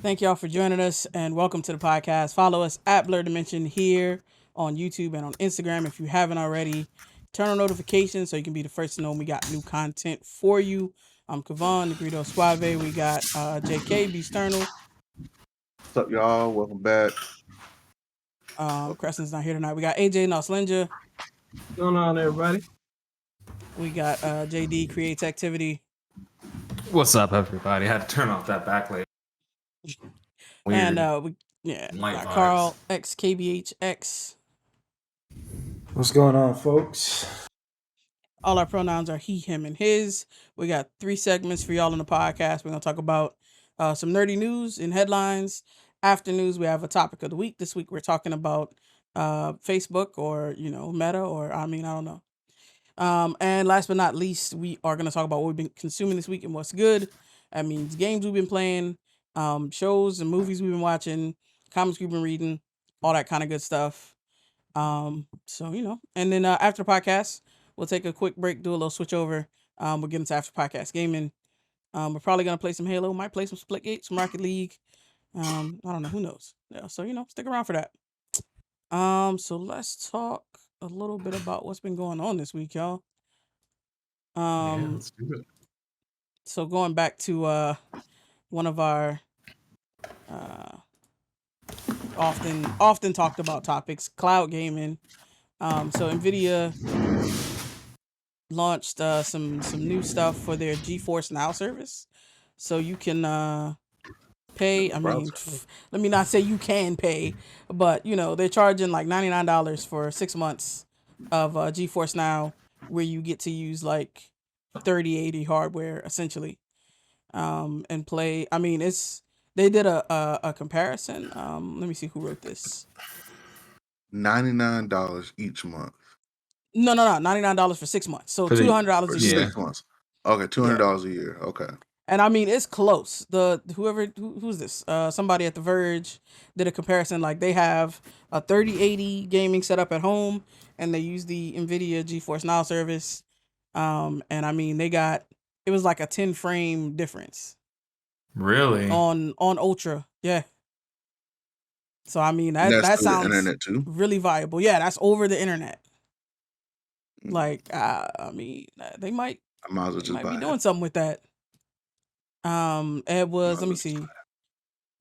Thank y'all for joining us and welcome to the podcast. Follow us at Blur Dimension here on YouTube and on Instagram if you haven't already. Turn on notifications so you can be the first to know when we got new content for you. I'm Kavan, Negrito Suave. We got JK, Beasternal. What's up, y'all? Welcome back. Crescent's not here tonight. We got AJ Noslinja. What's going on, everybody? We got JD Creates Activity. What's up, everybody? I had to turn off that backlight. Weird. And we got Carl XKBHX. What's going on, folks? All our pronouns are he, him, and his. We got 3 segments for y'all in the podcast. We're going to talk about some nerdy news and headlines. After news, we have a topic of the week. This week, we're talking about Facebook or, Meta or, I don't know. And last but not least, we are going to talk about what we've been consuming this week and what's good. That means games we've been playing, shows and movies we've been watching, comics we've been reading, all that kind of good stuff. And then after the podcast, we'll take a quick break, do a little switch over. We'll get into after podcast gaming. We're probably gonna play some Halo, might play some Splitgate, some Rocket League. I don't know, who knows? Yeah, so stick around for that. So let's talk a little bit about what's been going on this week, y'all. Let's do it. So going back to one of our often talked about topics, cloud gaming. So Nvidia launched some new stuff for their GeForce Now service, so you can pay. Let me not say you can pay, but they're charging like $99 for 6 months of GeForce Now, where you get to use like 3080 hardware essentially, and play. They did a comparison. Let me see who wrote this. $99 each month. No, $99 for 6 months. So $200 a year. 6 months. Okay, $200 a year. Okay. And it's close. Who's this? Somebody at The Verge did a comparison. Like they have a 3080 gaming setup at home, and they use the Nvidia GeForce Now service. And it was like a 10 frame difference. Really? On Ultra, yeah. So that sounds internet too? really viable. Yeah, that's over the internet. Like they might. I might as well just be buy doing something with that. It was. Let me see.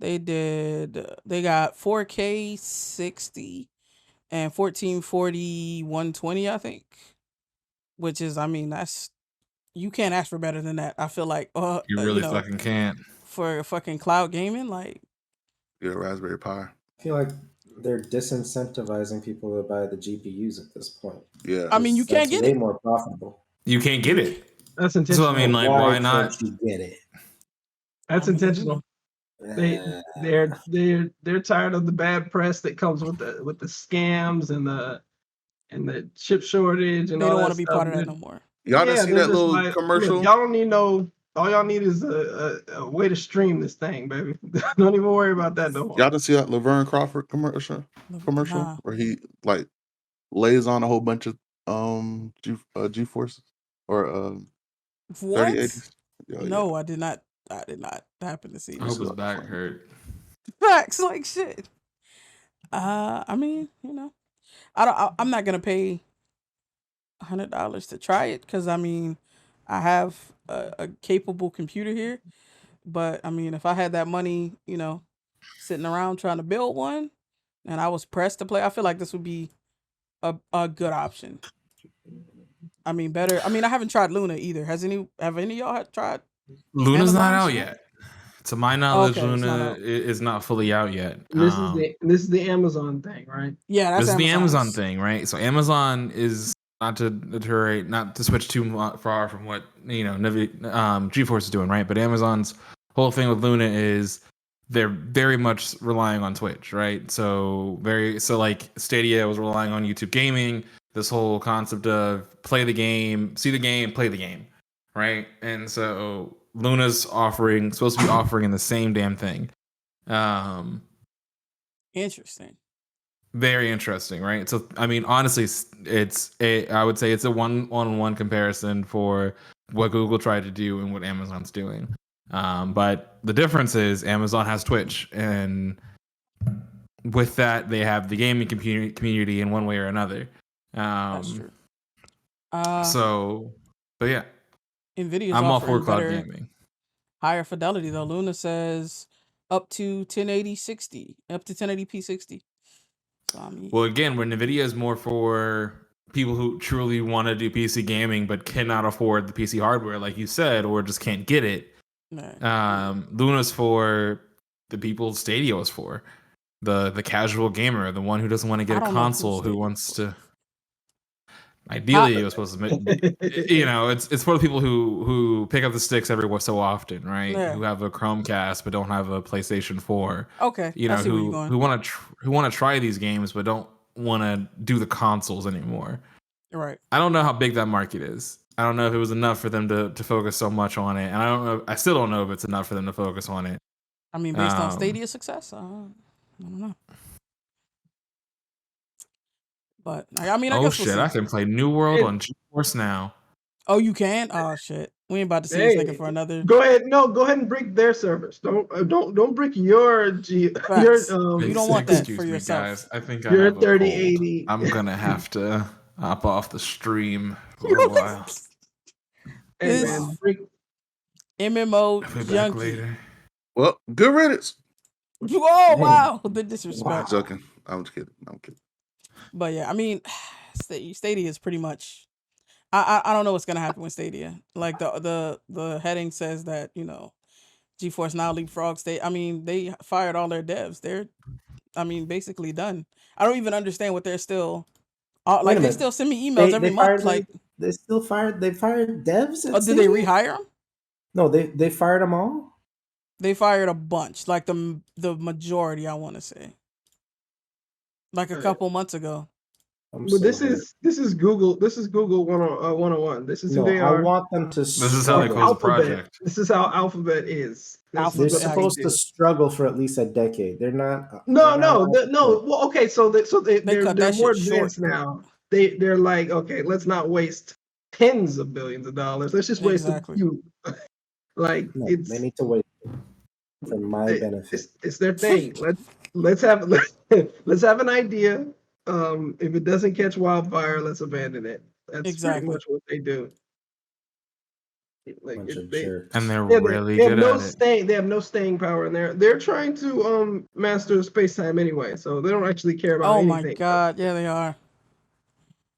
They got 4K 60 and 1440 120, I think. Which is, that's, you can't ask for better than that. I feel like you really fucking can't. For fucking cloud gaming, like get a Raspberry Pi. I feel like they're disincentivizing people to buy the GPUs at this point. Yeah. You can't get way it. more profitable. You can't get it. That's intentional. So why not? Can't you get it? That's intentional. They're tired of the bad press that comes with the scams and the chip shortage and they all don't want to be part of that no more. Y'all didn't see that little commercial? Look, y'all don't need all y'all need is a way to stream this thing, baby. Don't even worry about that no more. Y'all didn't see that Laverne Crawford commercial where he like lays on a whole bunch of GeForces or 3080s? No, I did not happen to see. I hope his back hurt. Facts, like shit. I'm not gonna pay $100 to try it because I have a capable computer here, but if I had that money, sitting around trying to build one, and I was pressed to play, I feel like this would be a good option. Better. I haven't tried Luna either. Have any of y'all tried? Luna's not out yet. To my knowledge, Okay, Luna is not fully out yet. This is the Amazon thing, right? Yeah, that's this is the Amazon thing, right? So Amazon is, not to switch too far from what GeForce is doing, right? But Amazon's whole thing with Luna is they're very much relying on Twitch, right? So like Stadia was relying on YouTube gaming. This whole concept of play the game, see the game, play the game, right? And so Luna's supposed to be offering the same damn thing. Interesting. very interesting, right? So, I mean, honestly, I would say it's a one-on-one comparison for what Google tried to do and what Amazon's doing. But the difference is Amazon has Twitch, and with that, they have the gaming community in one way or another. That's true. So, but yeah, Nvidia's I'm all for offering cloud better, gaming. higher fidelity though. Luna says up to 1080 60, up to 1080p 60. So, I mean, Well, again, where Nvidia is more for people who truly want to do PC gaming but cannot afford the PC hardware, like you said, or just can't get it. Luna's for the people Stadia was for. The casual gamer, the one who doesn't want to get a console, who wants to. Ideally, it was supposed to, it's for the people who pick up the sticks every so often, right? Yeah. Who have a Chromecast but don't have a PlayStation 4. Okay, who want to try these games but don't want to do the consoles anymore. Right. I don't know how big that market is. I don't know if it was enough for them to focus so much on it, and I still don't know if it's enough for them to focus on it. I mean, based on Stadia's success, I don't know. But I mean, I guess we'll see. I can play New World on GeForce now. Oh, you can? Oh shit, we ain't about to see this nigga for another. Go ahead, go ahead and break their servers. Don't break your you don't want that for yourself. Guys. I think your I have 3080. I'm gonna have to hop off the stream for a while. Hey, man, MMO junkie. Well, good riddance. Oh wow, the disrespect. I'm kidding. But yeah, I mean, Stadia is pretty much. I don't know what's gonna happen with Stadia. Like the heading says that GeForce Now leapfrog Stadia. I mean, they fired all their devs. They're, basically done. I don't even understand what they're still. They still send me emails every month. They still fired. They fired devs. Oh, did they rehire them? No, they fired them all. They fired a bunch, like the majority. I want to say, like a couple months ago. But this is Google. This is Google 101. This is who they are. I want them to. This is how they close the project. This is how Alphabet is. They're supposed to struggle for at least a decade. They're not. No. Well, okay, so they're more advanced now. They're like, okay, let's not waste tens of billions of dollars. Let's just waste a few. They need to wait for my benefit. It's their thing. let's have an idea. If it doesn't catch wildfire, let's abandon it. That's pretty much what they do. And they're really good at it. They have no staying power in there. They're trying to master space time anyway, so they don't actually care about anything. Oh my god, yeah, they are.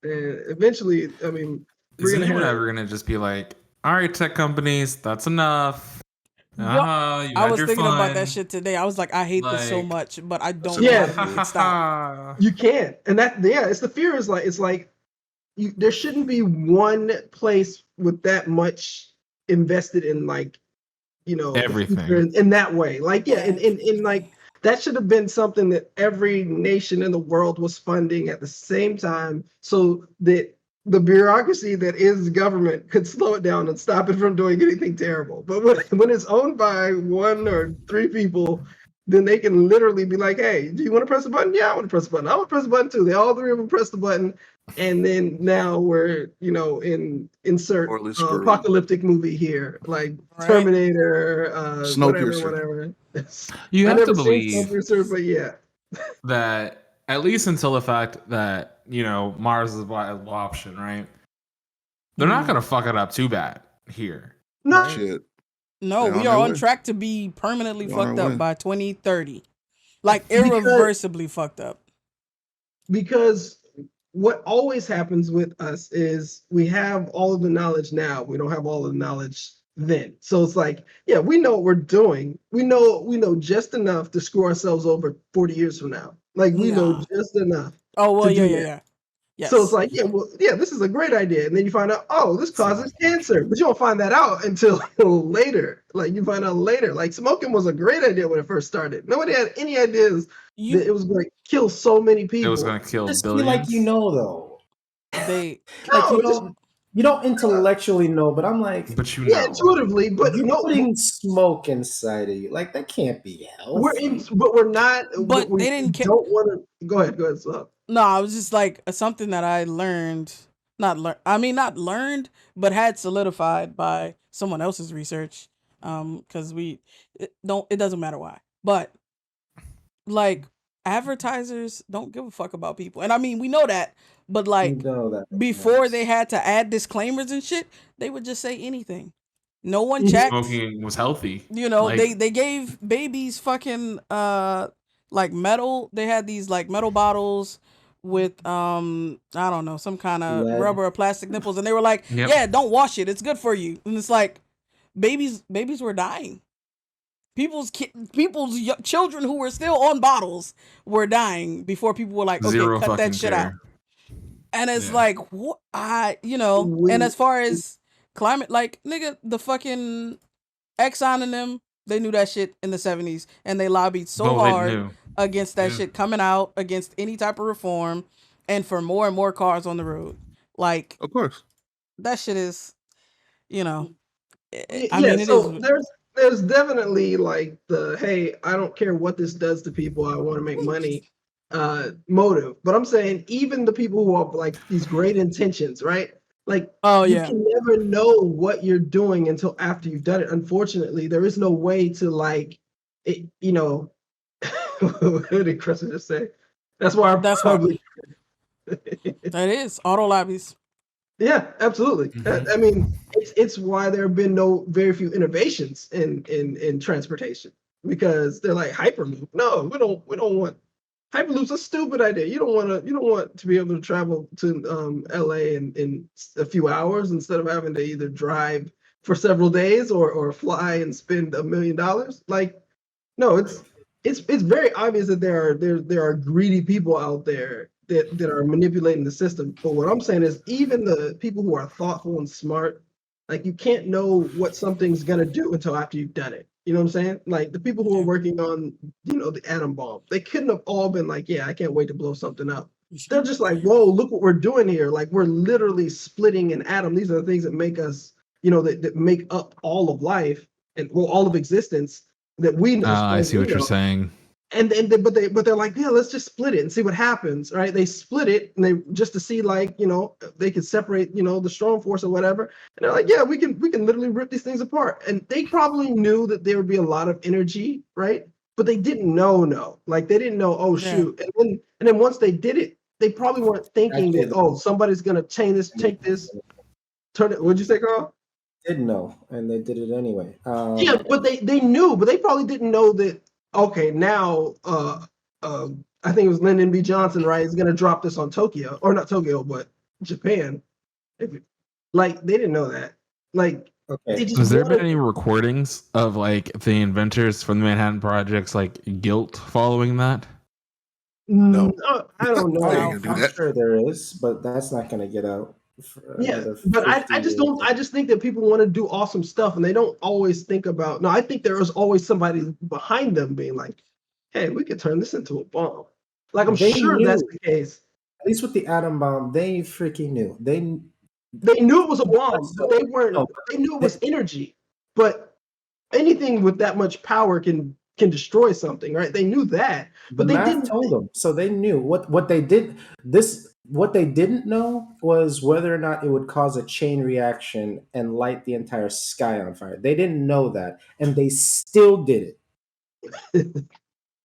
And eventually, I mean, is anyone ever gonna just be like, "All right, tech companies, that's enough." I was thinking about that shit today. I was like, I hate this so much, but I don't know how to make it stop. You can't, and it's the fear is like there shouldn't be one place with that much invested in everything in that way. In like that should have been something that every nation in the world was funding at the same time, so that the bureaucracy that is government could slow it down and stop it from doing anything terrible. But when it's owned by one or three people, then they can literally be like, hey, do you want to press a button? Yeah, I want to press a button. I want to press a button too. They all three of them press the button. And then now we're, insert apocalyptic movie here, like Terminator, whatever. You have to believe but yeah. that at least until the fact that, Mars is a viable option, right? They're not going to fuck it up too bad here. No. Right? Shit. No, we are on track to be permanently fucked up by 2030. Like, irreversibly fucked up. Because what always happens with us is we have all of the knowledge now. We don't have all of the knowledge then. So it's like, yeah, we know what we're doing. We know just enough to screw ourselves over 40 years from now. Like, we know just enough. Oh, well, yeah. Yes. So it's like, this is a great idea. And then you find out, this causes cancer. But you don't find that out until later. Like, you find out later. Like, smoking was a great idea when it first started. Nobody had any ideas that it was going to kill so many people. It was going to kill just billions. Feel like though. They... You don't intellectually know, but I'm like, But you Yeah, know. intuitively, but you're no, putting smoke inside of you. Like that can't be healthy. but we're not. But we they didn't don't want to. Go ahead, so. No, I was just like something that I learned, not learned, but had solidified by someone else's research. Because it doesn't matter why, but like advertisers don't give a fuck about people, and I mean we know that, but You like know that. before they had to add disclaimers and shit, they would just say anything. No one Mhm. checked. Smoking was healthy. You know, Like, they gave babies fucking like metal. They had these like metal bottles with I don't know, some kind of Lead. rubber or plastic nipples, and they were like, Yep. yeah, don't wash it, it's good for you. And it's like babies were dying. People's children who were still on bottles were dying before people were like, okay, Zero cut that fucking shit care. out. And it's Yeah. like, what? And as far as climate, like, nigga, the fucking Exxon and them, they knew that shit in the 70s, and they lobbied so Oh, they hard knew. against that Yeah. shit coming out, against any type of reform, and for more and more cars on the road. Like, Of course. that shit is, you know, I Yeah, mean, it so is. there's definitely like the hey, I don't care what this does to people, I want to make money motive. But I'm saying even the people who have like these great intentions, right? Like Oh, you yeah. can never know what you're doing until after you've done it. Unfortunately, there is no way to like it, what did Chris just say? That's why I'm That's why. probably That is. Auto lobbies. Yeah, absolutely. Mhm. I mean, it's why there have been very few innovations in transportation because they're like hyperloop. No, we don't want hyperloop's a stupid idea. You don't want to be able to travel to LA in a few hours instead of having to either drive for several days or fly and spend $1 million. Like, no, it's very obvious that there are greedy people out there that are manipulating the system. But what I'm saying is even the people who are thoughtful and smart, like you can't know what something's gonna do until after you've done it. You know what I'm saying? Like the people who are Yeah. working on, the atom bomb, they couldn't have all been like, yeah, I can't wait to blow something up. They're just like, whoa, look what we're doing here. Like we're literally splitting an atom. These are the things that make us, that make up all of life and well, all of existence that we know. As far I as see we what you're know. sayand But they're like, yeah, let's just split it and see what happens, right? They split it and they just to see like, they could separate, the strong force or whatever. And they're like, yeah, we can literally rip these things apart. And they probably knew that there would be a lot of energy, right? But they didn't know, no. Like they didn't know, oh Yeah. shoot. And then once they did it, they probably weren't thinking that, Actually, oh, somebody's gonna take this, turn it. What'd you say, Carl? did know, and they did it anyway. Yeah, but they knew, but they probably didn't know that. Okay, now I think it was Lyndon B. Johnson, right? Is going to drop this on Tokyo, or not Tokyo, but Japan. Like they didn't know that. Like they Okay, just has there been wanted. any recordings of like the inventors from the Manhattan Projects like guilt following that? No. I don't I know. ain't No. gonna do I'm that. sure there is, but that's not going to get out for Yeah, another but 50 I just years. don't. I just think that people want to do awesome stuff, and they don't always think about. No, I think there is always somebody behind them being like, "Hey, we could turn this into a bomb." Like I'm They sure that's knew, the case. at least with the atom bomb, they freaking knew. They knew it was a bomb, but So, they weren't. no, They knew it they, was energy. But anything with that much power can destroy something, right? They knew that, the but they math didn't. told them, so they knew what they did. What they didn't know was whether or not it would cause a chain reaction and light the entire sky on fire. They didn't know that, and they still did it.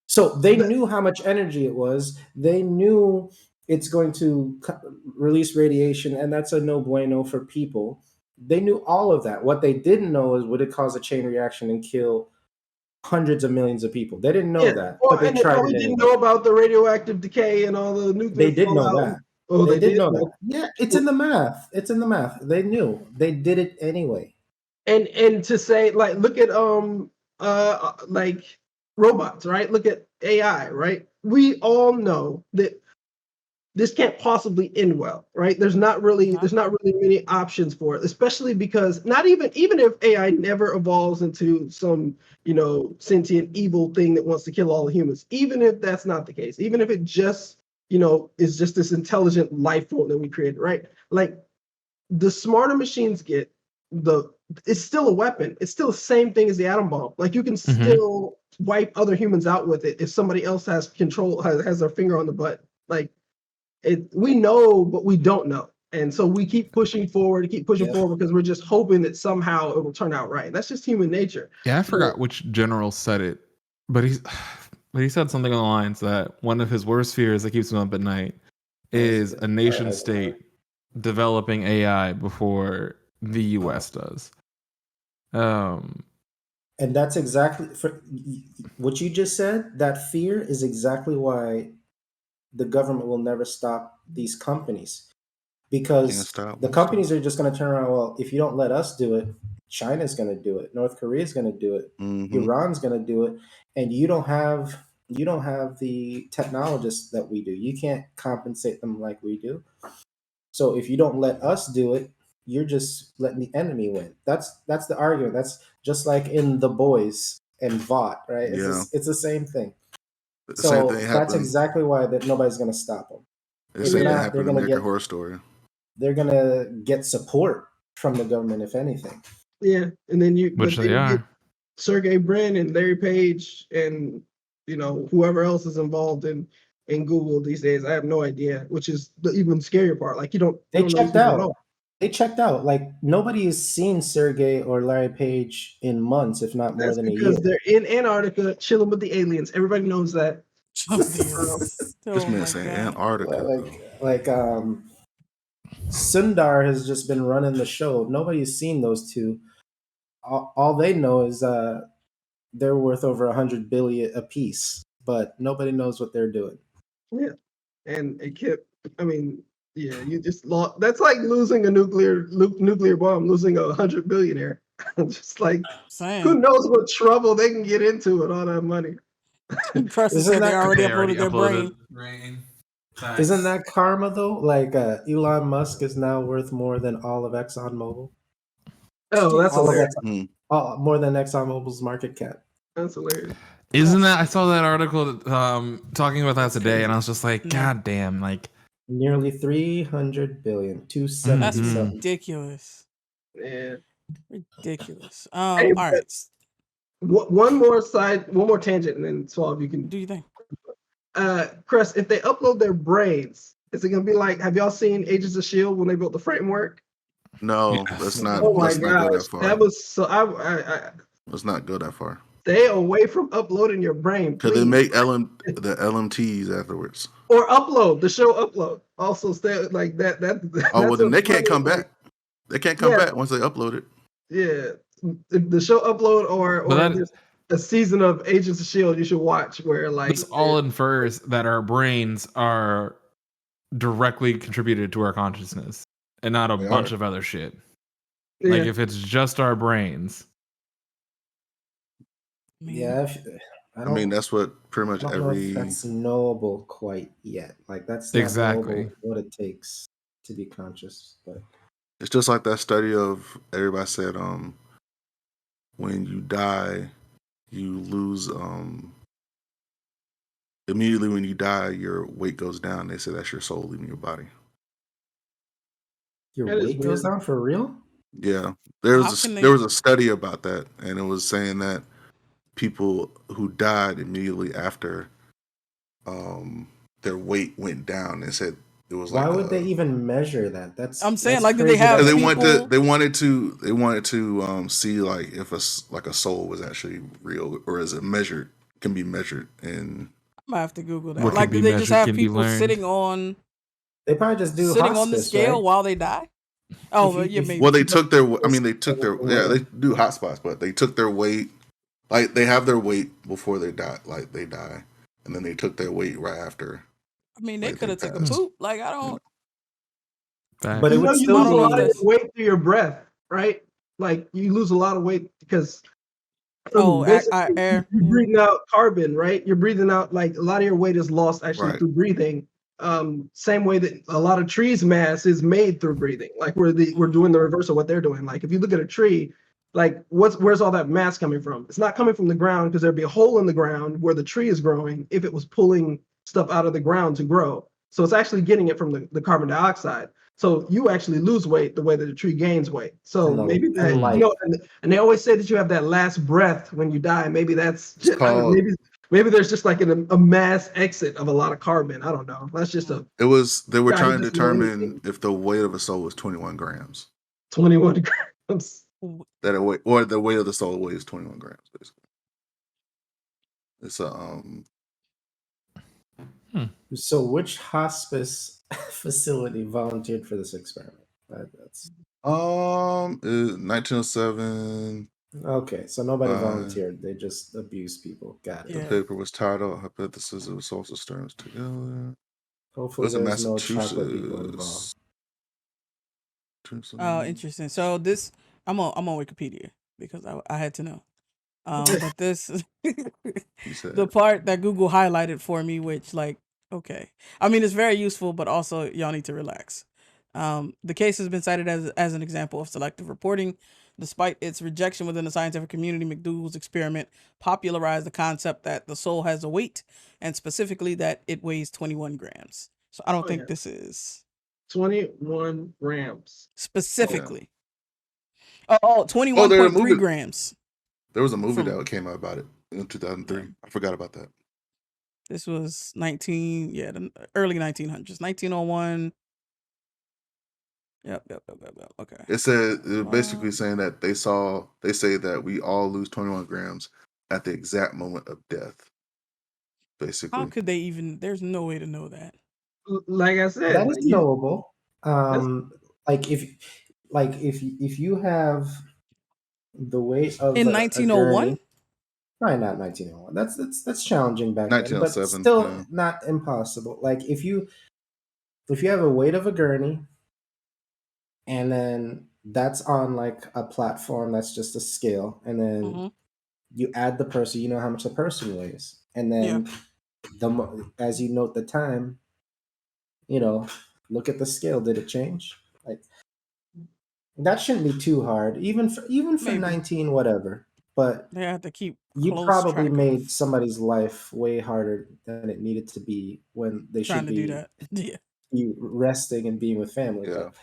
So they knew how much energy it was. They knew it's going to release radiation, and that's a no bueno for people. They knew all of that. What they didn't know is would it cause a chain reaction and kill hundreds of millions of people. They didn't know Yeah, that, well, but they and they tried probably it didn't anyway. know about the radioactive decay and all the nuclear They did know fallout. that. Oh, They they did did. know that. Yeah, it's in the math. It's in the math. They knew. They did it anyway. And to say like, look at like robots, right? Look at AI, right? We all know that this can't possibly end well, right? There's not really many options for it, especially because not even if AI never evolves into some, sentient evil thing that wants to kill all the humans, even if that's not the case, even if it just, is just this intelligent life form that we created, right? Like the smarter machines get, it's still a weapon. It's still the same thing as the atom bomb. Like you can still wipe other humans out with it if somebody else has control, has their finger on the button. Like we know, but we don't know. And so we keep pushing forward because we're just hoping that somehow it will turn out right. That's just human nature. Yeah, I forgot which general said it, but he said something along the lines that one of his worst fears that keeps him up at night is a nation state developing AI before the US does. And that's exactly what you just said. That fear is exactly why the government will never stop these companies, because the companies are just going to turn around. Well, if you don't let us do it, China's going to do it. North Korea is going to do it. Iran's going to do it. And you don't have the technologists that we do. You can't compensate them like we do. So if you don't let us do it, you're just letting the enemy win. That's the argument. That's just like in The Boys and VOT, right? It's the same thing. So that's exactly why that nobody's going to stop them. The same thing happened in American Horror Story. They're going to get support from the government, if anything. Yeah, and then you get Sergey Brin and Larry Page and whoever else is involved in Google these days. I have no idea, which is the even scarier part. Like they checked out. They checked out. Like nobody has seen Sergey or Larry Page in months, if not more than a year. Because they're in Antarctica chilling with the aliens. Everybody knows that. This man saying Antarctica. Like Sundar has just been running the show. Nobody's seen those two. All they know is they're worth over $100 billion a piece, but nobody knows what they're doing. Yeah, and it kept. I mean, yeah, you just lost. That's like losing a nuclear bomb, losing 100 billionaire. Just like who knows what trouble they can get into with all that money. Isn't that already uploaded their brain? Isn't that karma though? Like Elon Musk is now worth more than all of ExxonMobil. Oh, that's hilarious. More than ExxonMobil's market cap. That's hilarious. Isn't that? I saw that article talking about that today, and I was just like, God damn! Like nearly 300 billion, 277. That's ridiculous. Yeah, ridiculous. All right. One more tangent, and then Swab, you can do you think? Chris, if they upload their brains, is it gonna be like? Have y'all seen Agents of S.H.I.E.L.D. when they built the framework? No, let's not. Oh my let's not go that far. That was so. I let's not go that far. Stay away from uploading your brain. Because they make the LMTs afterwards. Or upload the show. Upload also stay like that. Oh well, then they can't come back. They can't come back once they upload it. Yeah, the show upload or there's a season of Agents of S.H.I.E.L.D. you should watch where like this all infers that our brains are directly contributed to our consciousness and not a bunch of other shit. Yeah. Like if it's just our brains. Yeah, I mean that's what pretty much that's knowable quite yet. Like that's not exactly what it takes to be conscious. But it's just like that study of everybody said when you die you lose immediately when you die your weight goes down. They say that's your soul leaving your body. Your weight goes down for real? Yeah. There was a study about that, and it was saying that people who died immediately after their weight went down. They said it was why would they even measure that? I'm saying like did they have they wanted to see like if a soul was actually real or is it measured, can be measured. And I'm gonna have to Google that. Like, do they just have people sitting on? They probably just do sitting hospice, on the scale while they die. Oh, yeah, maybe. Well, they took their. I mean, they took their. Yeah, they do hotspots, but they took their weight. Like they have their weight before they die. Like they die, and then they took their weight right after. I mean, they could have taken a poop. Like I don't. But it would you still lose a lot of weight through your breath, right? Like you lose a lot of weight because. You're breathing out carbon, right? You're breathing out like a lot of your weight is lost actually through breathing. Same way that a lot of trees' mass is made through breathing. Like we're doing the reverse of what they're doing. Like if you look at a tree, like where's all that mass coming from? It's not coming from the ground because there'd be a hole in the ground where the tree is growing if it was pulling stuff out of the ground to grow. So it's actually getting it from the carbon dioxide. So you actually lose weight the way that the tree gains weight. So And maybe that, and life. you know, and they always say that you have that last breath when you die. Maybe that's It's just, I don't know, called. maybe there's just like a mass exit of a lot of carbon. I don't know. That's just a It was. They were guy who trying to doesn't know determine anything. if the weight of a soul was 21 grams. 21 grams. That it weight, or the weight of the soul weighs 21 grams. Basically, it's a So, which hospice facility volunteered for this experiment? That's 1907. okay. So nobody Uh, volunteered; they just abused people. Got it. The Yeah. paper was titled "Hypothesis of Social Stirrings Together." It Hopefully, was in there's no chocolate people involved. Massachusetts. Oh, interesting. So this, I'm on Wikipedia because I had to know. But this, He said, the part that Google highlighted for me, which like, okay, I mean it's very useful, but also y'all need to relax. The case has been cited as an example of selective reporting. Despite its rejection within the scientific community, McDougall's experiment popularized the concept that the soul has a weight, and specifically that it weighs 21 grams. So I don't Oh, think yeah. this is 21 grams. specifically. Oh, "Oh, there's a 21.3 movie. grams. There was a movie From that came out about it in 2003. Yeah. I forgot about that." This was the early 1900s, 1901. Yep. Okay. It said it was basically Um, saying that they say that we all lose 21 grams at the exact moment of death. How Basically, could they even? There's no way to know that. Like I said, That is like knowable. that's Like if you have the weight of In a 1901? gurney, probably not 1901. That's challenging back then, but 1907. still Yeah, not impossible. Like if you have a weight of a gurney, and then that's on like a platform that's just a scale, and then Mm-hmm. you add the person, you know how much the person weighs, and Yeah, then as you note the time, you know, look at the scale. Did it change? Like that shouldn't be too hard, even for maybe 19 whatever. But they have to keep you close probably track of made somebody's life way harder than it needed to be when they trying should to do that. Yeah, be resting and being with family. yeah. But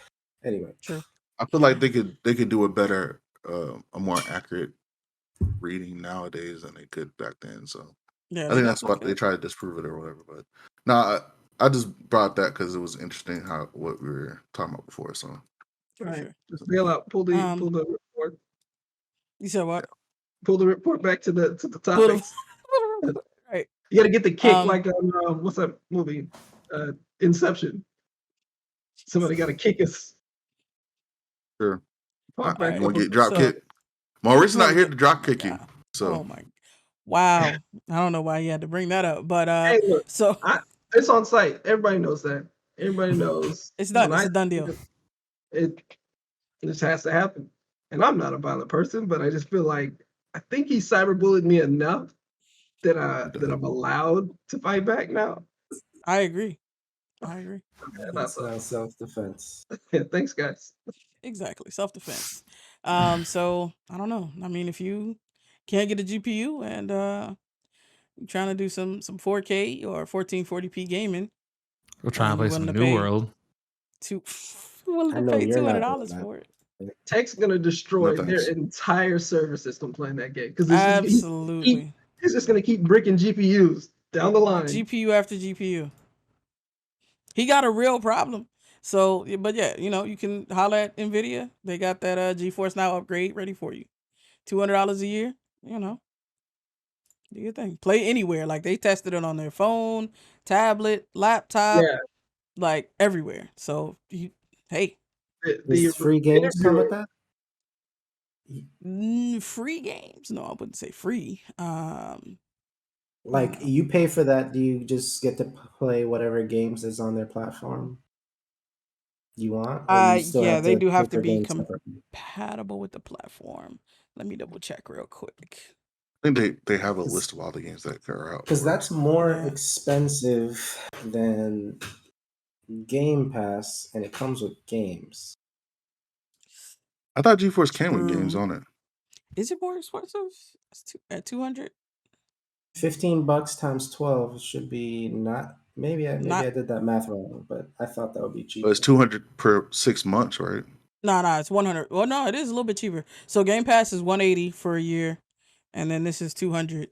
anyway, true. I feel like they could do a better, a more accurate reading nowadays than they could back then. So Yeah, I they think that's definitely what they could. try to disprove it or whatever. But no, I just brought that because it was interesting how what we were talking about before. So For right. sure. Just bail out. Pull the Um, report. you said what? Pull the report back to the Put 'em- topics. right. You got to get the kick Um, like what's that movie? Inception. Somebody got to kick us. sure, Pop all back you right. want to over. get drop So kick? Maurice not wanna here get? to Oh drop my kick you. god. So Oh my. Wow. I don't know why you had to bring that up, but Hey, look, so it's on site. Everybody knows that. Everybody knows it's when done. It's a done deal. it just has to happen. And I'm not a violent person, but I just feel like I think he cyberbullied me enough that I'm allowed to fight back now. I agree. And I it's That's now self-defense. yeah, thanks, guys. Exactly. Self defense. So I don't know. I mean, if you can't get a GPU and you're trying to do some 4K or 1440p gaming, We're trying and to you're play willing some to New pay World. two willing I to know pay you're two hundred not doing dollars that. for it. Tech's gonna no destroy their thanks. entire server system playing that game because Absolutely. he's just gonna keep bricking GPUs down the line. GPU after GPU. He got a real problem. So, but yeah, you can holler at Nvidia. They got that GeForce Now upgrade ready for you. $200 a year. Do your thing. Play anywhere. Like they tested it on their phone, tablet, laptop, Yeah, like everywhere. So hey, the Does free games come with interviewer. that? free games? No, I wouldn't say free. Like you pay for that, do you just get to play whatever games is on their platform you want, or you still Yeah, have they to do pay have to for be games separately? compatible with the platform. Let me double check real quick. I think they have a list of all the games that are out Because for it. that's more Yeah. expensive than Game Pass, and it comes with games. I thought GeForce came with games True. on it. Is it more expensive? It's at 200. $15 times 12 should be not Maybe I Not did that math wrong, but I thought that would be But it's cheaper. 200 per 6 months, right? nah, it's 100. Well, no, it is a little bit cheaper. So Game Pass is 180 for a year, and then this is 200.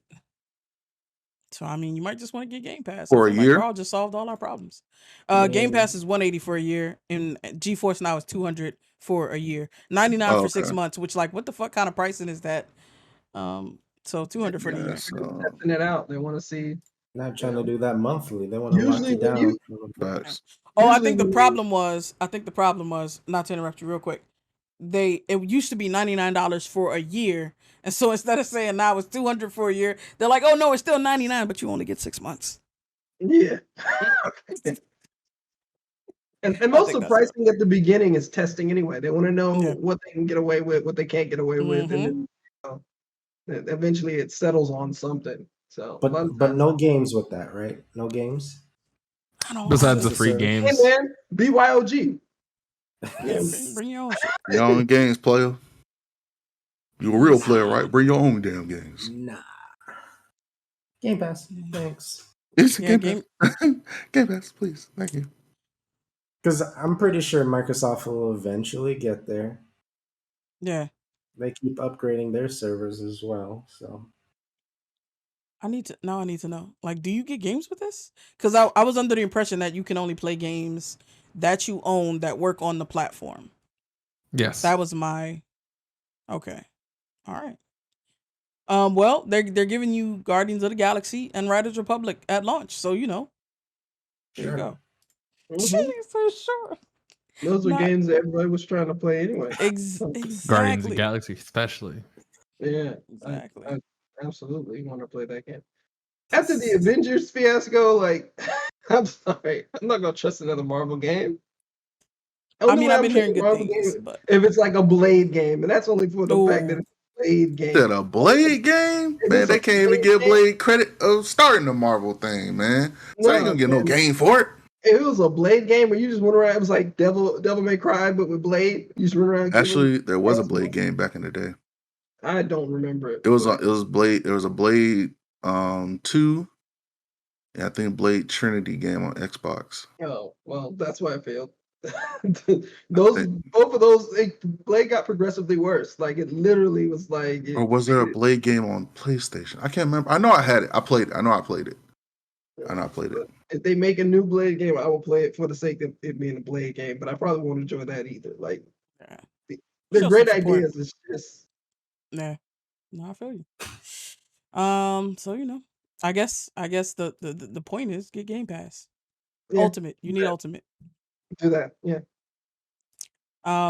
So I mean, you might just want to get Game Pass. I For a feel like year? Carl just solved all our problems. Game Man, Pass is 180 for a year, and GeForce Now is 200 for a year. 99 Oh, for okay. 6 months, which like what the fuck kind of pricing is that? So 200 for the year. Yes. Testing it out. They want to see. not You trying to know, do that monthly. They want to lock usually you when down. you Facts. Oh, usually when you I think the problem was, not to interrupt you real quick. It used to be $99 for a year. And so instead of saying now it's 200 for a year, they're like, "Oh no, it's still 99, but you only get 6 months." yeah. And I most think of the that's what. pricing at the beginning is testing anyway. They want to know Yeah. what they can get away with, what they can't get away with, and Mhm. then eventually it settles on something. So a lot of But times, no games with that, right? No games. I Besides Just the the free service. hey games. man, BYOG. Yeah, Yeah, bring your own shit. Your own games, player. You a real player, right? Bring your own damn games. Nah. Game Pass. Thanks. It's a Yeah, Game Pass. game. Game Pass, please. Thank you. Because I'm pretty sure Microsoft will eventually get there. Yeah. They keep upgrading their servers as well. So I need to know. Like, do you get games with this? Because I was under the impression that you can only play games that you own that work on the platform. Yes. That was my okay. All right. Well, they're giving you Guardians of the Galaxy and Riders Republic at launch, so you know. There you sure. go. mhm. So sure. Those are Not games that everybody was trying to play anyway. Guardians of the exactly. Galaxy, especially. Yeah, Exactly. I absolutely want to play that game. After the Avengers fiasco, like, I'm sorry, I'm not gonna trust another Marvel game. I Only mean, way I've I'm been trusting hearing a good Marvel things, game but if it's like a Blade game, and that's only for the fact that oh, it's a Blade That game. a Blade game? If Man, it's a they can't even Blade give game, Blade credit of starting the Marvel thing, man. So I ain't no, gonna get no man. game for it. If it was a Blade game where you just went around, it was like Devil May Cry, but with Blade. You just run around killing Actually, there was a Blade crossbow. game back in the day. I don't remember it, It was but it was Blade. There was a Blade 2. Yeah, I think Blade Trinity game on Xbox. oh well, that's why I failed. I Those think, both of those, Blade got progressively worse. Like it literally was like or was there a Blade game on PlayStation? I can't remember. I know I had it. I played it. I know I played it. I know I played it. But if they make a new Blade game, I will play it for the sake of it being a Blade game. But I probably won't enjoy that either. Like yeah. they're Show some great support. ideas. It's just Yeah. No, I feel you. So you know, I guess the point is get Game Pass. yeah, Ultimate. You need Ultimate. do that. Yeah,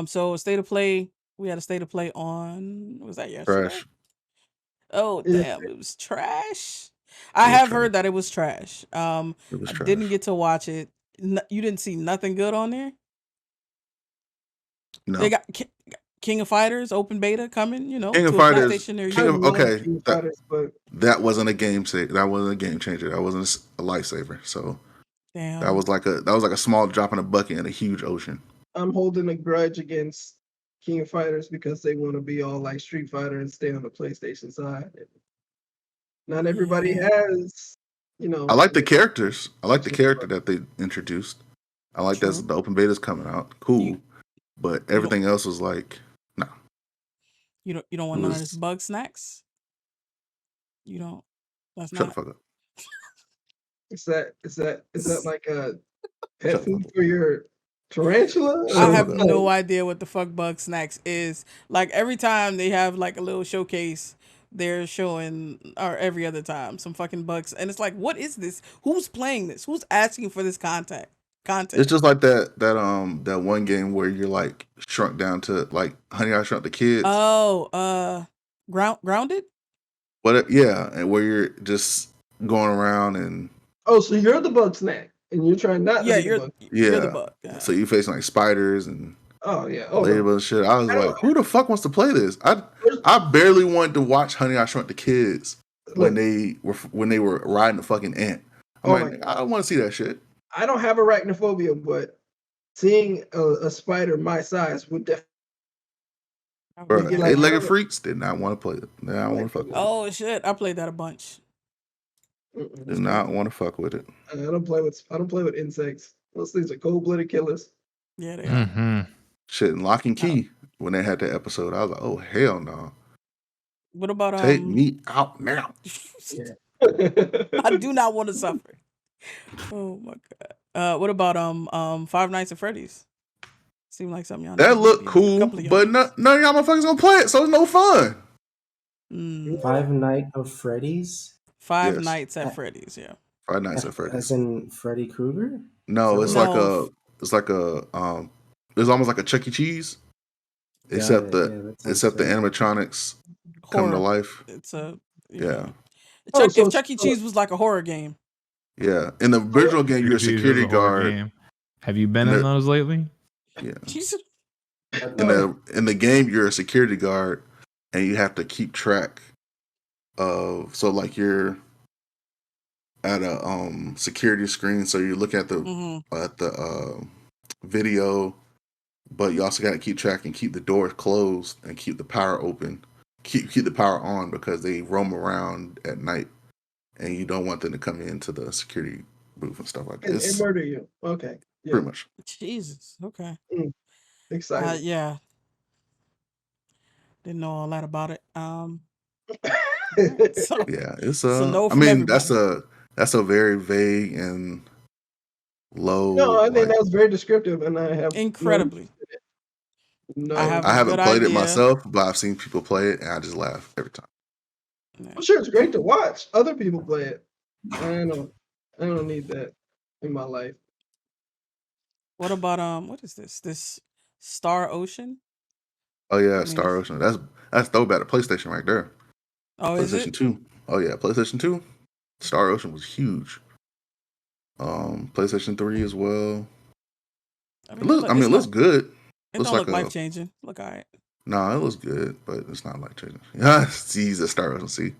So State of Play. We had a State of Play on. Was that yesterday? Trash. Oh yeah. damn! It was trash. It I was have trash. heard that it was trash. It was I didn't trash. get to watch it. You didn't see nothing good on there. They No. got King of Fighters open beta coming. You know, King of to a Fighters. PlayStation near I King you. of love okay. King of Fighters, but That wasn't a game that wasn't a game changer. That wasn't a lifesaver. So Damn. that was like a small drop in a bucket in a huge ocean. I'm holding a grudge against King of Fighters because they want to be all like Street Fighter and stay on the PlayStation side. Not everybody Yeah. has, I like the the characters. I like the patience character for that they introduced. I like that True. the open beta's coming out. You Cool. But you don't everything else was like, no. you don't It want none of this was bug snacks. You don't. That's shut the not. fuck up. is that like a pet Shut the fuck food up. for your tarantula? I Shut the Or fuck have up. no idea what the fuck bug snacks is. Like every time they have like a little showcase, they're showing or every other time some fucking bugs, and it's like, what is this? Who's playing this? Who's asking for this content? It's just like that one game where you're like shrunk down to like Honey I Shrunk the Kids. Oh, grounded. Yeah, and where you're just going around and oh, so you're the bug snack, and you're trying not to Yeah, be the bug. you're the yeah. bug. Yeah. So you facing like spiders and Oh yeah. Oh no. ladybug shit. I was I don't. like, who the fuck wants to play this? First, I barely wanted to watch Honey I Shrunk the Kids when look. they were riding the fucking ant. I'm Oh my. like, I don't want to see that shit. I don't have arachnophobia, but seeing a spider my size would definitely That would be Bro, get bad. like. I eight-legged don't know. freaks did not want to play it. They I'm don't want like, to fuck with it. Oh shit! I played that a bunch. Do not want to fuck with it. I don't play with insects. Those things are cold-blooded killers. Yeah, they are. Mm-hmm. Shit, and Lock and Key when they had that episode, I was like, oh hell no. What about Take me out now. Yeah. I do not want to suffer. Oh my god. What about Five Nights at Freddy's? Seemed like something y'all That niggas looked might be into. A cool, couple of y'all but niggas. none of y'all motherfuckers gonna play it, so it's no fun. Five Nights of Freddy's. Five Yes. Nights at Freddy's, yeah. Five Nights at As Freddy's. in Freddy Krueger? No, it's No. it's almost like a Chuck E. Cheese, except Got it. Yeah, that sounds the terrible. animatronics come to Horror. life. It's a Yeah. If Chuck E. Cheese was like a horror game. Yeah. In the original game, you're a Cheese is security horror guard. game. Have you been And in the- those lately? Yeah. Jesus. In the game, you're a security guard, and you have to keep track of. So like you're at a security screen, so you look at the Mm-hmm. video, but you also got to keep track and keep the doors closed and keep the power open, keep the power on because they roam around at night, and you don't want them to come into the security booth and stuff like that. and murder you. Okay. Yeah. Pretty much. Jesus. Okay. Excited. Yeah. Didn't know all that about it. So Yeah, it's no I from mean, everybody. that's a very vague and low. No, I think like, that was very descriptive, and I have Incredibly. No, I have I a haven't good played it idea. myself, but I've seen people play it, and I just laugh every time. Yeah. I'm sure it's great to watch other people play it. I don't need that in my life. What about what is this? This Star Ocean? Oh yeah, I mean, Star Ocean. That's throwback to PlayStation right there. Oh, is PlayStation it? 2. Oh yeah, PlayStation 2. Star Ocean was huge. PlayStation 3 as well. It looks good. It Looks don't like look life changing. Look alright. No, it looks good, but it's not like changing. Jesus, Star Ocean. See,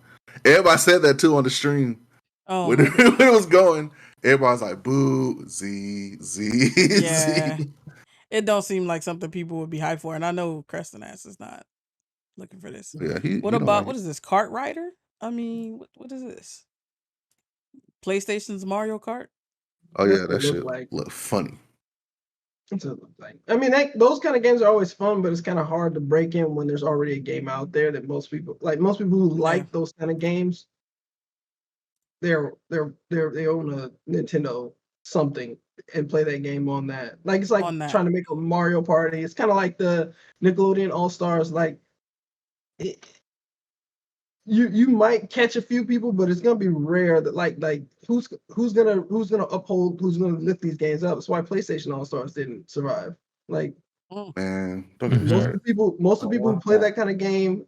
everybody said that too on the stream. Oh, when it was going, everybody's like, "Boo, Z." yeah. It don't seem like something people would be hyped for, and I know Creston ass is not looking for this. Yeah, What he don't about like what it. is this? Kart Rider? I mean, what is this? PlayStation's Mario Kart? Oh yeah, What's it that look shit like? look funny. What's it look like? I mean, those kind of games are always fun, but it's kind of hard to break in when there's already a game out there that most people who like those kind of games. They own a Nintendo something and play that game on that. Like it's like trying to make a Mario Party. It's kind of like the Nickelodeon All Stars. Like you might catch a few people, but it's gonna be rare that like who's gonna lift these games up. That's why PlayStation All Stars didn't survive. Like man, don't get me most started. of the people who play that kind of game.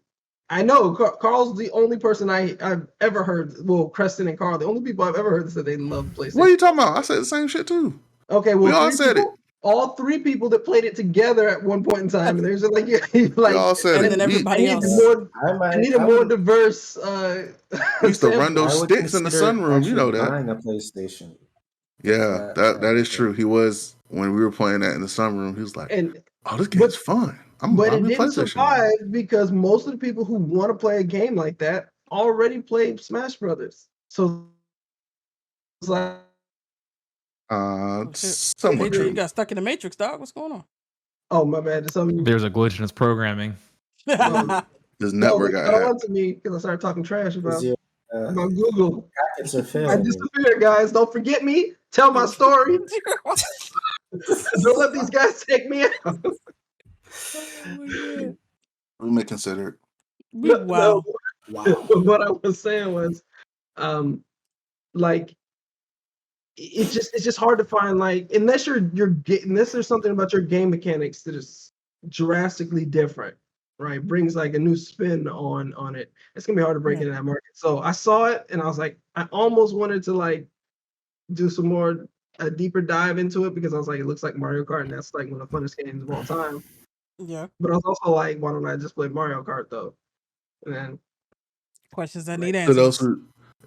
I know Carl's the only person I've ever heard. Well, Creston and Carl, the only people I've ever heard that said they love PlayStation. What are you talking about? I said the same shit too. Okay, well, we all said it. All three people that played it together at one point in time, and there's like, we all said and it. then everybody else. I need a more diverse. We used to run those sticks in the sunroom. You know that. Buying a PlayStation. Yeah, that is true. He was when we were playing that in the sunroom. He was like, "Oh, this game's fun." But it didn't survive because most of the people who want to play a game like that already played Smash Brothers. So it's like, somewhat true. You got stuck in the Matrix, dog. What's going on? Oh my bad. There's a glitch in its programming. This network got hacked. To me because I started talking trash about about Google. Packets are failing. I disappeared, guys. Don't forget me. Tell my story. Don't let these guys take me out. We may consider it. Wow. What I was saying was, like, it's just hard to find, like, unless there's something about your game mechanics that is drastically different, right? Brings like a new spin on it. It's gonna be hard to break into that market. So I saw it and I was like, I almost wanted to like do a deeper dive into it because I was like, it looks like Mario Kart, and that's like one of the funnest games of all time. Yeah. But I was also like, why don't I just play Mario Kart though? And then questions that need answers.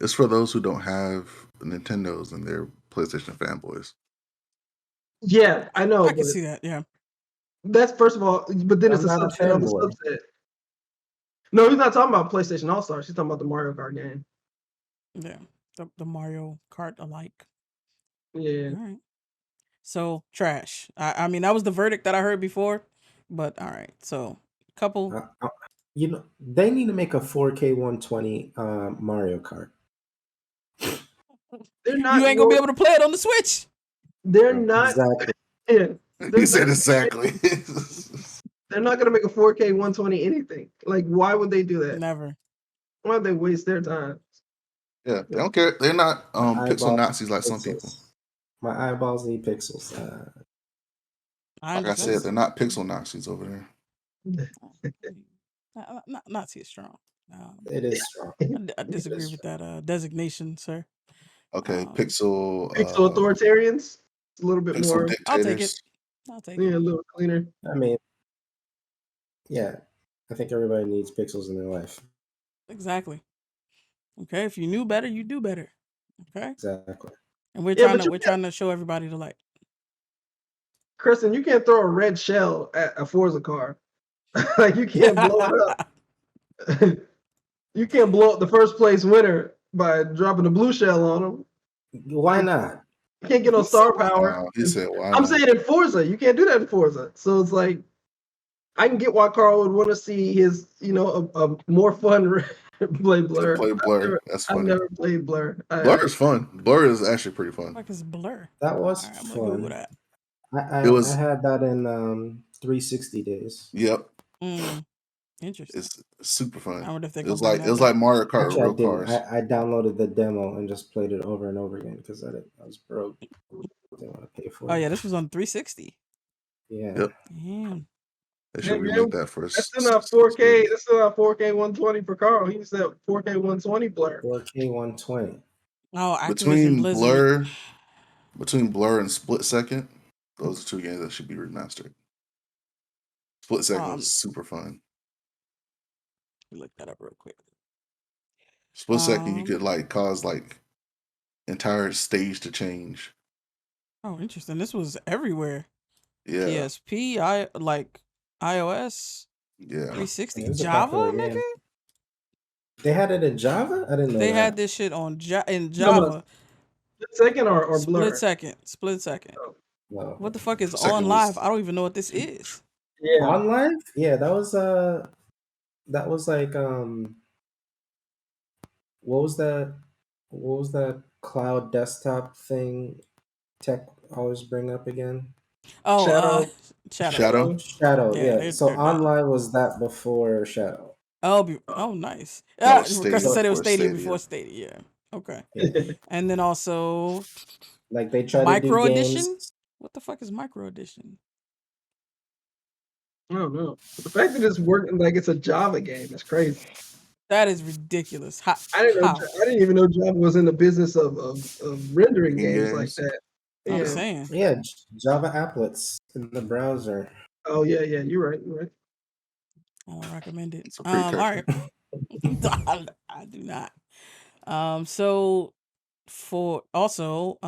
It's for those who don't have Nintendos and they're PlayStation fanboys. Yeah, I know. I can see that. Yeah. That's first of all, but then it's a subset of a subset. No, he's not talking about PlayStation All Stars. He's talking about the Mario Kart game. Yeah. The Mario Kart alike. Yeah. All right. So trash. I mean, that was the verdict that I heard before, but all right. So couple. You know, they need to make a 4K 120 Mario Kart. They're You not ain't gonna be going. able to play it on the Switch. They're not. Exactly. Yeah, He they're said not. exactly. They're not gonna make a 4K 120 anything. Like, why would they do that? Never. Why would they waste their time? Yeah, they don't care. They're not My pixel eyeballs Nazis like some people. pixels. My eyeballs need pixels. I Like I said, understand. they're not pixel Nazis over there. Nazi is strong. It is strong. I disagree with that designation, sir. Okay, Um, pixel Pixel authoritarians. It's a little bit pixel more. I'll take it. dictators. I'll take Yeah, a it. little cleaner. I mean, yeah, I think everybody needs pixels in their life. Exactly. Okay, if you knew better, you do better. Okay, Exactly. and we're Yeah, trying but to we're trying to show everybody the light. Kristen, you can't throw a red shell at a Forza car. Like, you can't blow it up. You can't blow up the first place winner by dropping a blue shell on them. Why not? You can't get no star power. Wow, he said, "Why I'm not?" saying in Forza, you can't do that in Forza. So it's like, I can get why Carl would want to see his, a more fun play To Blur. play Blur. That's I've funny. never played Blur. Blur is fun. Blur is actually pretty fun. Like it's Blur. That was All right, I'm gonna Google fun. that. It I was. had that in 360 days. Yep, Interesting. it's super I fun. wonder if they're It gonna was bring like that back. Mario Kart with Actually, I real didn't. cars. I downloaded the demo and just played it over and over again because I was broke. I didn't want to pay for Oh it. yeah, this was on 360. Yeah. Yep, Damn. they Yeah, should remake man, that for that's still not 4K. series. That's still not 4K 120 for Carl. He said 4K 120 Blur. 4K 120. Oh, Activision Between Blizzard. Blur and Split Second, those are two games that should be remastered. Split Second was super fun. Look that up real quick. Split Second, you could like cause like entire stage to change. Oh, interesting. This was everywhere. Yeah, PSP, iOS, yeah. 360, It was a Java, popular nigga. game. They had it in Java? I didn't know They that. had this shit on in No, no, Java. Split second or Blur? Split second. No. What the fuck is Second on was- live? I don't even know what this is. Yeah. On live? Yeah, that was like what was that cloud desktop thing tech always bring up again? Oh, Shadow. Shadow, Yeah, yeah. So they're done. online was that before Shadow. Oh, nice. That Yeah, was Stadia Kristen said it was before Stadia Stadia. before Stadia. Yeah. Okay. Yeah. And then also Like they tried Micro to do Edition. games. What the fuck is Micro Edition? I don't know. The fact that it's working like it's a Java game is crazy. That is ridiculous. How? I didn't even know Java was in the business of rendering Making games like games. that. I'm Yeah. saying. Yeah, Java applets in the browser. Oh yeah, you're right. You're right. I don't recommend it. It's a All precursor. right. I do not. So for also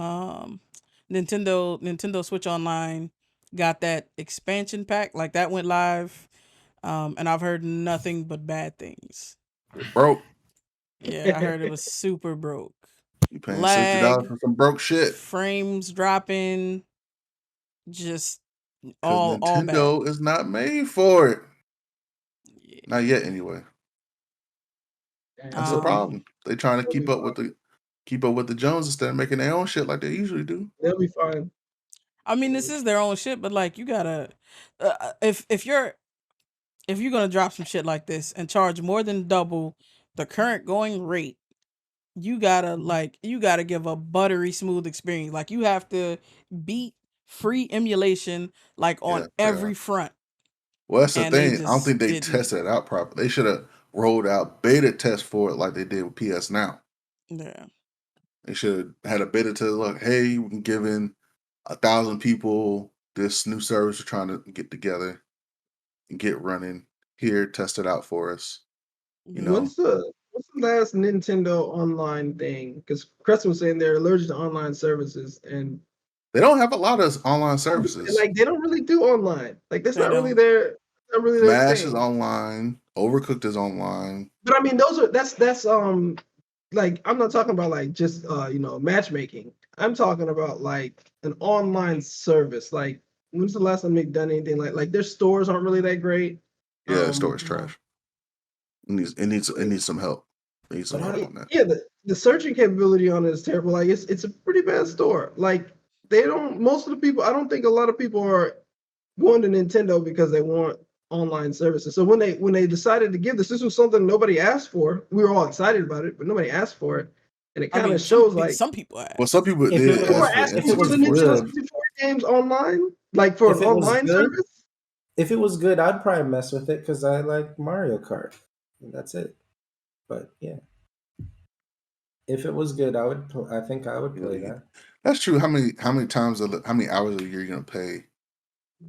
Nintendo Switch Online got that expansion pack, like that went live. And I've heard nothing but bad things. Broke. Yeah, I heard it was super broke. You paying Lag, $60 for some broke shit. frames dropping, just Because all bad. Nintendo is not made for it. Yeah. Not yet, anyway. That's the problem. They trying to keep up with the Joneses instead of making their own shit like they usually do. They'll be fine. I mean, this is their own shit, but like you gotta, if you're gonna drop some shit like this and charge more than double the current going rate, you gotta give a buttery smooth experience. Like you have to beat free emulation like on every front. Well, that's the And they thing. I don't think they just tested it out properly. They should have rolled out beta tests for it like they did with PS Now. Yeah. They should have had a beta test. Look, hey, we can give in 1,000 people this new service we're trying to get together and get running. Here, test it out for us. You know, What's the last Nintendo online thing? Because Preston was saying they're allergic to online services, and they don't have a lot of online services. like they don't really do online. Like that's They not really don't. their Smash thing. is online. Overcooked is online. But I mean, that's like I'm not talking about like just matchmaking. I'm talking about like an online service. Like when's the last time they've done anything like their stores aren't really that great. Yeah, storage no. trash. It needs some help. It needs some But help how- on that. Yeah, the searching capability on it is terrible. Like it's a pretty bad store. Like they don't most of the people I don't think a lot of people are going to Nintendo because they want online services. So when they decided to give this was something nobody asked for. We were all excited about it, but nobody asked for it. And it I kind mean, of shows some people Well, ask. some people If did it people ask are for was, it in if asking it for was the Nintendo N64. good, 64 games online, like for an if it was online good, service. if it was good, I'd probably mess with it because I like Mario Kart. And that's it. But yeah, if it was good, I think I would play Yeah, that. that's true. How many times how many hours a year you gonna pay?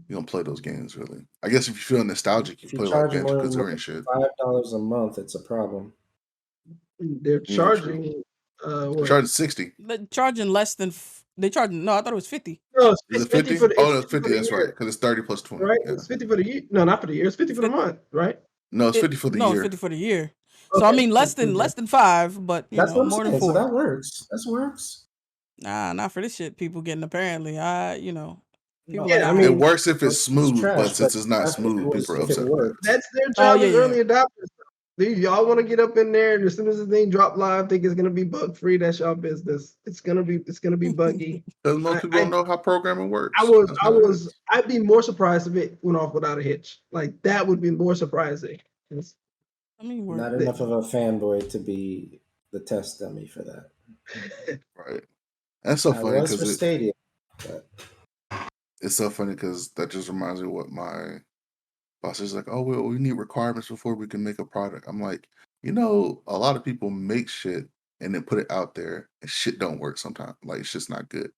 You gonna play those games really? I guess if you feel nostalgic, you If you play like charge Banjo more than Kazooie and shit. $5 a month, it's a problem. They're Yeah, true. charging They're what? charging 60. They're charging less than they charging. No, I thought it was 50. No, Is it's it 50 50? Oh, it's no, it's 50 for 50. the That's right. year, Because it's 30 plus 20. right? Yeah. It's 50 for the year. No, not for the year. It's 50 for the month, right? No, it's 50 for the No, it's year. 50 for the year. So I Okay. mean, less than 5, but That's what I'm more than saying. So 4. that works. That works. Nah, not for this shit. People getting apparently. People No, like Yeah, I It mean, works if it's it's smooth, trash. but But since it's not smooth, people are if it upset with that. worked, that's their Oh job yeah, as yeah. early adopters. Y'all want to get up in there, and as soon as the thing drop live, think it's gonna be bug free. That's y'all business. It's gonna be buggy. Because most I, people don't I know how programming I works. was That's I what it was is. I'd be more surprised if it went off without a hitch. Like that would be more surprising. It's- I mean, not we're enough of a fanboy to be the test dummy for that. Right. That's so I funny was for because Stadia, but it's so funny because that just reminds me of what my boss is like. Oh, well, we need requirements before we can make a product. I'm like, a lot of people make shit and then put it out there, and shit don't work sometimes. Like it's just not good.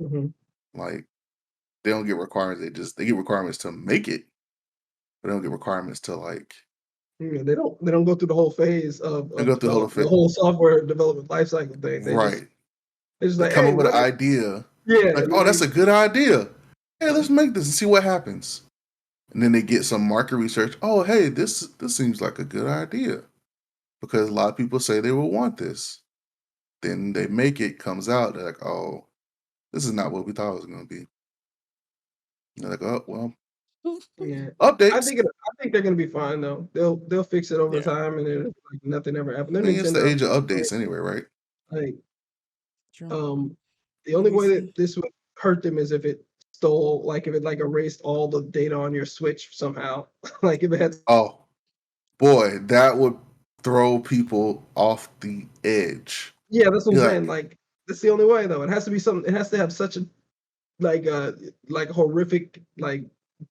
Mhm. Like they don't get requirements. They get requirements to make it, but they don't get requirements to like Yeah, they don't go through the whole phase they of go through the whole development, the fit. whole software development lifecycle thing. Right. They're just They like, come hey, up with an what if idea. yeah, Like, and then oh, that's a good idea. Hey, let's make this and see what happens. And then they get some market research. Oh, hey, this seems like a good idea because a lot of people say they will want this. Then they make it, comes out. They're like, oh, this is not what we thought it was going to be. And they're like, oh, well, yeah. updates. I think they're gonna be fine though. They'll fix it over yeah. time, and then like nothing ever happened. I They're mean, it's the Nintendo. age of updates anyway, right? Like True. the only me way see. that this would hurt them is if it stole, like if it like erased all the data on your Switch somehow. Like if it had Oh, boy, that would throw people off the edge. yeah, that's what I'm You're saying. like, Like that's the only way though. It has to be something. It has to have such a like horrific like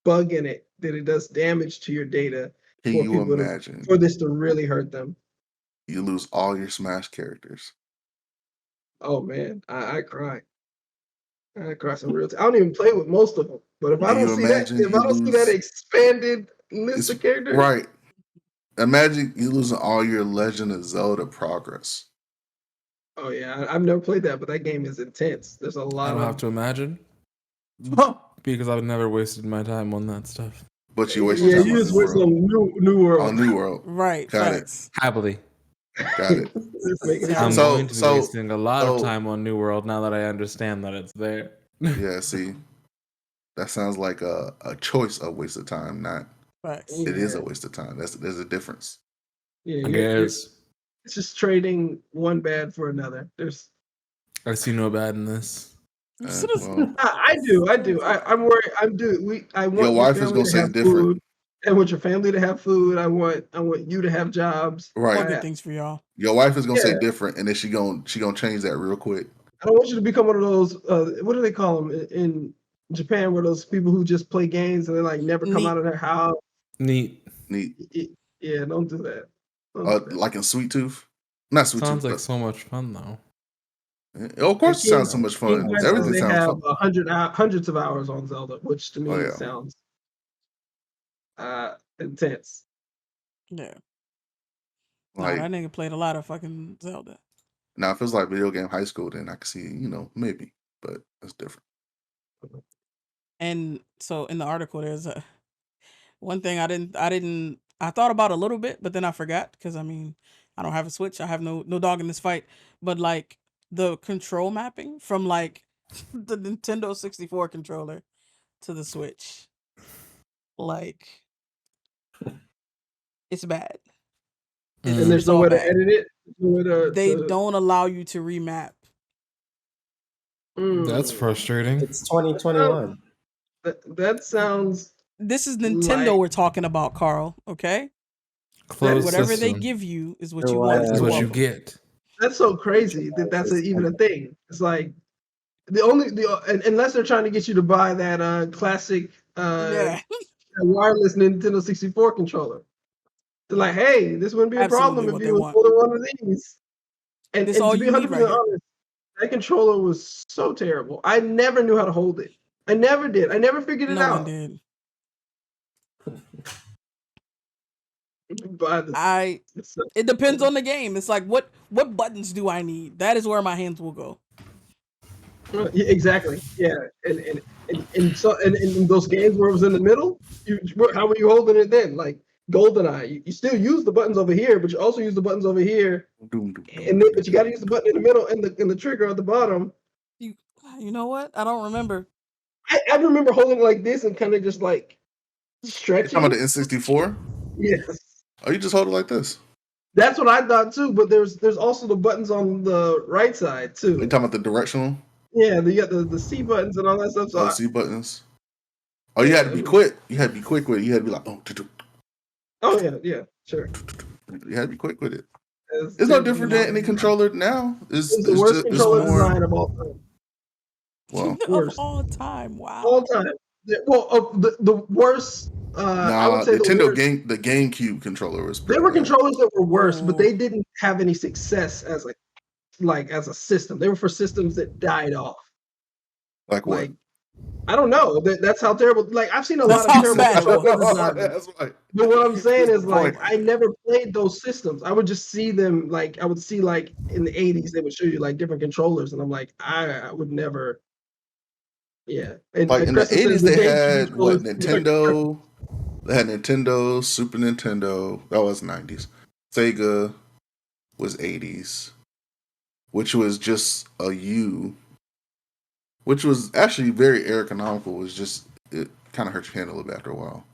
bug in it that it does damage to your data can for you people to imagine for this to really hurt them. you lose all your Smash characters? Oh man, I cry. I cry some real. I don't even play with most of them, but Can you imagine if I you don't see that lose? expanded list It's of characters, right. Imagine you losing all your Legend of Zelda progress. oh yeah, I've never played that, but that game is intense. There's a I lot don't have of to imagine because I've never wasted my time on that stuff. But you wasted yeah. time You on just New went World. some new world. On New World. Right. Got it. Facts. Happily. Got it. Just making I'm I'm sure. going to be wasting a lot of so time on New World now that I understand that it's there. yeah, see, that sounds like a choice of waste of time, not Facts. it is Yeah, a waste of time. There's a difference. yeah. I You're guess. it's just trading one bad for another. There's I see no bad in this. Well, I do. I'm worried. I your want your wife is family gonna to say have different. food. I want your family to have food. I want you to have jobs. All Right. good things for y'all. Your wife is gonna say Yeah. different, and then she gonna change that real quick. I don't want you to become one of those. What do they call them in Japan? Where those people who just play games and they like never come Neat. out of their house. Neat. Neat. Yeah, don't do that. Don't do that. Like in Sweet Tooth. Not Sweet Sounds Tooth, like so much fun though. of course it sounds so much King fun. Quest, Everything they sounds have fun. hundreds of hours on Zelda, which to Oh me yeah. sounds intense. Yeah. No, Like that nigga played a lot of fucking Zelda. now if it's like video game high school, then I can see, maybe. But that's different. And so in the article, there's one thing I thought about a little bit, but then I forgot because I mean, I don't have a Switch. I have no dog in this fight. But like the control mapping from like the Nintendo 64 controller to the Switch, like it's bad. And there's It's no all way to bad. edit it. There's no way They to don't allow you to remap. That's frustrating. It's 2021. That sounds This is Nintendo like we're talking about, Carl. Okay, Closed whatever they system give you is what Or you want. is You're what you welcome. get. that's so crazy that that's even a thing. It's like unless they're trying to get you to buy that classic Yeah, wireless Nintendo 64 controller. They're like, hey, this wouldn't be a absolutely problem if what they you want. order one of these. This And all to be you need 100% right here. honest, that controller was so terrible. I never knew how to hold it. I never did. I never figured it No one out. did. But It depends on the game. It's like what buttons do I need? That is where my hands will go. Yeah, exactly. Yeah, and so in those games where it was in the middle, how were you holding it then? Like GoldenEye, you still use the buttons over here, but you also use the buttons over here, but you got to use the button in the middle and the trigger at the bottom. You know what? I don't remember. I remember holding it like this and kind of just like You stretching. talking about the N64? Yes, Oh, you just hold it like this. that's what I thought too. But there's also the buttons on the right side too. You talking about the directional? Yeah, you got the C buttons and all that stuff. So C buttons. Oh, you had to be quick. You had to be quick with it. You had to be like, yeah, sure. You had to be quick with it. It's no different than any controller now. It's the worst controller more, design of all time. Well, Of all time. Wow. All time. Well, the worst. I would say Nintendo the GameCube controller was. There were controllers that were worse, but Oh. they didn't have any success as a system. They were for systems that died off. Like what? Like, I don't know. That's how terrible. Like I've seen a That's lot how of terrible bad it was. controller designs. That's right. But what I'm saying That's is the like point. I never played those systems. I would just see them like I would see like in the 80s they would show you like different controllers, and I'm like I would never. Yeah, and Like in the Crescent says 80s, they GameCube had what? controllers- Nintendo. They had Nintendo, Super Nintendo. That was 90s. Sega was 80s, which was just a U, which was actually very ergonomical. It was just it kind of hurt your hand a little bit after a while,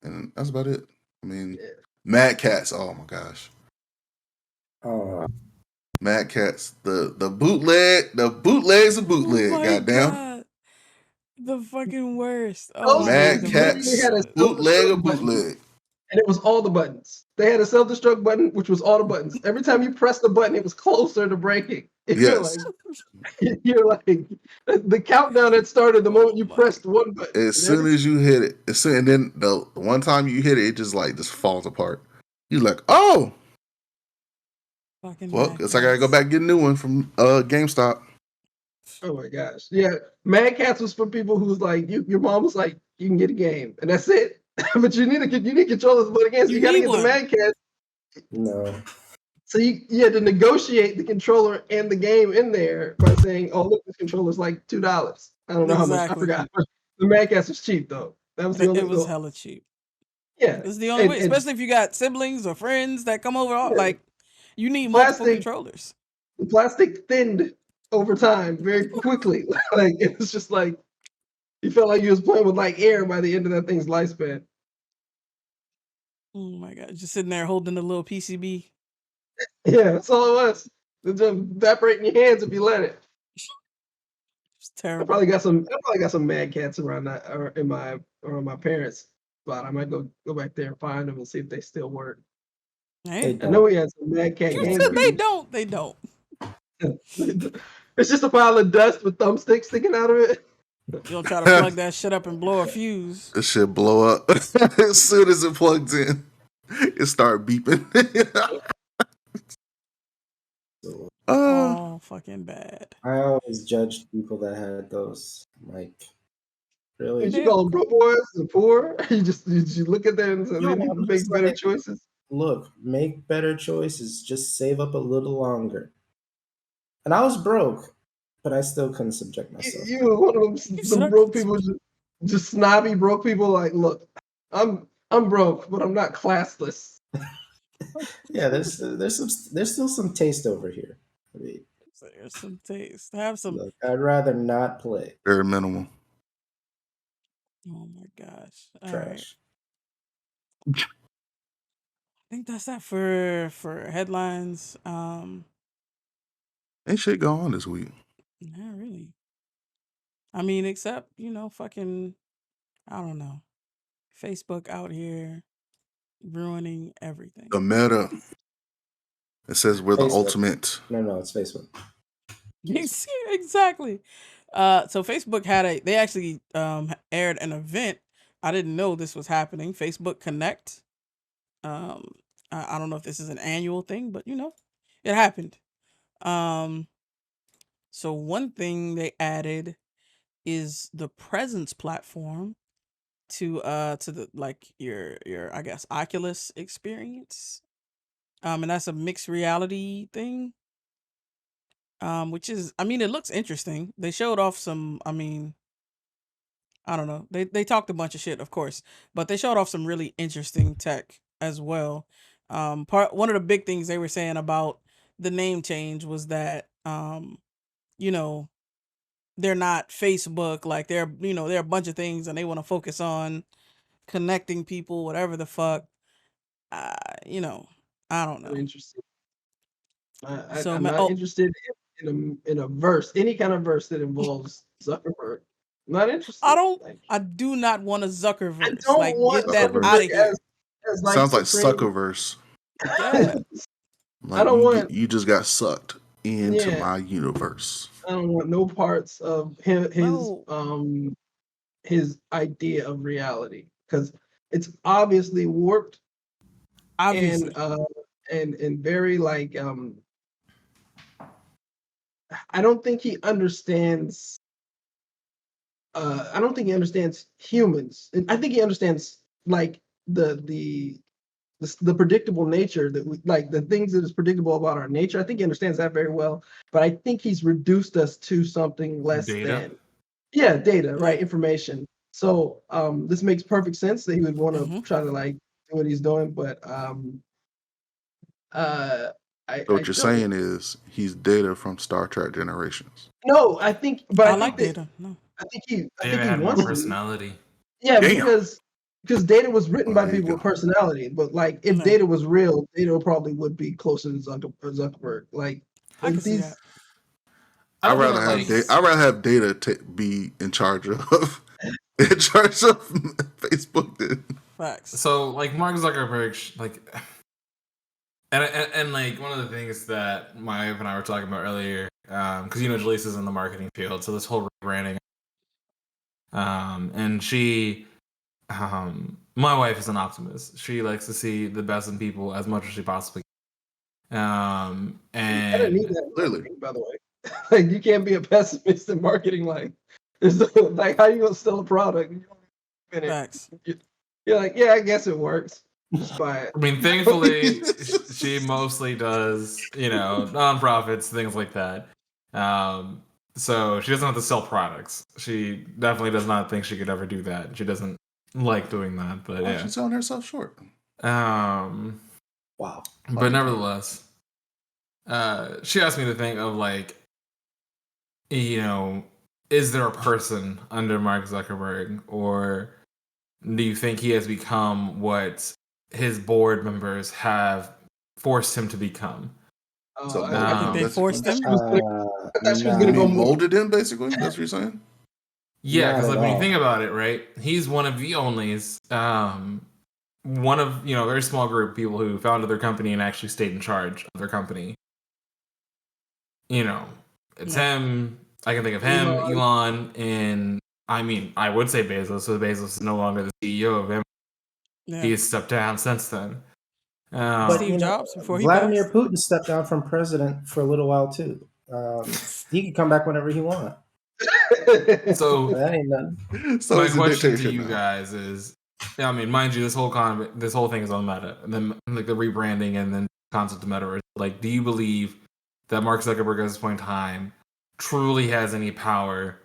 and that's about it. I mean, Yeah. Mad Cats. Oh my gosh, Oh, Mad Cats. The bootleg's a bootleg. Oh my Goddamn. God. The fucking worst. Oh, Those I Mad hate them Cats. They had a Bootleg or self-destruct button, bootleg. and it was all the buttons. They had a self-destruct button, which was all the buttons. Every time you press the button, it was closer to breaking. Yes. You're like the countdown had started the moment you my pressed one button. As soon as you hit it, and then the one time you hit it, it just falls apart. You're like, oh, fucking well, Mad guess I gotta go Cats. back and get a new one from GameStop. Oh my gosh. Yeah. Mad Cats was for people who's like, your mom was like, you can get a game and that's it. But you need controllers to play the game. So You you gotta need get one. the Mad Cats. no. So you had to negotiate the controller and the game in there by saying, oh look, this controller's like $2. I don't know how much. I Exactly. forgot. The Mad Cats was cheap though. That was the only It was hella cheap. yeah. It's the only way, especially if you got siblings or friends that come over. Yeah. Like, you need multiple Plastic. controllers. The plastic thinned over time very quickly. Like it was just like you felt like you was playing with like air by the end of that thing's lifespan. Oh my God. Just sitting there holding the little PCB. Yeah, that's all it was. It's just evaporating your hands if you let it. It's I terrible. probably got some Mad Cats around that or in my parents' spot. I might go back there and find them and see if they still work. Hey, I know we had some Mad Cat you games. said they don't. They don't. It's just a pile of dust with thumbsticks sticking out of it. You'll try to plug that shit up and blow a fuse. This shit blow up as soon as it plugs in. It start beeping. Oh, fucking bad. I always judged people that had those. Like, really? Did you call them broke boys and poor? You look at them and say No, they need to I'm make just better like- choices. Look, make better choices. Just save up a little longer. And I was broke, but I still couldn't subject myself. You were one of them broke people, just snobby broke people. Like, look, I'm broke, but I'm not classless. Yeah, there's still some taste over here. I mean, There's some taste. Have some. look, I'd rather not play. Very minimal. Oh my gosh! All right, Trash. I think that's that for headlines. Ain't shit going on this week. Not really. I mean, except fucking I don't know, Facebook out here ruining everything. The meta. It says we're the Facebook. ultimate. No, it's Facebook. Exactly. So Facebook they actually aired an event. I didn't know this was happening. Facebook Connect. I don't know if this is an annual thing, but it happened. Um, so one thing they added is the presence platform to the like your I guess Oculus experience. And that's a mixed reality thing. Which is, I mean, it looks interesting. They showed off some, I mean, I don't know. They talked a bunch of shit, of course, but they showed off some really interesting tech as well. One of the big things they were saying about the name change was that you know, they're not Facebook, like they're a bunch of things and they want to focus on connecting people, whatever the fuck. Uh, you know, I don't Not know. interested. So, I'm not oh, interested in a verse, any kind of verse that involves Zuckerberg. I'm not interested. Like, I do not want a I Zuckerverse. don't Like, want get that out Zuckerverse. of Zuckerberg here. as like Sounds like supreme. Suckerverse. Yeah. I Like don't want. you just got sucked into Yeah, my universe. I don't want no parts of No. his idea of reality because it's obviously warped and Obviously. and very like I don't think he understands. I don't think he understands humans. And I think he understands like the predictable nature that we like the things that is predictable about our nature. I think he understands that very well. But I think he's reduced us to something less Data. than data, right? Yeah. Information. So this makes perfect sense that he would want to Mm-hmm. try to like do what he's doing, but So I what you're don't. saying is he's Data from Star Trek Generations. No, I think, but I I think like that data. No. I Data think he had more wants to. personality. Yeah, Damn. because data was written Well, by there you people with go. personality, but like if No. data was real, data probably would be closer to Zuckerberg. I can Like see that. these, I I'd don't rather know, have like, Data. I'd rather have Data be in charge of in charge of Facebook than Facts. so like Mark Zuckerberg, like, and like one of the things that my wife and I were talking about earlier, because Jalise is in the marketing field, so this whole rebranding, and my wife is an optimist. She likes to see the best in people as much as she possibly can. I don't need And that in clearly. marketing, by the way. Like you can't be a pessimist in marketing. Like there's like how you gonna sell a product? You don't even Facts. You're like, yeah, I guess it works. Just buy it. I mean, thankfully, she mostly does, nonprofits, things like that. So she doesn't have to sell products. She definitely does not think she could ever do that. She doesn't like doing that, but Why yeah. she's selling herself short? Um, Wow. but nevertheless, she asked me to think of like, is there a person under Mark Zuckerberg, or do you think he has become what his board members have forced him to become? So I I think they that's forced him. thought she was you gonna go mean more. molded in basically. That's what you're saying. Yeah, Not because at like when you all. think about it, right? He's one of the onlys, one of a very small group of people who founded their company and actually stayed in charge of their company. It's Yeah. him. I can think of him, Elon, and I mean, I would say Bezos. So Bezos is no longer the CEO of him. Yeah. He has stepped down since then. But Steve Jobs before he Vladimir passed. Putin stepped down from president for a little while too. He can come back whenever he wants. So That ain't nothing. So my it's a question to dictatorship you now. guys is, I mean, mind you, this whole thing is on Meta, and then like the rebranding and then concept of Metaverse. Like, do you believe that Mark Zuckerberg at this point in time truly has any power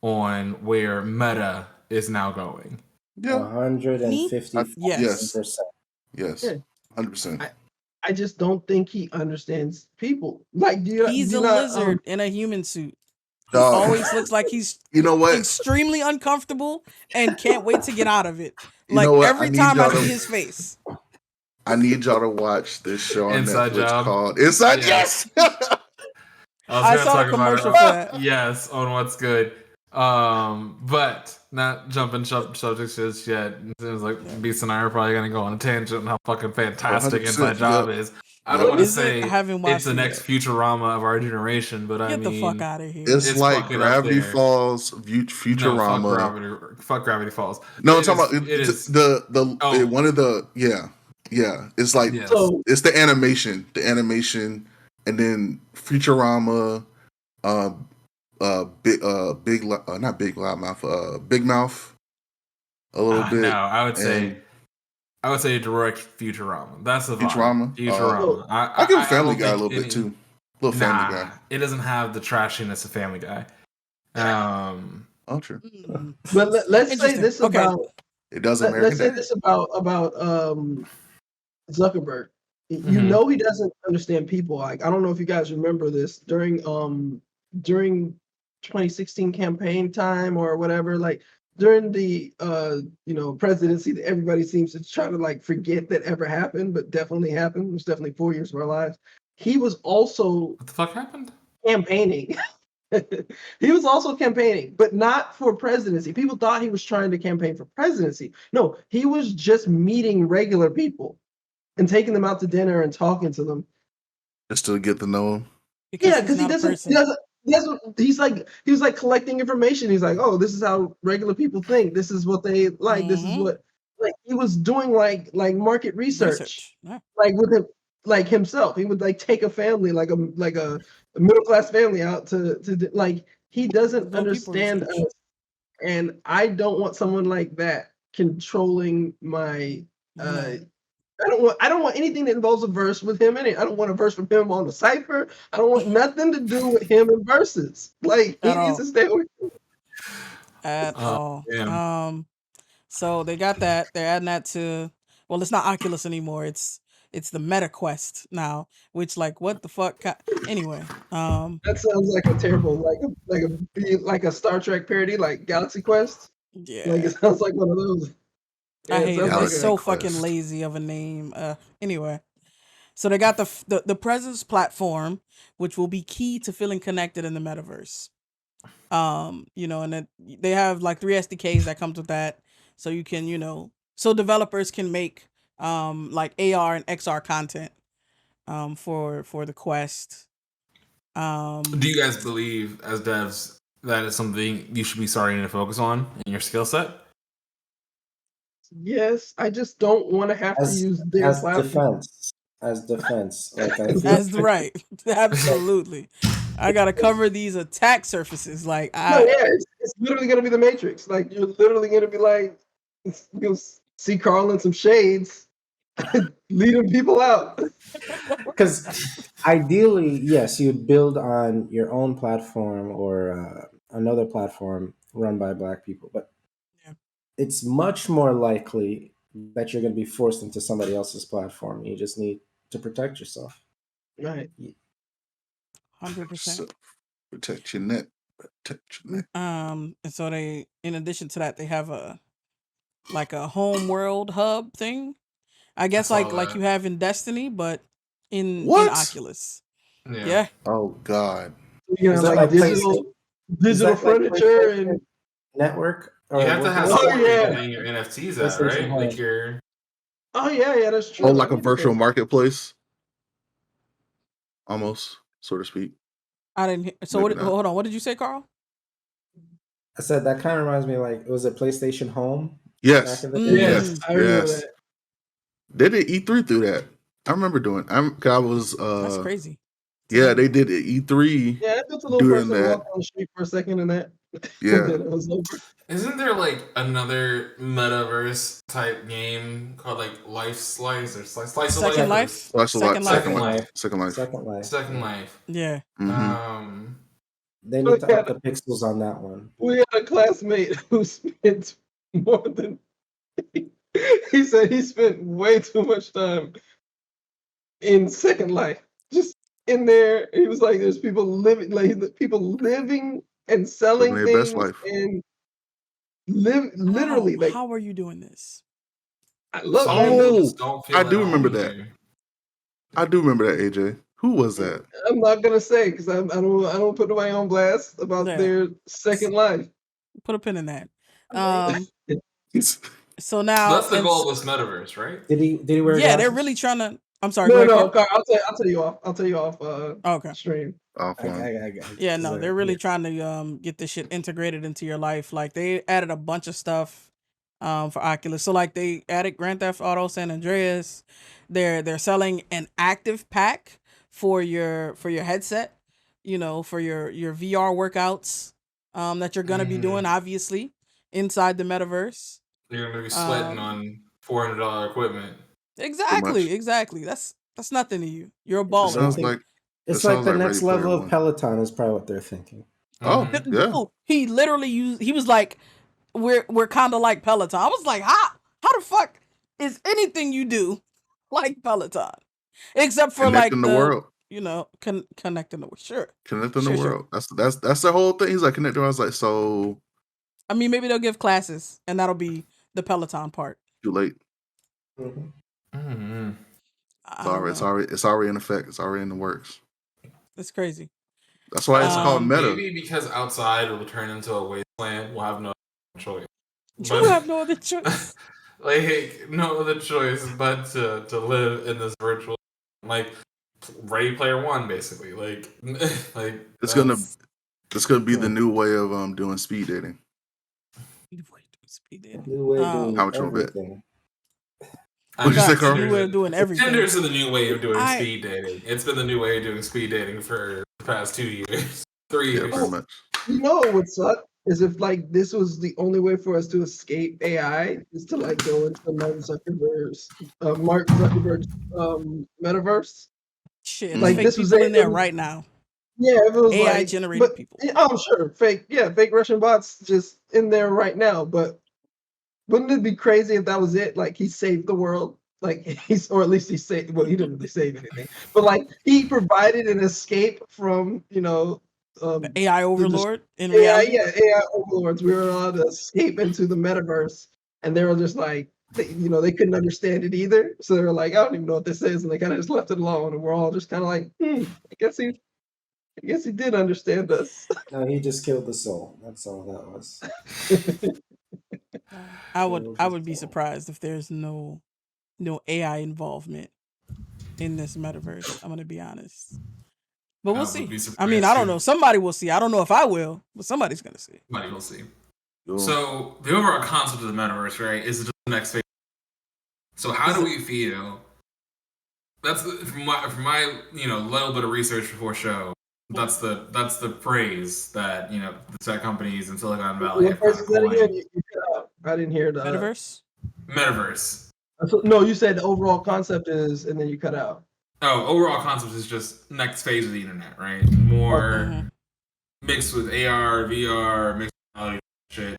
on where Meta is now going? Yeah. 150,000%. Yes. Yes. 100%. I just don't think he understands people. Like, He's do a you not lizard in a human suit. He Dog. always looks like he's You know what? extremely uncomfortable and can't wait to get out of it. You Like know what? every time I see his face. I need y'all to watch this show on Inside Netflix Job. called Inside. Yeah. Yes. I saw a commercial for that. Yes, on What's Good. But not jumping subjects just yet. It was like Beast and I are probably gonna go on a tangent on how fucking fantastic 100%, Inside Job yeah. is. I don't want to Is it? say I haven't watched it's the it next yet. Futurama of our generation, but I Get mean, the fuck out of here. It's like fucking up Gravity there. Falls, No, Futurama. fuck Gravity Falls. No, I'm It talking about it is one of the yeah. It's like yes. So it's the animation, and then Futurama, not Big Loudmouth, Big Mouth, a little bit. No, I would and say direct Futurama. That's the vibe. Futurama. Futurama. I give Family don't Guy a think little bit too. A little Family Guy. It doesn't have the trashiness of Family Guy. Oh, true. Mm. but let's say Interesting. this Okay. about It does let's American say Dad. this about Zuckerberg. You Mhm. know he doesn't understand people. Like, I don't know if you guys remember this during 2016 campaign time or whatever. Like during the presidency, that everybody seems to try to like forget that ever happened, but definitely happened. It was definitely 4 years of our lives. He was also What the fuck happened? campaigning. He was also campaigning, but not for presidency. People thought he was trying to campaign for presidency. No, he was just meeting regular people and taking them out to dinner and talking to them. Just to get to know him. Because he doesn't. He was like collecting information. He's like, oh, this is how regular people think. This is what they like. This is what he was doing like market research. Yeah. Like with him, like himself. He would like take a family, like a middle class family out to like he doesn't Real people understand research. us, and I don't want someone like that controlling my. No. I don't want anything that involves a verse with him in it. I don't want a verse from him on the cipher. I don't want nothing to do with him in verses. Like he At needs all. to stay away. At all. Damn. So they got that. They're adding that to. Well, it's not Oculus anymore. It's the Meta Quest now. Which like what the fuck? Anyway. That sounds like a terrible like a Star Trek parody, like Galaxy Quest. Yeah. Like it sounds like one of those. I hate it. sounds Galaxy It's so Quest. fucking lazy of a name. Anyway. So they got the Presence platform, which will be key to feeling connected in the metaverse. And they have like 3 SDKs that comes with that, so you can so developers can make like AR and XR content for the Quest. Do you guys believe, as devs, that is something you should be starting to focus on in your skill set? Yes, I just don't want to have to use their platform. As defense. Like I feel That's right. Absolutely. I gotta cover these attack surfaces. Like It's literally gonna be the Matrix. Like you're literally gonna be like, you'll see Carl in some shades, leading people out. because ideally, yes, you'd build on your own platform or another platform run by Black people, but Yeah. it's much more likely that you're going to be forced into somebody else's platform. You just need to protect yourself. Right. 100%. So, protect your net. Protect your neck. And so they, in addition to that, they have a home world hub thing. I guess I like saw that. you have in Destiny, but in What? Oculus. Yeah. Yeah. Oh God. You know, Is that like like digital furniture and network? You have to have Oh, support yeah. getting your NFTs out, PlayStation right? Home. Like your that's true. Oh, like a virtual marketplace. Almost, so to speak. I didn't hear. So Maybe not. hold on. What did you say, Carl? I said that kind of reminds me like it was a PlayStation Home Yes. back in the Mm. day. Yes, I remember Yes. that. They did E3 through that. I remember doing. I was. That's crazy. Yeah, they did E3 Yeah, just a little doing person that. walked on the street for a second and that. Yeah. And then it was over. Isn't there like another metaverse type game called like Life Slice or Slice of Second Life. Slice of Life. Second Life. Second Life. Second Life. Second Life. Yeah. Mm-hmm. They need to up the pixels on that one. We had a classmate who spent more than he said he spent way too much time in Second Life. Just in there, he was like, "There's people living, like people living and Living selling their best things life. and live literally like." How are you doing this? Look, Some man, people Oh, just don't I feel at do home remember that. here. I do remember that, AJ. Who was that? I'm not gonna say because I don't put nobody on blast about Yeah. their Second Life. Put a pin in that. So So now, that's the goal of this metaverse, right? Did he wear yeah, they're glasses? really trying to. I'm sorry. No, Go ahead, no, Carl. Carl, I'll tell you off. I'll tell you off. Okay. Stream. Offline. Yeah, no, they're really yeah. trying to get this shit integrated into your life. Like they added a bunch of stuff for Oculus. So like they added Grand Theft Auto San Andreas. They're selling an active pack for your headset, for your VR workouts that you're gonna be doing, obviously, inside the metaverse. You're gonna be sweating on $400 equipment. Exactly, much. exactly. That's nothing to you. You're a It baller. sounds think- like It's it like sounds the like next Ready Player level of One. Peloton is probably what they're thinking. Oh, Mhm. yeah. Dude, he literally used. He was like, "We're kind of like Peloton." I was like, "How the fuck is anything you do like Peloton, except for Connecting the world. connecting the sure." Connecting the Sure. world. That's the whole thing. He's like connecting. I was like, so I mean, maybe they'll give classes, and that'll be the Peloton part. too late. Mhm. I don't It's know. already in effect. It's already in the works. It's crazy. That's why it's called Meta. Maybe because outside it'll turn into a wasteland. We'll have no choice. You have no other choice. Like no other choice but to live in this virtual, like Ready Player One, basically. Like It's gonna be the new way of doing speed dating. New way of doing How much you wanna bet? everything. What'd you say, Carl? New way of doing everything. Tinder's the new way of doing speed dating. It's been the new way of doing speed dating for the past 2 years, 3 Yeah, years. pretty much. You know what would suck is if like this was the only way for us to escape AI is to like go into Mark Zuckerberg's metaverse. Shit, Like fake this was people in there it was- right now. Yeah, if it was AI like generated people. I'm sure fake Russian bots just in there right now. But wouldn't it be crazy if that was it? Like he saved the world. Like or at least he saved. Well, he didn't really save anything, but like he provided an escape from The AI overlord in AI, reality. AI overlords. We were allowed to escape into the metaverse, and they were just like, they couldn't understand it either. So they were like, I don't even know what this is, and they kind of just left it alone. And we're all just kind of like, I guess he did understand us. No, he just killed the soul. That's all that was. I would be surprised if there's no AI involvement in this metaverse. I'm gonna be honest, but we'll see. I mean, I don't know. Somebody will see. I don't know if I will, but somebody's gonna see. Somebody will see. Cool. So the overall concept of the metaverse, right, is just the next phase. So how do we feel? That's from my little bit of research before show. That's the phrase that the tech companies in Silicon Valley have kind of coined. I didn't hear the Metaverse. Metaverse. No, you said the overall concept is, and then you cut out. Oh, overall concept is just next phase of the internet, right? More mixed with AR, VR, mixed reality shit.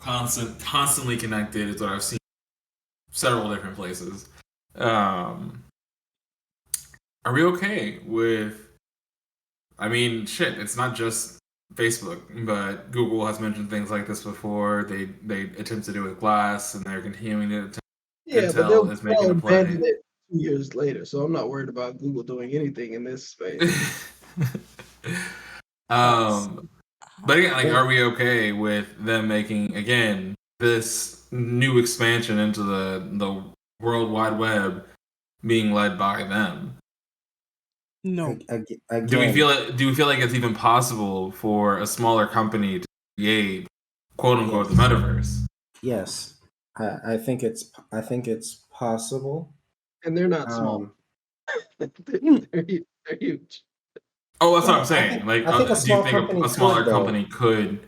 Constantly connected is what I've seen several different places. Are we okay with? I mean, shit. It's not just Facebook, but Google has mentioned things like this before. They attempted it with Glass, and they're continuing to. Yeah, but Intel is making a play. abandoned it 2 years later, so I'm not worried about Google doing anything in this space. But again, like, are we okay with them making again this new expansion into the World Wide Web being led by them? No. Again, Do we feel like it's even possible for a smaller company to create quote unquote the metaverse? Yes, I think it's possible, and they're not small. They're huge. Oh, that's what I'm saying. Like, I think a do you small think company a smaller could, though. company could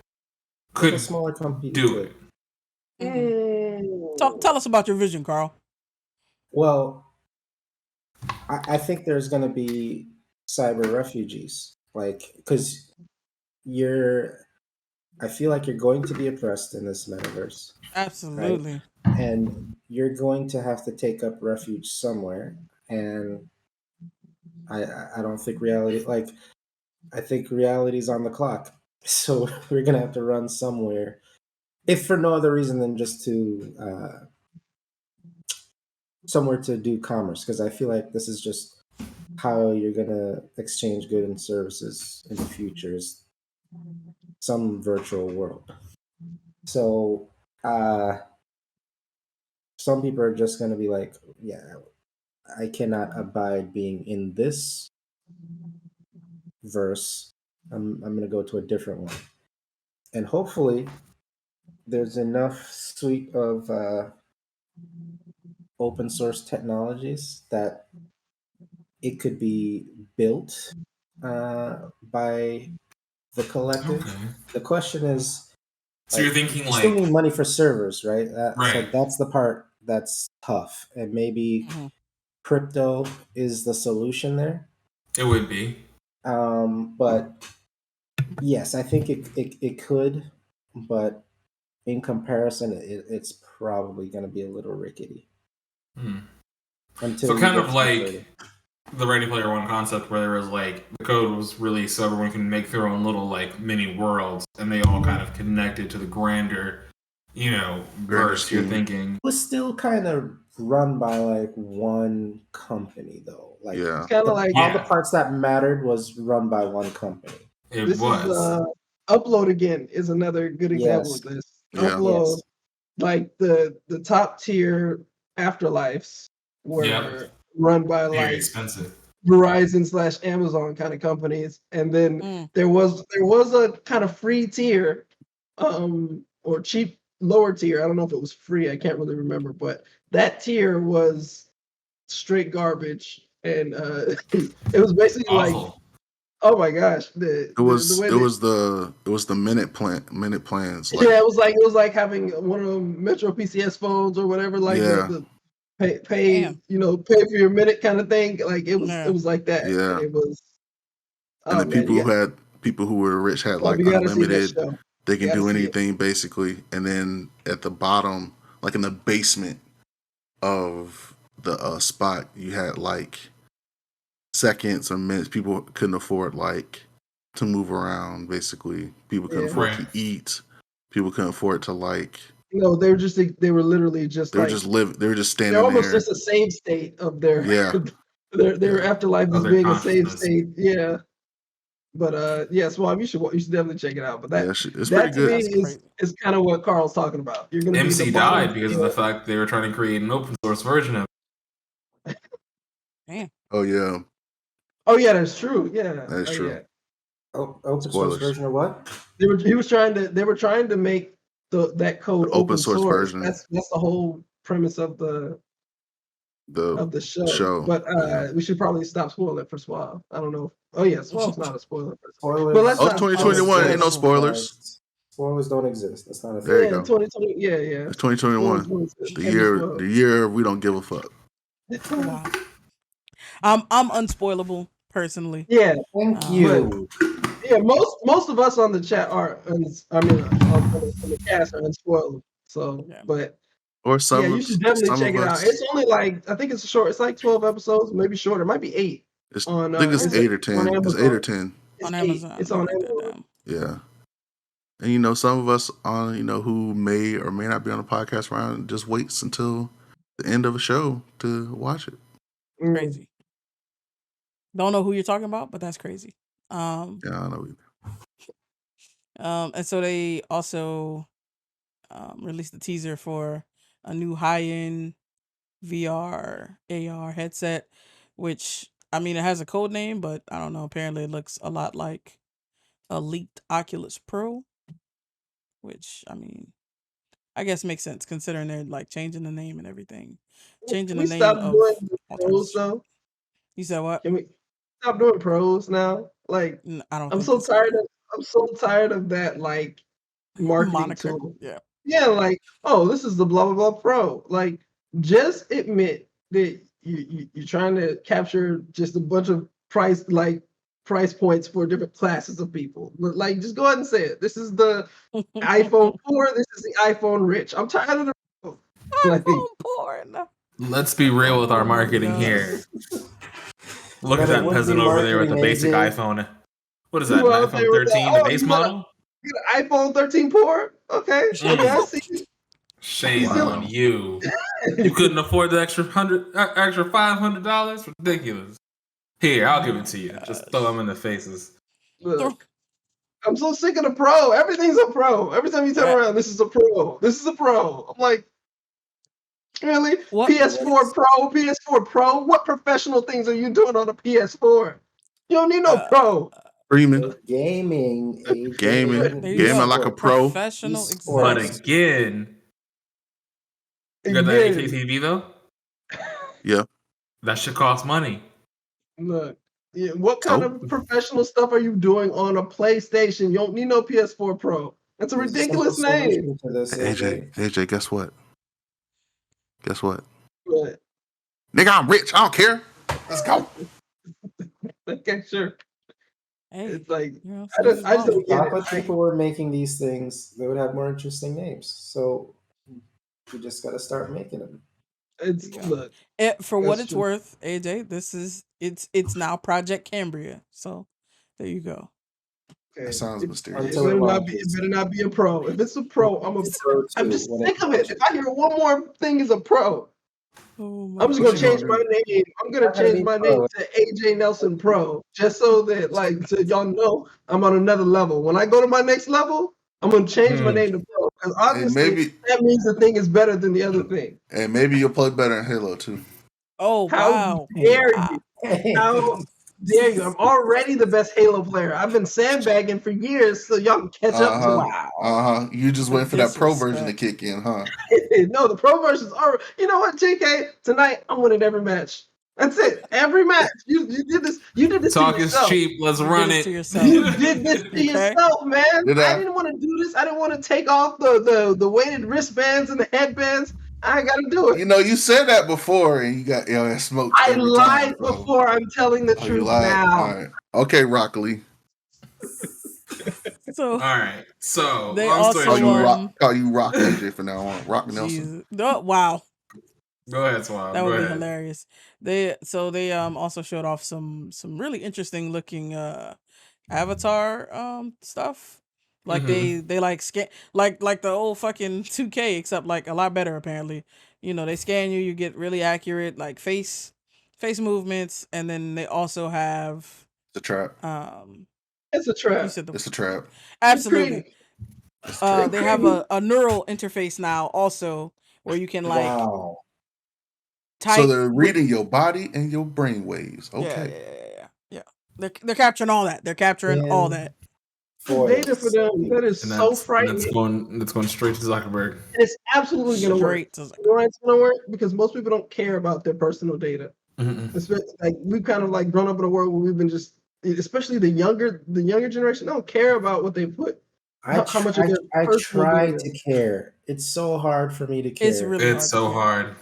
a smaller company do could. it? Tell us about your vision, Carl. Well, I think there's going to be cyber refugees, like because I feel like you're going to be oppressed in this metaverse. Absolutely. Right? And you're going to have to take up refuge somewhere. And I don't think reality, like, I think reality's on the clock. So we're gonna have to run somewhere, if for no other reason than just to somewhere to do commerce, because I feel like this is just how you're gonna exchange goods and services in the future, is some virtual world. So some people are just gonna be like, yeah, I cannot abide being in this verse. I'm gonna go to a different one, and hopefully there's enough suite of open source technologies that it could be built by the collective. Okay. The question is, So you're thinking you still like need money for servers, right? So right? that's the part that's tough, and maybe Mhm. crypto is the solution there. It would be. But yes, I think it could, but in comparison, it's probably going to be a little rickety Hmm. until So you kind get of some like further. the Ready Player One concept, where there was like the code was released so everyone can make their own little like mini worlds, and they all kind of connected to the grander, Grander verse. You're scheme. thinking, It was still kind of run by like one company, though. Like Yeah. It's kind of like all the yeah, parts that mattered was run by one company. it this is was. Upload again is another good example Yes, of this. Yeah. Upload, yes, like the top tier afterlives Yep, were run by very like expensive. Verizon slash Amazon kind of companies, and then Mm. there was a kind of free tier, or cheap lower tier. I don't know if it was free. I can't really remember, but that tier was straight garbage, and it was basically like, Awful. oh my gosh, the way that It was the minute plans, like yeah, it was like having one of them Metro PCS phones or whatever, like yeah, the pay Damn. pay for your minute kind of thing. Like it Yeah. was like that, and yeah. it was, And oh the man, you got people who were rich had Bob, like you got to see that unlimited. show. They You can got to do see it. anything basically. And then at the bottom, like in the basement of the spot, you had like seconds or minutes. People couldn't afford like to move around. Basically, people couldn't Yeah, afford Right. to eat. People couldn't afford to like. they were literally just They were like, just live. They were just they're standing almost there. just a save state of their Yeah, their yeah. afterlife as Other being a save consciousness. state. Yeah, but yeah, Swab, you should definitely check it out. But Yeah, that it's pretty that to me good. That's is crazy. is kind of what Carl's talking about. You're going to be the MC bottom died because of tier. the fact they were trying to create an open source version of Damn. Oh yeah, Oh yeah, that's true. Yeah. that is Oh true. yeah. open source Spoilers. version of what? They were trying to make that code The open open source source. version, That's the whole premise of the the show. show. But Yeah. we should probably stop spoiling it for Swab. I don't know. Oh yeah, Swab's not a spoiler. But let's Spoilers. Oh, it's not spoil it. 2021. Yeah, Ain't no Unspoilable. spoilers. Spoilers don't exist. That's not a There you thing. yeah, go. 2020. Yeah, yeah. It's Spoilers 2021. don't exist. The Can't be year. spoiled. The year we don't give a fuck. Wow. I'm unspoilable personally. Yeah, Thank but you. yeah, most of us on the chat are. I mean, on the cast are unspoilable. So, Yeah. but Or yeah, you should definitely some check of it out. us. It's only like, I think it's short. It's like 12 episodes, maybe shorter. It might be 8 on I think it's it's 8 or 10. on It's 8 or Amazon. 10. It's On 8. Amazon. It's Let me on write that Amazon. down. Yeah. And some of us on who may or may not be on the podcast round just waits until the end of a show to watch it. Mm. Crazy. Don't know who you're talking about, but that's crazy. Yeah, I know. And so they also released a teaser for a new high-end VR AR headset, which I mean it has a code name, but I don't know. Apparently, it looks a lot like a leaked Oculus Pro, which I mean, I guess makes sense considering they're like changing the name and everything, changing Can the we name stop of doing the all types of pros shit. though? You said what? Can we stop doing pros now? Like, I don't I'm think so this will tired be of I'm so tired of that like marketing moniker. tool. Yeah. Yeah, like, oh, this is the blah blah blah pro. Like, just admit that you're trying to capture just a bunch of price points for different classes of people. But like, just go ahead and say it. This is the iPhone 4. This is the iPhone Rich. I'm tired of the like. iPhone porn. Let's be real with our Oh my marketing God. here. Look But at it that would peasant be over there with the marketing, basic AJ. iPhone. What is that? You An out there iPhone with that? 13, the Oh, base you got model? an iPhone 13 Pro? Okay, okay, I see. Shame Wow. on you. You couldn't afford the extra $500? Ridiculous. Here, I'll give it to you. Just throw them in the faces. Look, I'm so sick of the Pro. Everything's a Pro. Every time you turn around, this is a Pro. This is a Pro. I'm like, really? What? PS4 Pro, PS4 Pro. What professional things are you doing on a PS4? You don't need no Pro. Streaming, Gaming, AJ. gaming, There you gaming go. like a pro. Professional But executive. again, you got that 8K TV though? Yeah. That should cost money. Look, yeah, what kind of professional stuff are you doing on a PlayStation? You don't need no PS4 Pro. That's a There's ridiculous simple name. solution to this, AJ, guess what? Guess what? But, Nigga, I'm rich. I don't care. Let's go. okay, sure. Hey, It's like you know, I just don't get If it. people were making these things, they would have more interesting names. So we just got to start making them. It's look. For what That's it's true. worth, AJ, this is it's now Project Cambria. So there you go. Okay. That sounds It mysterious. Until it better not be a Pro. If it's a Pro, Pro I'm too, just when sick of it. launches. If I hear one more thing is a Pro, Oh my I'm just What gonna you change gonna my name. I'm gonna Not gonna change be my Pro. name to AJ Nelson Pro, just so that so y'all know I'm on another level. When I go to my next level, I'm gonna change my name to Pro because And obviously maybe that means the thing is better than the other thing. you'll play better in Halo too. Oh How wow. dare Wow. you? How dare you? I'm already the best Halo player. I've been sandbagging for years, so y'all can catch up to me. You just The waiting for that pro version to disrespect. kick in, huh? No, the pro versions are. You know what, JK? Tonight I'm winning every match. That's it. Every match. You did this. You did this Talk to is yourself. cheap. Let's You run did it it. to yourself. You did this to Okay. yourself, man. Did I I? didn't want to do this. I didn't want to take off the weighted wristbands and the headbands. I got to do it. You know, you said that before, and you got smoked I every lied time. Bro. before. I'm telling the Oh, you truth lied. now. All right. Okay, Rock Lee. So All right. So they long story also short. Call you Rock AJ from now on. Rock Nelson. Jesus. Oh, wow. Go ahead, Swab. That Go would be ahead. hilarious. They also showed off some really interesting looking avatar stuff. Like they like scan like the old fucking 2K, except like a lot better apparently. You know, they scan you, you get really accurate like face movements, and then they also have It's a trap. It's a trap. you said It's a trap. absolutely. It's a trap. They have a neural interface now also where you can like Wow. type. So they're reading your body and your brain waves. Yeah, Okay. yeah. They're capturing all that. They're capturing all that. The data for them, that is And so frightening. that's going straight to Zuckerberg. And it's absolutely going to work. Straight to You know why it's going to work? Because most people don't care about their personal data. Like we've kind of like grown up in a world where we've been just, especially the younger generation, don't care about what they put. I try to care. It's so hard for me to care. It's really It's so hard.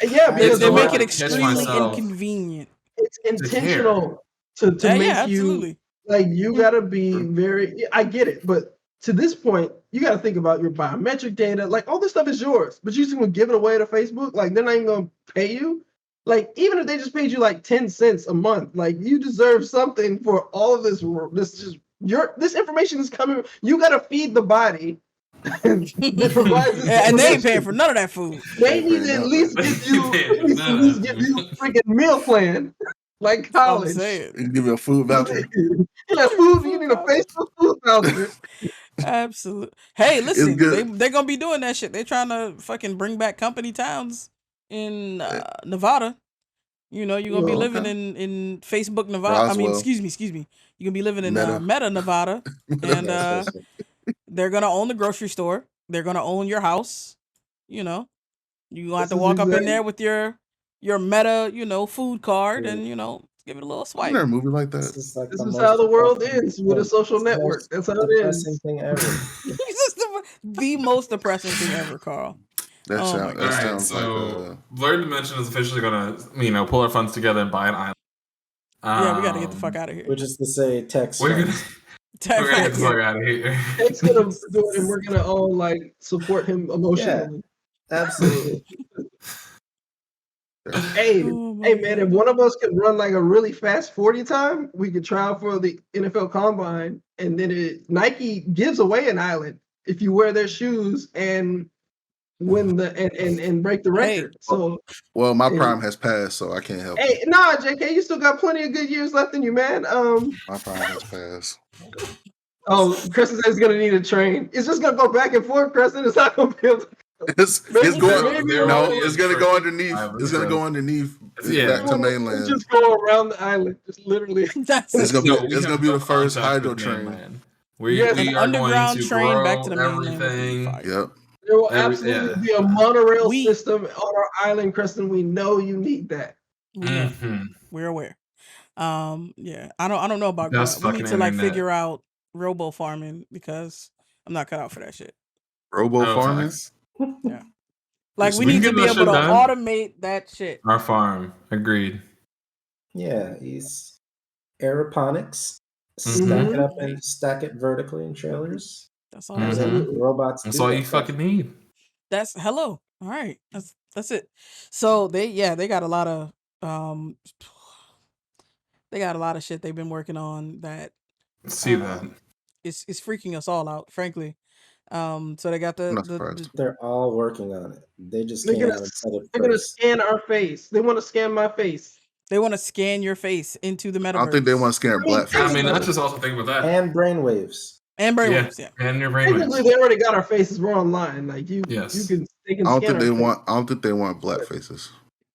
Yeah, because they make hard it to catch extremely myself. inconvenient. It's intentional to make you absolutely. like you gotta be very. I get it, but to this point, you gotta think about your biometric data. Like all this stuff is yours, but you just gonna give it away to Facebook. Like they're not even gonna pay you. Like even if they just paid you like 10 cents a month, like you deserve something for all of this. This information is coming. You gotta feed the body. That provides this And they ain't information. paying for none of that food. They need to at least give you a freaking meal plan, like I'm college. saying. You give you a food voucher. You need a Facebook food voucher. Absolutely. Hey, It's listen, good. they're gonna be doing that shit. They're trying to fucking bring back company towns in Nevada. You know, you're gonna be living in Facebook, Nevada. I mean, Roswell. excuse me. You're gonna be living in Meta. Meta, Nevada, and they're gonna own the grocery store. They're gonna own your house. You know, you gonna have to walk up in there with your Meta, food card, and give it a little Isn't swipe. there a movie like that? This is how the world ends with a social network. That's how it ends. Depressing thing ever. This is the most depressing thing ever, Carl. That Oh sounds. my That God. sounds So like. Blurred Dimension is officially gonna, pull our funds together and buy an island. Yeah, we gotta get the fuck out of here. Which is to say, text. We're gonna get the fuck out of here. Tech's gonna do it, and we're gonna all like support him emotionally. Absolutely. Hey, Oh my Hey man, God. if one of us could run like a really fast 40 time, we could try out for the NFL Combine, and then Nike gives away an island if you wear their shoes and win the and break the Hey. record. So Well, my and, prime has passed, so I can't help you. hey, nah, JK, you still got plenty of good years left in you, man. My prime has passed. Crescent says he's gonna need a train. It's just gonna go back and forth, Crescent. It's not gonna be able to It's maybe, going. maybe There No, will be we'll it's a gonna go train underneath. island, It's gonna so- go underneath Yeah. back to we'll mainland. just go around the island, just literally. That's It's it. gonna be. No, we It's have gonna be no the first contact hydro with train. mainland. Yes. An We are going underground to train back grow to the mainland would be everything. fire. Yep. There will absolutely Yeah. be a monorail We- system on our island, Creston. We know you need that. We know. Mhm. We're aware. Yeah. I don't know about Best we need fucking to like internet. figure out robo farming because I'm not cut out for that shit. Robo Oh, farming. facts. Yeah. Like we We need can to get be that able to shit done. automate that shit. Our farm. Agreed. Yeah, he's aeroponics. Mhm. Stack it vertically in trailers. That's all I'm Mhm. saying. Absolutely. Robots That's do all that you fucking need. That's hello. All right. That's it. So they got a lot of they got a lot of shit they've been working on that See that. is freaking us all out, frankly. So they got I'm not the surprised. They're all working on it. They just They're can't gonna, even put it they're gonna first. scan our face. They want to scan my face. they want to scan your face into the metaverse. I don't think they want to scare I mean, black I faces. mean, technically- I just also think about that. And brainwaves. and Yeah. brainwaves. Yeah. And your Technically, brainwaves. they already got our faces. We're online. Like Yes. they can I don't scan think they our face. want. I don't think they want black faces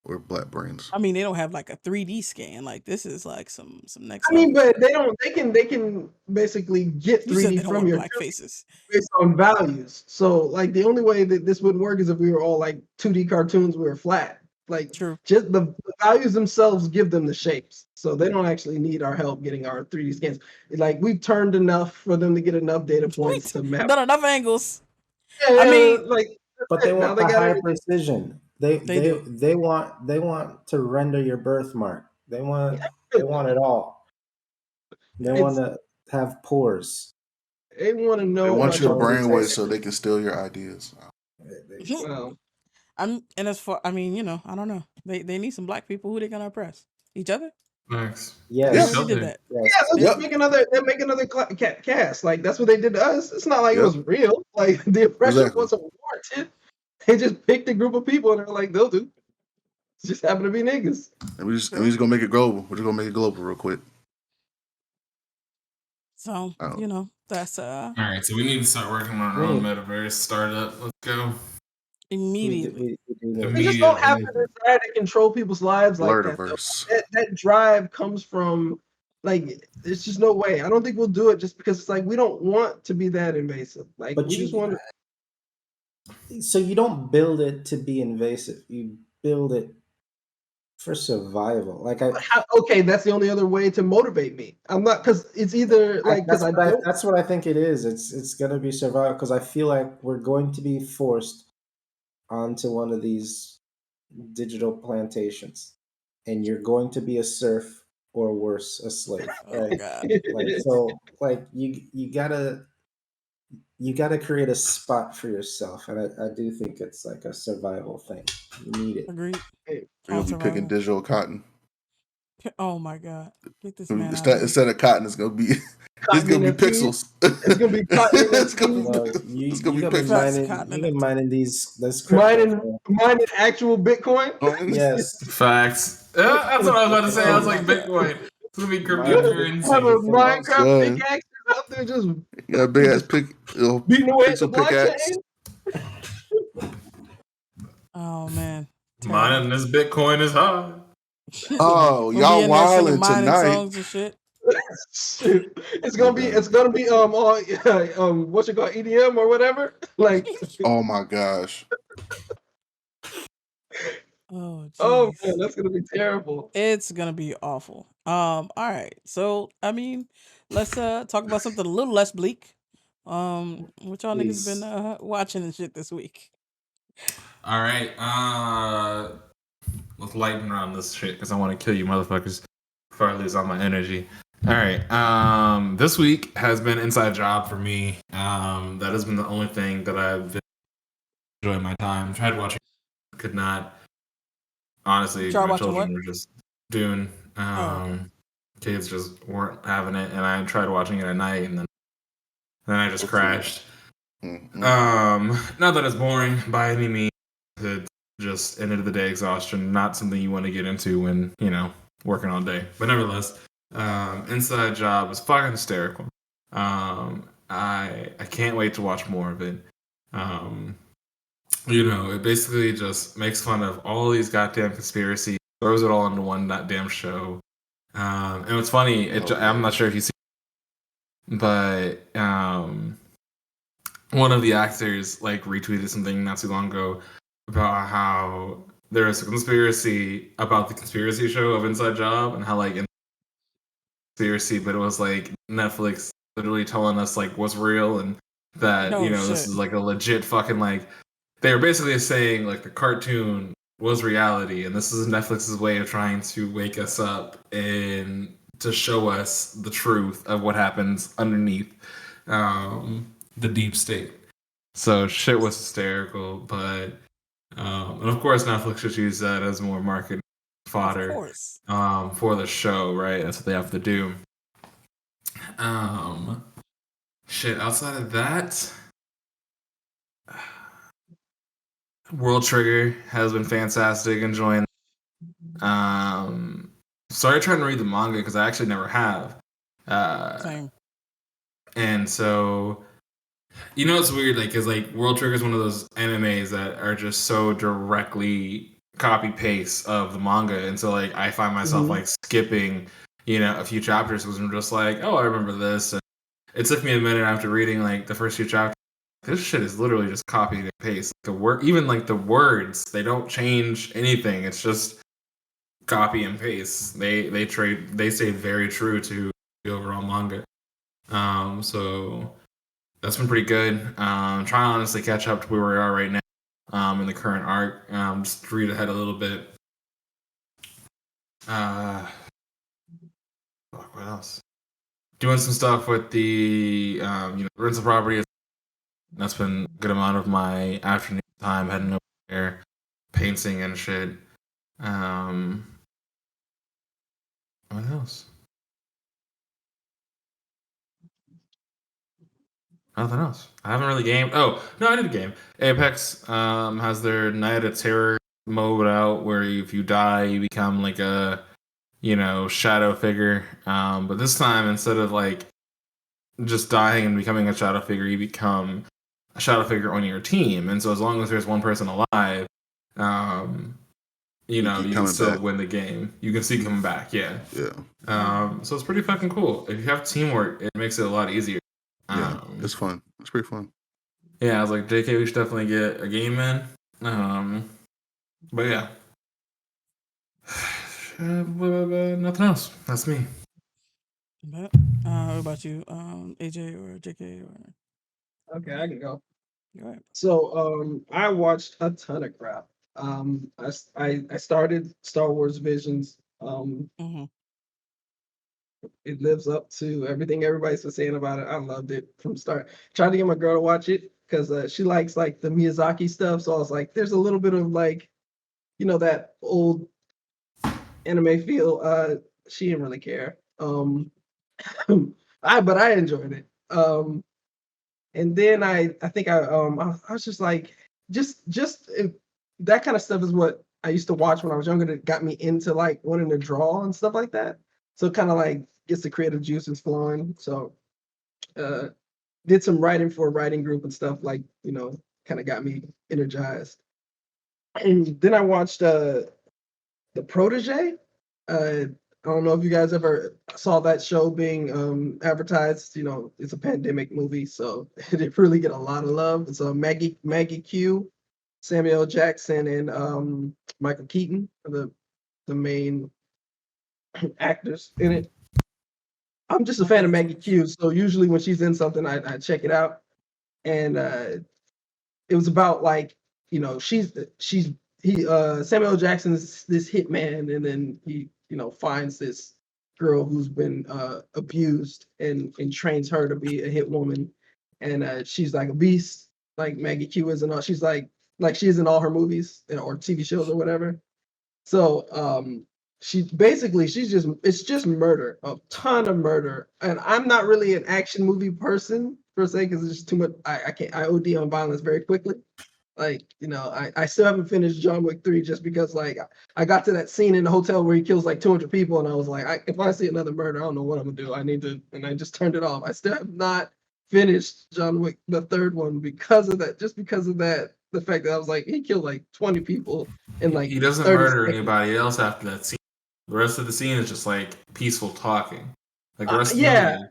or black brains. I mean, they don't have like a 3D scan. Like this is like some next I mean, level. but they don't. They can basically get You said 3D they don't from want your black faces. based on values. So, like, the only way that this would work is if we were all like 2D cartoons. We were flat. Like, True. just the values themselves give them the shapes. So they don't actually need our help getting our 3D scans. Like, we've turned enough for them to get enough data points to map. Done enough angles. Yeah, I mean- like, But they now want they the got high everything. precision. They do. They want to render your birthmark. They want it all. They It's- want to have pores. They want to know. They want like, your all brain these brainwaves things. so they can steal your ideas. Well, And as far, I mean, I don't know. They need some black people. Who they gonna oppress? Each other? Thanks. Yes. They Yes. already did that. Yes. yeah, let's Yep. make another. They make another cast. Like, that's what they did to us. It's not like it Yep. was real. Like, the oppression Exactly. wasn't warranted. They just picked a group of people and they're like, they'll do. It just happen to be niggas. And we just gonna make it global. We're just gonna make it global real quick. So Oh. that's All right, so we need to start working on our own metaverse startup. Let's go. immediately. We do that. They just don't have Immediately. to desire to control people's lives like that. though. Blurtiverse. That drive comes from, like, there's just no way. I don't think we'll do it just because it's like we don't want to be that invasive. Like, But we just want to. So you don't build it to be invasive. You build it for survival. Like Okay, that's the only other way to motivate me. I'm not, because it's either like because that's what I think it is. It's gonna be survival because I feel like we're going to be forced onto one of these digital plantations, and you're going to be a serf or worse, a slave. Oh Right? God. Like you gotta create a spot for yourself, and I do think it's like a survival thing. You need it. Agreed. We're gonna be picking Survival. digital cotton. Oh my God. Get this man out. Instead of cotton, it's gonna be pixels. It's gonna be cotton It's gonna be, Well, it's gonna be you can be pixels. mining these crypto. Mining actual Bitcoin. Yes. Facts. That's what I was about to say. I was like, Bitcoin. It's gonna be Have a cryptocurrency. Minecraft Son. pickaxe out there just You got a big ass beating away at the pixel pickaxe. blockchain. Oh man. Mining this Bitcoin is hard. Oh, We'll be y'all in there singing wilding mining tonight. songs and shit. Shoot. It's gonna be all what you call EDM or whatever. Like, Oh my gosh. Oh, oh jeez. man, that's gonna be terrible. It's gonna be awful. All right. So I mean, let's talk about something a little less bleak. What y'all niggas Please. been watching and shit this week? All right. Let's lighten around this shit because I want to kill you motherfuckers before I lose all my energy. All right. This week has been Inside Job for me. That has been the only thing that I've been enjoying my time. Tried watching, could not. honestly, Try my watching children what? were just Dune. Oh, okay. Kids just weren't having it, and I tried watching it at night, and then I just crashed. Mm-hmm. Not that it's boring by any means. It's just end of the day exhaustion. Not something you want to get into when working all day. But nevertheless, Inside Job is fucking hysterical. I can't wait to watch more of it. It basically just makes fun of all these goddamn conspiracies, throws it all into one goddamn show. And what's funny, I'm not sure if you see, but one of the actors like retweeted something not too long ago about how there is a conspiracy about the conspiracy show of Inside Job and how like conspiracy, but it was like Netflix literally telling us like what's real and that Oh this shit. is like a legit fucking like they were basically saying like the cartoon was reality and this is Netflix's way of trying to wake us up and to show us the truth of what happens underneath the deep state. So shit was hysterical, but and of course Netflix should use that as more marketing Of fodder course. for the show, right? That's what they have to do. Shit, outside of that, World Trigger has been fantastic. Enjoying. Started trying to read the manga because I actually never have. Same. And so, it's weird, like, because like World Trigger is one of those animes that are just so directly copy paste of the manga, and so like I find myself like skipping, a few chapters because I'm just like, oh, I remember this. And it took me a minute after reading like the first few chapters. This shit is literally just copy and paste. Even like the words, they don't change anything. It's just copy and paste. They stay very true to the overall manga. So that's been pretty good. Trying to honestly catch up to where we are right now. In the current arc. Just read ahead a little bit. What else? Doing some stuff with the rental property. That's been a good amount of my afternoon time heading over there, painting and shit. What else? Nothing else. I haven't really gamed. Oh no, I did a game. Apex has their Night of Terror mode out, where if you die, you become like a shadow figure. But this time, instead of like just dying and becoming a shadow figure, you become a shadow figure on your team. And so as long as there's one person alive, you can still back. win the game. You can see coming back, yeah. Yeah. So it's pretty fucking cool. If you have teamwork, it makes it a lot easier. Yeah, it's fun. It's pretty fun. Yeah, I was like, JK, we should definitely get a game in. But yeah. Nothing else. That's me. But, what about you, AJ or JK or? Okay, I can go. Go ahead. So I watched a ton of crap. I started Star Wars Visions. It lives up to everything everybody's been saying about it. I loved it from start. Tried to get my girl to watch it because she likes like the Miyazaki stuff. So I was like, there's a little bit of like, that old anime feel. She didn't really care. But I enjoyed it. And then I think I was just like, just if that kind of stuff is what I used to watch when I was younger. That got me into like wanting to draw and stuff like that. So kind of like gets the creative juices flowing. So did some writing for a writing group and stuff like, kind of got me energized. And then I watched The Protege. I don't know if you guys ever saw that show being advertised. It's a pandemic movie, so it didn't really get a lot of love. It's Maggie Q, Samuel Jackson, and Michael Keaton are the main actors in it. I'm just a fan of Maggie Q, so usually when she's in something, I check it out. And it was about like, Samuel Jackson's this hitman, and then he finds this girl who's been abused and trains her to be a hit woman, and she's like a beast, like Maggie Q is, and all she's like she is in all her movies or TV shows or whatever. So it's just murder, a ton of murder. And I'm not really an action movie person per se because it's just too much. I can't. I OD on violence very quickly. Like, I still haven't finished John Wick 3 just because, like, I got to that scene in the hotel where he kills like 200 people, and I was like, if I see another murder, I don't know what I'm gonna do. I need to, and I just turned it off. I still have not finished John Wick, the third one, because of that. Just because of that, the fact that I was like, he killed like 20 people in like He doesn't 30 murder seconds. anybody else after that scene. The rest of the scene is just like peaceful talking. Like the rest of the Yeah, movie.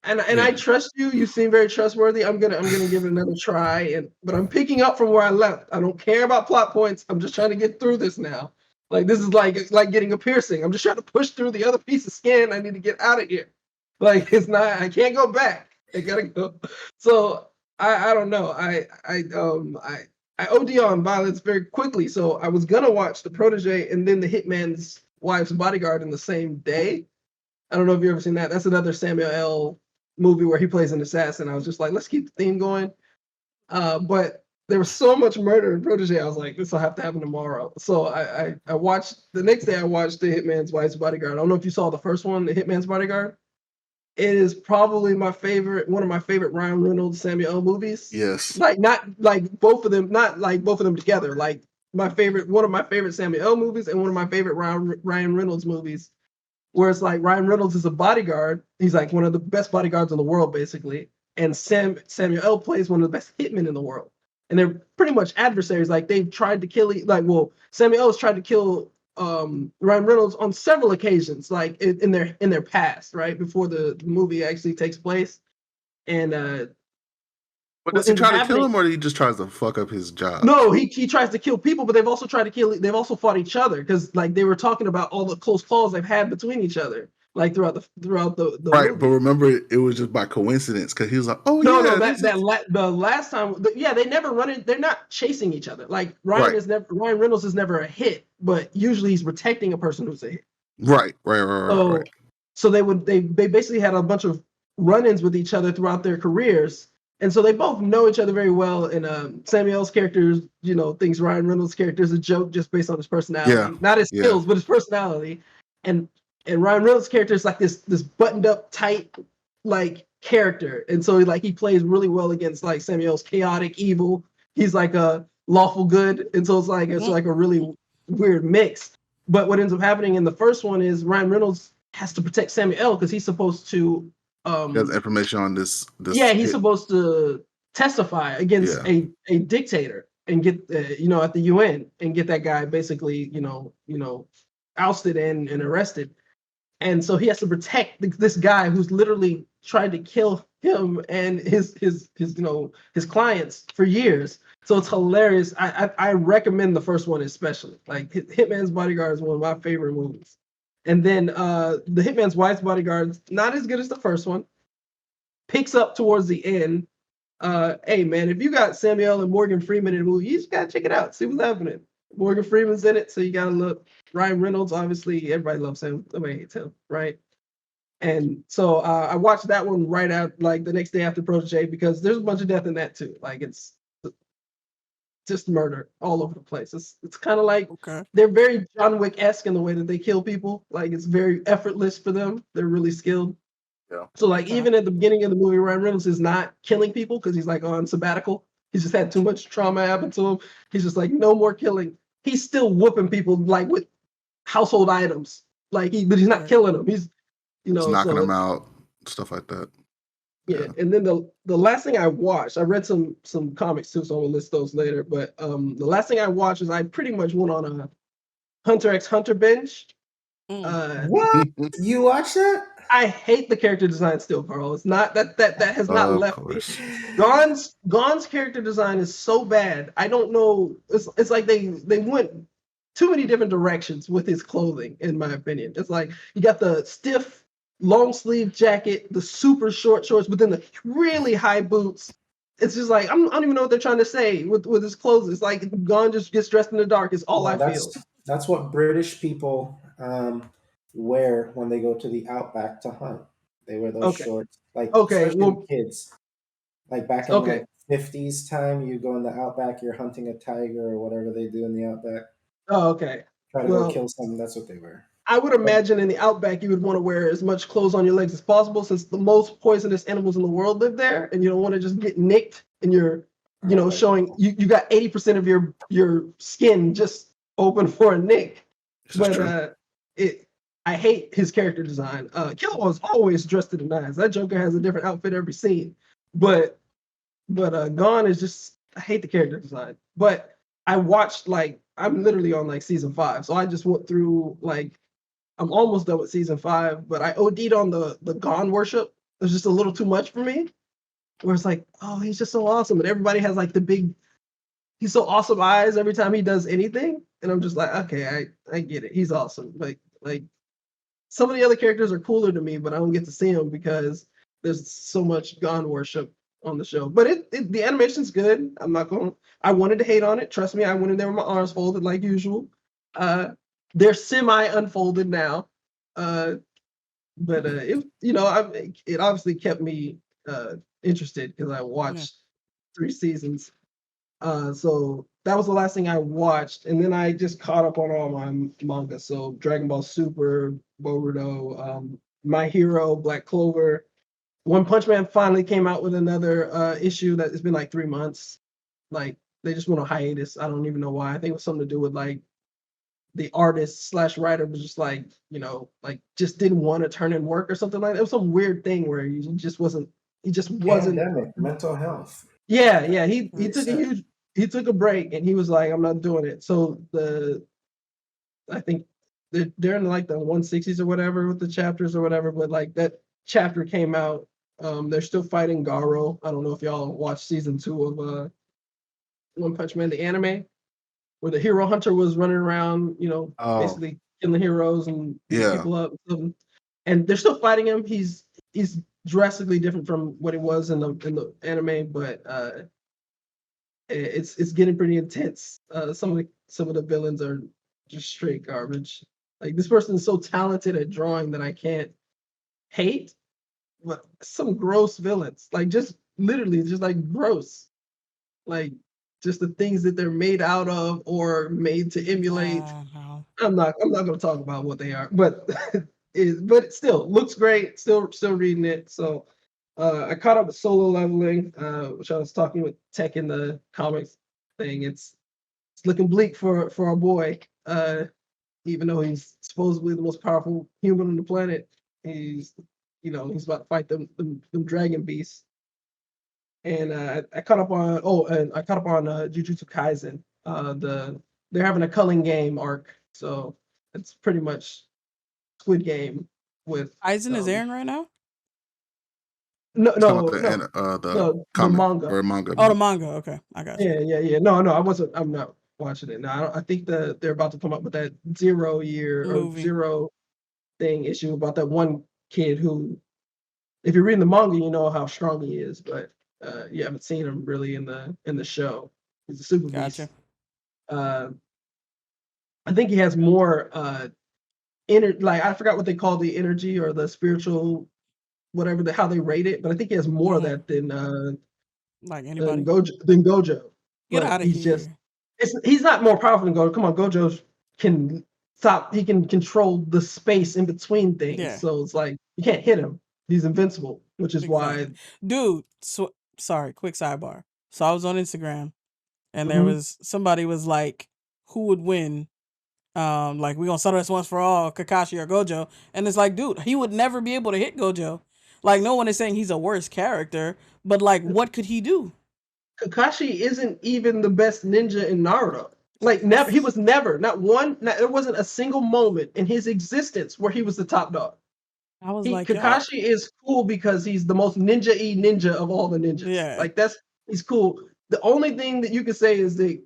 and Yeah. I trust you. You seem very trustworthy. I'm gonna give it another try. But I'm picking up from where I left. I don't care about plot points. I'm just trying to get through this now. Like, this is like, it's like getting a piercing. I'm just trying to push through the other piece of skin. I need to get out of here. Like, it's not. I can't go back. I gotta go. So I don't know. I OD on violence very quickly. So I was gonna watch The Protege and then The Hitman's Wife's Bodyguard in the same day. I don't know if you've ever seen that. That's another Samuel L. movie where he plays an assassin. I was just like, let's keep the theme going. But there was so much murder in Protege. I was like, this will have to happen tomorrow. So I watched the next day. I watched The Hitman's Wife's Bodyguard. I don't know if you saw the first one, The Hitman's Bodyguard. It is probably one of my favorite Ryan Reynolds Samuel L. movies. Yes. Like, not like both of them, not like both of them together. Like, one of my favorite Samuel L. movies and one of my favorite Ryan Reynolds movies, where it's like Ryan Reynolds is a bodyguard. He's like one of the best bodyguards in the world, basically. And Samuel L. plays one of the best hitmen in the world. And they're pretty much adversaries. Like, they've tried to kill, Samuel L. has tried to kill Ryan Reynolds on several occasions, like in their past, right before the movie actually takes place. And But what does he ends up try to kill happening? him, or he just tries to fuck up his job? No, he tries to kill people, but they've also tried to kill. They've also fought each other because, like, they were talking about all the close calls they've had between each other, like throughout the Right, but movie. remember, it was just by coincidence because he was like, "Oh No, yeah, this is the last time, yeah, they never run it. They're not chasing each other. Like, right, Ryan Reynolds is never a hit, but usually he's protecting a person who's a hit. right." So they basically had a bunch of run-ins with each other throughout their careers, and so they both know each other very well. And Samuel's character, thinks Ryan Reynolds' character is a joke just based on his Yeah, personality, not his yeah, skills, but his personality. And Ryan Reynolds' character is like this buttoned up, tight, like, character, and so he plays really well against like Samuel's chaotic evil. He's like a lawful good, and so it's like a really weird mix. But what ends up happening in the first one is Ryan Reynolds has to protect Samuel because he's supposed to, he has information on this he's hit. supposed to testify against Yeah, a dictator and get, at the UN, and get that guy basically, ousted and arrested. And so he has to protect this guy who's literally tried to kill him and his clients for years. So it's hilarious. I recommend the first one especially. Like, Hitman's Bodyguard is one of my favorite movies. And then the Hitman's Wife's Bodyguard, not as good as the first one. Picks up towards the end. Hey man, if you got Samuel and Morgan Freeman in the movie, you just gotta check it out. See what's happening. Morgan Freeman's in it, so you gotta look. Ryan Reynolds, obviously, everybody loves him. Nobody hates him, right? And so I watched that one right out, like the next day after Protege, because there's a bunch of death in that too. Like, it's just murder all over the place. It's kind of like Okay. they're very John Wick-esque in the way that they kill people. Like, it's very effortless for them. They're really skilled. yeah. So, like, Okay. even at the beginning of the movie, Ryan Reynolds is not killing people because he's like on sabbatical. He's just had too much trauma happen to him. He's just like, no more killing. He's still whooping people like with household items. Like, but he's not Right. killing them. He's, Just knocking so him out, stuff like that. yeah. And then the last thing I watched, I read some comics too, so I'm gonna list those later. But the last thing I watched is I pretty much went on a Hunter x Hunter binge. What? You watch that? I hate the character design still, Carl. It's not that has not Of left me. course. Gon's character design is so bad. I don't know. It's like they went too many different directions with his clothing, in my opinion. It's like you got the stiff long sleeve jacket, the super short shorts, but then the really high boots. It's just like I don't even know what they're trying to say with his clothes. It's like Gon just gets dressed in the dark. Is all Well, I feel. that's what British people wear when they go to the outback to hunt. They wear those Okay. shorts, like Okay. especially Well. the kids. Like back in Okay. like 50s time, you go in the outback, you're hunting a tiger or whatever they do in the outback. Oh, okay. Try to go Well, kill something. That's what they were. I would imagine in the outback you would want to wear as much clothes on your legs as possible, since the most poisonous animals in the world live there, and you don't want to just get nicked and you're, Right. showing you got 80% of your skin just open for a nick. This is But true. I hate his character design. Killua's always dressed to the nines. That Joker has a different outfit every scene. But Gone is just, I hate the character design. But I watched, like, I'm literally on like season 5, so I just went through, like, I'm almost done with season 5, but I OD'd on the Gone worship. It was just a little too much for me. Where it's like, oh, he's just so awesome, and everybody has like he's so awesome eyes every time he does anything, and I'm just like, okay, I get it, he's awesome. Like some of the other characters are cooler to me, but I don't get to see them because there's so much Gone worship on the show. But the animation's good. I'm not going. I wanted to hate on it. Trust me, I went in there with my arms folded like usual. Uh, they're semi unfolded now. But it obviously kept me interested because I Yeah. watched 3 seasons. So that was the last thing I watched, and then I just caught up on all my manga. So Dragon Ball Super, Boruto, My Hero, Black Clover. One Punch Man finally came out with another issue that it's been like 3 months. Like they just went on hiatus. I don't even know why. I think it was something to do with like the artist slash writer was just like, like just didn't want to turn in work or something like that. It was some weird thing where he just wasn't. Pandemic, mental health. Yeah. He took a Reset. he took a break and he was like, I'm not doing it. So I think they're in like the 160s or whatever with the chapters or whatever, but like that chapter came out. They're still fighting Garo. I don't know if y'all watched season 2 of One Punch Man, the anime, where the hero hunter was running around, Oh, basically killing heroes and beating yeah. people up. And they're still fighting him. He's drastically different from what he was in the anime, but it's getting pretty intense. Some of the villains are just straight garbage. Like this person is so talented at drawing that I can't hate, but some gross villains, like just literally just like gross, like just the things that they're made out of or made to emulate. No. I'm not going to talk about what they are, but but it still looks great. Still reading it. So I caught up with Solo Leveling, which I was talking with Tech in the comics thing. It's looking bleak for our boy. Even though he's supposedly the most powerful human on the planet, he's about to fight them dragon beasts. And I caught up on Jujutsu Kaisen. They're having a culling game arc, so it's pretty much Squid Game with Eisen is airing right now? no It's talking about no no the no the comic manga. or manga. Oh, the manga. Okay, I got you. Yeah. No, I'm not watching it now. I think they're about to come up with that 0 year or Movie. zero thing issue about that one kid who, if you're reading the manga, you know how strong he is, but you haven't seen him really in the show. He's a super Gotcha. beast. I think he has more like I forgot what they call the energy or the spiritual whatever how they rate it, but I think he has more of Mhm. that than Like anybody? Gojo. Get But out of here. he's not more powerful than Gojo. Come on, Gojo can he can control the space in between things. Yeah, So it's like you can't hit him. He's invincible, which is why. exactly. Dude, sorry, quick sidebar. So I was on Instagram and there Mhm. was somebody was like, who would win? Like we gonna settle this once for all, Kakashi or Gojo. And it's like, dude, he would never be able to hit Gojo. Like no one is saying he's a worse character, but like what could he do? Kakashi isn't even the best ninja in Naruto. Like never, he was never not one. There wasn't a single moment in his existence where he was the top dog. I was like, yo, Kakashi is cool because he's the most ninja-y ninja of all the ninjas. yeah, Like he's cool. The only thing that you could say is that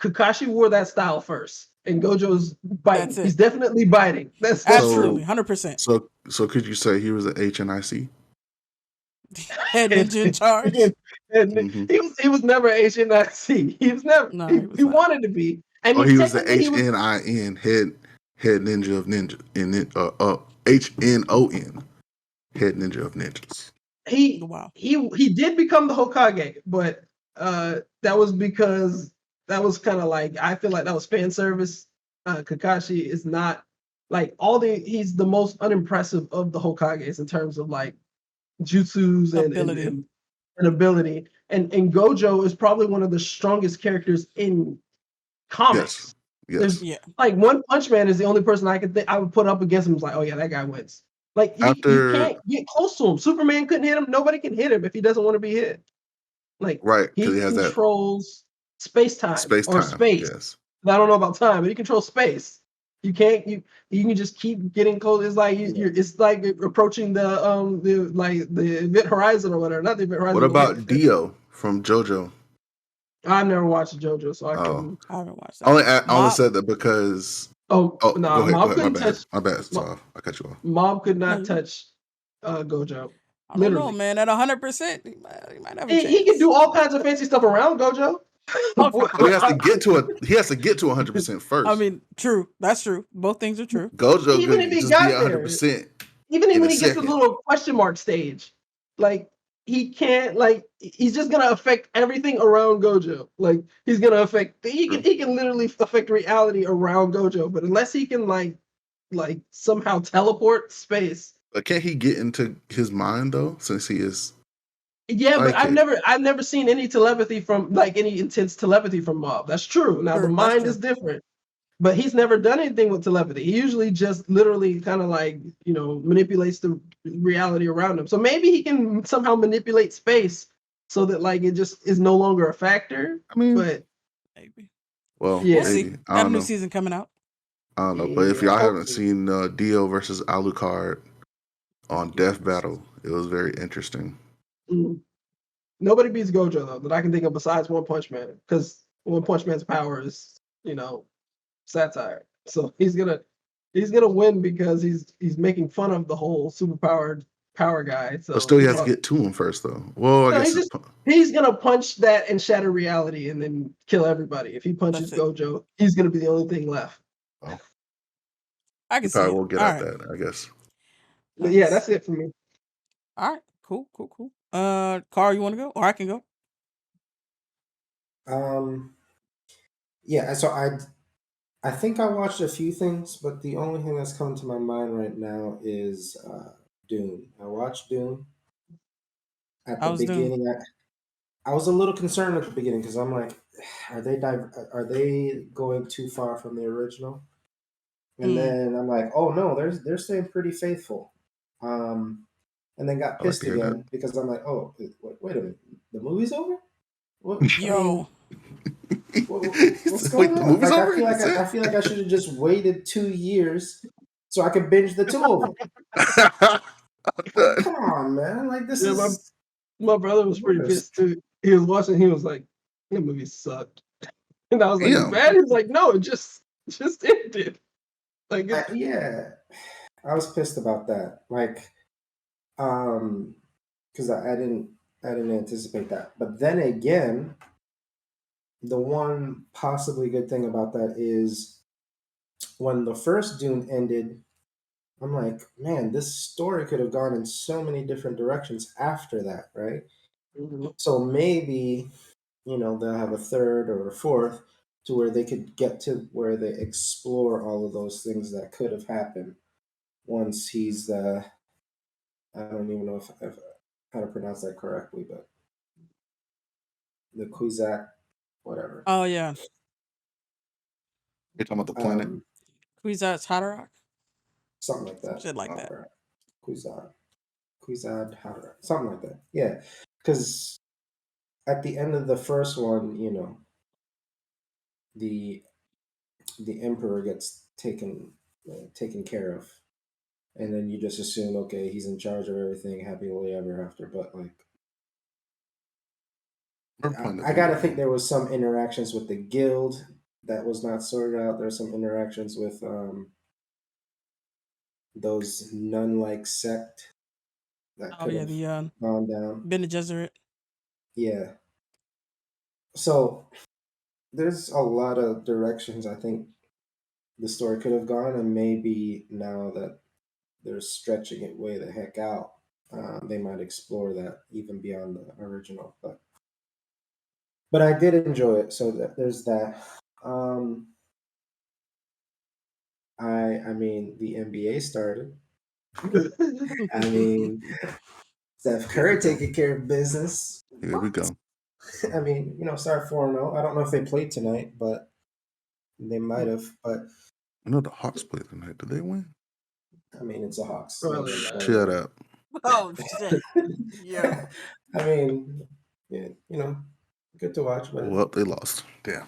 Kakashi wore that style first, and Gojo's that's biting. He's it. definitely biting. That's Absolutely, So 100%. so could you say he was an HNIC? Head and, ninja in charge. and Mm-hmm. he was never HNIC. He was never. No, He, he was he not. wanted to be, and Or he he was the technically he was. HNIN head ninja of ninja in HNON head ninja of ninjas. He Wow. he did become the Hokage, but that was because that was kind of like I feel like that was fan service. Kakashi is not like he's the most unimpressive of the Hokages in terms of like jutsus Ability. and ability. And Gojo is probably one of the strongest characters in comics. Yes. There's Yeah. like One Punch Man is the only person I would put up against him. Is like, oh yeah, that guy wins. Like you can't get close to him. Superman couldn't hit him. Nobody can hit him if he doesn't want to be hit. Like Right, because he he has that controls space-time space or time. space. Yes. I don't know about time, but he controls space. You can't you can just keep getting close. It's like it's like approaching the event horizon or whatever. Not the event horizon. What about Dio from JoJo? I've never watched JoJo, so I Oh, couldn't. I haven't watched that. I only Mob. said that because. Oh Oh, no, go ahead. Mom My couldn't bad. touch. My bad. Soft. I cut you off. Mom could No, not you- touch Gojo. I don't know, Literally, man. At 100%, he might have a chance. he can do all kinds of fancy stuff around Gojo. But he has to get to 100% first. I mean, true. That's true. Both things are true. Gojo Even could if he just got be there. 100%. Even in when a he gets to second. the little question mark stage, like he can't he's just gonna affect everything around Gojo. Like he's gonna affect he can literally affect reality around Gojo, but unless he can like somehow teleport space. But can't he get into his mind though? Since he is. Yeah, but psychic. I've never seen any telepathy from any intense telepathy from Mob. That's true. Now the True, that's mind true. is different. But he's never done anything with telepathy. He usually just literally kind of manipulates the reality around him. So maybe he can somehow manipulate space so that it just is no longer a factor. I mean, but Maybe. well, yeah. We'll maybe. see. I Got a don't new know. season coming out. I don't know. But if y'all Yeah, haven't seen Dio versus Alucard on Death Battle, it was very interesting. Nobody beats Gojo though that I can think of besides One Punch Man, because One Punch Man's power is satire. So he's gonna win because he's making fun of the whole superpowered power guy. So But still, he has to get to him first, though. Well, I guess he's gonna punch that and shatter reality and then kill everybody. If he punches That's it. Gojo, he's gonna be the only thing left. Oh, I can you see probably it. won't get All at right. that, I guess. But yeah, that's it for me. All right. Cool. Carl, you want to go? Or I can go? Yeah, so I think I watched a few things, but the only thing that's coming to my mind right now is Dune. I watched Dune at the How's Dune? beginning. I was a little concerned at the beginning because I'm like, are they going too far from the original? And then I'm like, oh no, they're staying pretty faithful. And then got I like pissed to hear that. again because I'm like, oh wait a minute, the movie's over? What? Yo. What's going on? movie's Like over? I feel like I should have just waited 2 years so I could binge the two of them. Like, come on, man! Like this is. My brother was pretty pissed too. He was watching. He was like, "That movie sucked," and I was like, "It's bad." He was like, "No, it just ended." Like, yeah, I was pissed about that. Like, because I didn't anticipate that. But then again, the one possibly good thing about that is when the first Dune ended, I'm like, man, this story could have gone in so many different directions after that, right? So maybe, they'll have a third or a fourth to where they could get to where they explore all of those things that could have happened once he's I don't even know if how to pronounce that correctly, but the Kuzak, whatever. Oh yeah. You're talking about the planet? Kwisatz Haderach? Something like that. Shit like that. Kuzad Haderach. Something like that. Yeah. Because at the end of the first one, the emperor gets taken care of, and then you just assume, okay, he's in charge of everything, happily ever after. But I gotta think there was some interactions with the guild that was not sorted out. There's some interactions with those nun-like sect that could have gone down. Bene Gesserit. Yeah. So there's a lot of directions I think the story could have gone, and maybe now that they're stretching it way the heck out, they might explore that even beyond the original. But I did enjoy it, so there's that. I mean, the NBA started. I mean, Steph Curry taking care of business. Here we go. I mean, start 4-0. I don't know if they played tonight, but they might have. But I know the Hawks played tonight. Did they win? I mean, it's a Hawks. Probably not. Shut up. Oh shit! Yeah. I mean, yeah, good to watch, but Well, they lost. Damn.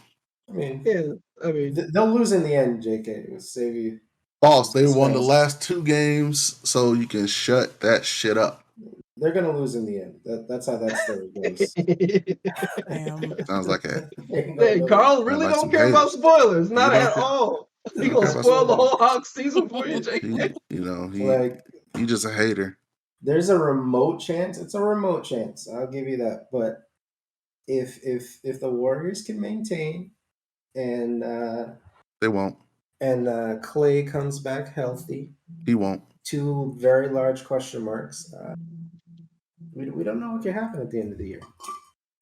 I mean, Yeah, I mean, they'll lose in the end. JK, will save you. Boss, they won the last 2 games, so you can shut that shit up. They're gonna lose in the end. That's how that story goes. Damn. Sounds like a hey, Carl really like don't some care about haters. spoilers, not don't at care. all. He don't gonna care about spoil the spoilers. whole Hawks season for you, Jake. He just a hater. There's a remote chance. It's a remote chance. I'll give you that. But if the Warriors can maintain and They won't. and Clay comes back healthy, He won't. 2 very large question marks. We don't know what can happen at the end of the year.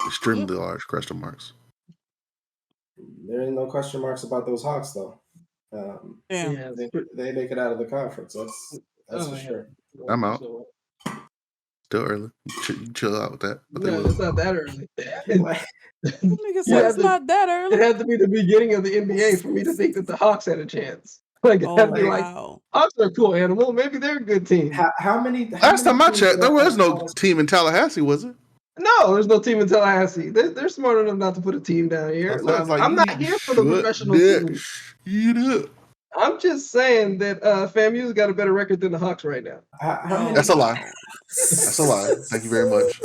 Extremely large question marks. There are no question marks about those Hawks, though. Damn. Yeah, They make it out of the conference. That's for sure. I'm out. Still early. You chill out with that. But No, it's not that early. Nigga said it's not that early. It had to be the beginning of the NBA for me to think that the Hawks had a chance. Like, it had to be like, Hawks are a cool animal. Maybe they're a good team. How many? Last time I checked, there was no team in Tallahassee, was it? No, there's no team in Tallahassee. They're smart enough not to put a team down here. Look, I'm not here for the professional team. I'm just saying that FAMU's got a better record than the Hawks right now. That's a lie. That's a lie. Thank you very much.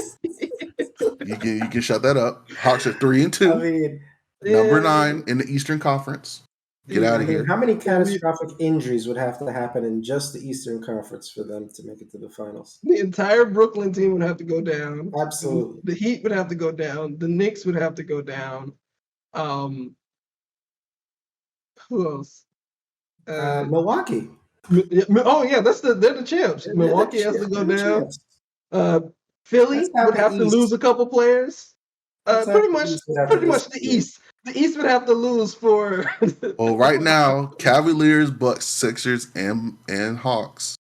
You can shut that up. Hawks are 3-2. I mean, number 9 in the Eastern Conference. Get out of here. How many catastrophic injuries would have to happen in just the Eastern Conference for them to make it to the finals? The entire Brooklyn team would have to go down. Absolutely. The Heat would have to go down. The Knicks would have to go down. Who else? Milwaukee. Oh yeah, they're the champs. Milwaukee has to go down. Philly would have to lose a couple players. Pretty much the East. The East would have to lose for. Well, right now, Cavaliers, Bucks, Sixers, and Hawks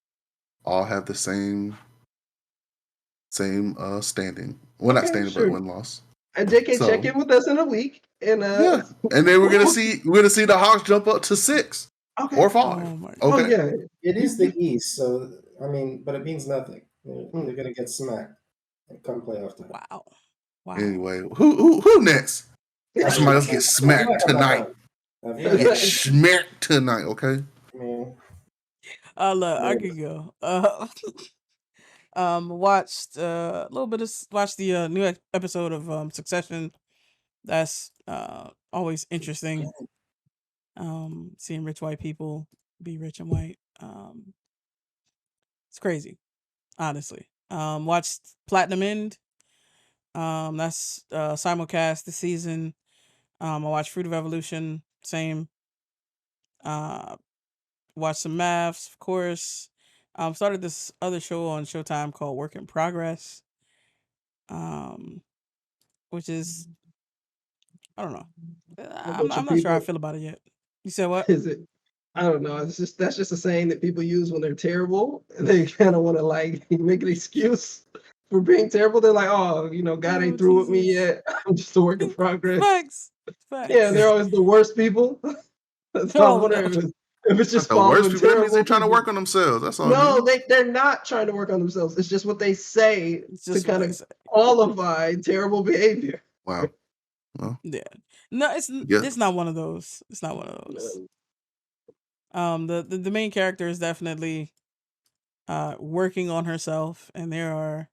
all have the same standing. Well, not standing, but win-loss. And JK, check in with us in a week, and yeah, and then we're gonna see the Hawks jump up to 6 or 5. Okay, yeah, it is the East, so I mean, but it means nothing. They're gonna get smacked and come playoff time. Wow. Anyway, who next? Somebody else get smacked tonight. Get smacked tonight, okay? Look, I could go. Watched a little bit of watched the new episode of Succession. That's always interesting. Seeing rich white people be rich and white. It's crazy, honestly. Watched Platinum End. That's simulcast this season. I watched Fruit of Evolution. Same. Watched some Maths, of course. Started this other show on Showtime called Work in Progress. Which is, I don't know. I'm not sure how I feel about it yet. You said what? Is it? I don't know. That's just a saying that people use when they're terrible, and they kind of want to like make an excuse for being terrible. They're like, oh, God ain't through with me yet. I'm just a work in progress. Facts. Yeah, they're always the worst people. So I'm wondering if it's just the worst people. That means they're trying people. to work on themselves. That's all. No, they're not trying to work on themselves. It's just what they say to kind of qualify terrible behavior. Wow. Well, yeah. No, it's not one of those. It's not one of those. The main character is definitely working on herself, and there are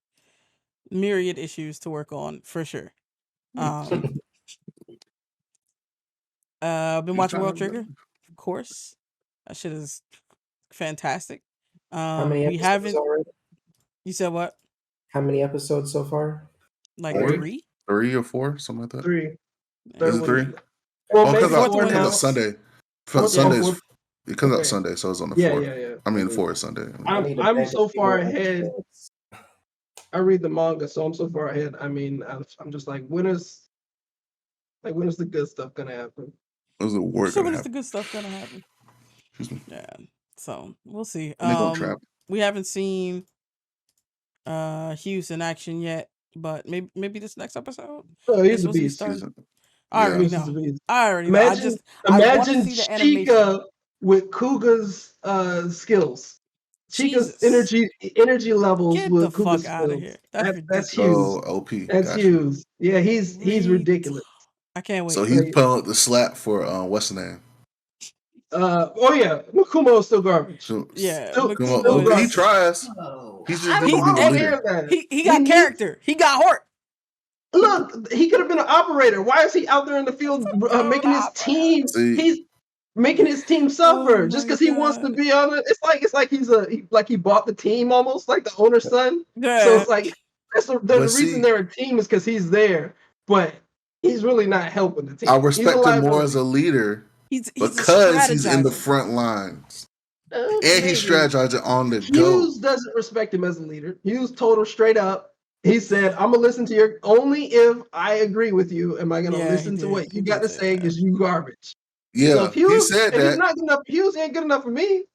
myriad issues to work on for sure. I've been watching World Trigger, of course. That shit is fantastic. How many episodes already? You said what? How many episodes so far? Like 3? 3 or 4, something like that. 3. Is it 3? Well, because of Sunday. Sundays. It comes out Sunday, so it's on the 4th. Yeah. I mean, the 4th is Sunday. I'm so far ahead. I read the manga, so I'm so far ahead. I mean, I'm just like, when is the good stuff gonna happen? When's the work gonna happen? When is the good stuff gonna happen? Excuse me. Yeah. So we'll see. And they gonna trap. We haven't seen Hughes in action yet, but maybe this next episode. Oh, They're he's a supposed to be beast. starting. I Yeah. already He's a know. beast. I already know. Imagine, I want to imagine see the animation. Chica with Kuga's skills. Chica's Jesus. energy levels Get the with fuck Kuga's out of skills. here. That's That's ridiculous. huge. Oh, OP. That's Got you. huge. Yeah, he's ridiculous. I can't wait. So he's Like, pulling up the slap for what's the name? oh yeah, Makumo is still garbage. Yeah, Still Makumo He garbage. tries. Oh. He's just I need to don't be the leader. understand that. he got needs- character. He got heart. Look, he could have been an operator. Why is he out there in the field making his team? See, He's making his team suffer just my because he wants to God. be on it. It's like he bought the team almost like the owner's son. Yeah. So it's like the But reason see- they're a team is because he's there, but he's really not helping the team. I He's a respect him more liability. as a leader he's because he's in the strategizer. front lines. And Maybe. he's strategizing on the go. Hughes doesn't respect him as a leader. Hughes told him straight up. He said, "I'm gonna listen to your only if I agree with you. Am I gonna Yeah, listen he to did. what He you got to did say say? that. Because you garbage." Yeah, So if Hughes, he said if he's that. not good enough, Hughes ain't good enough for me.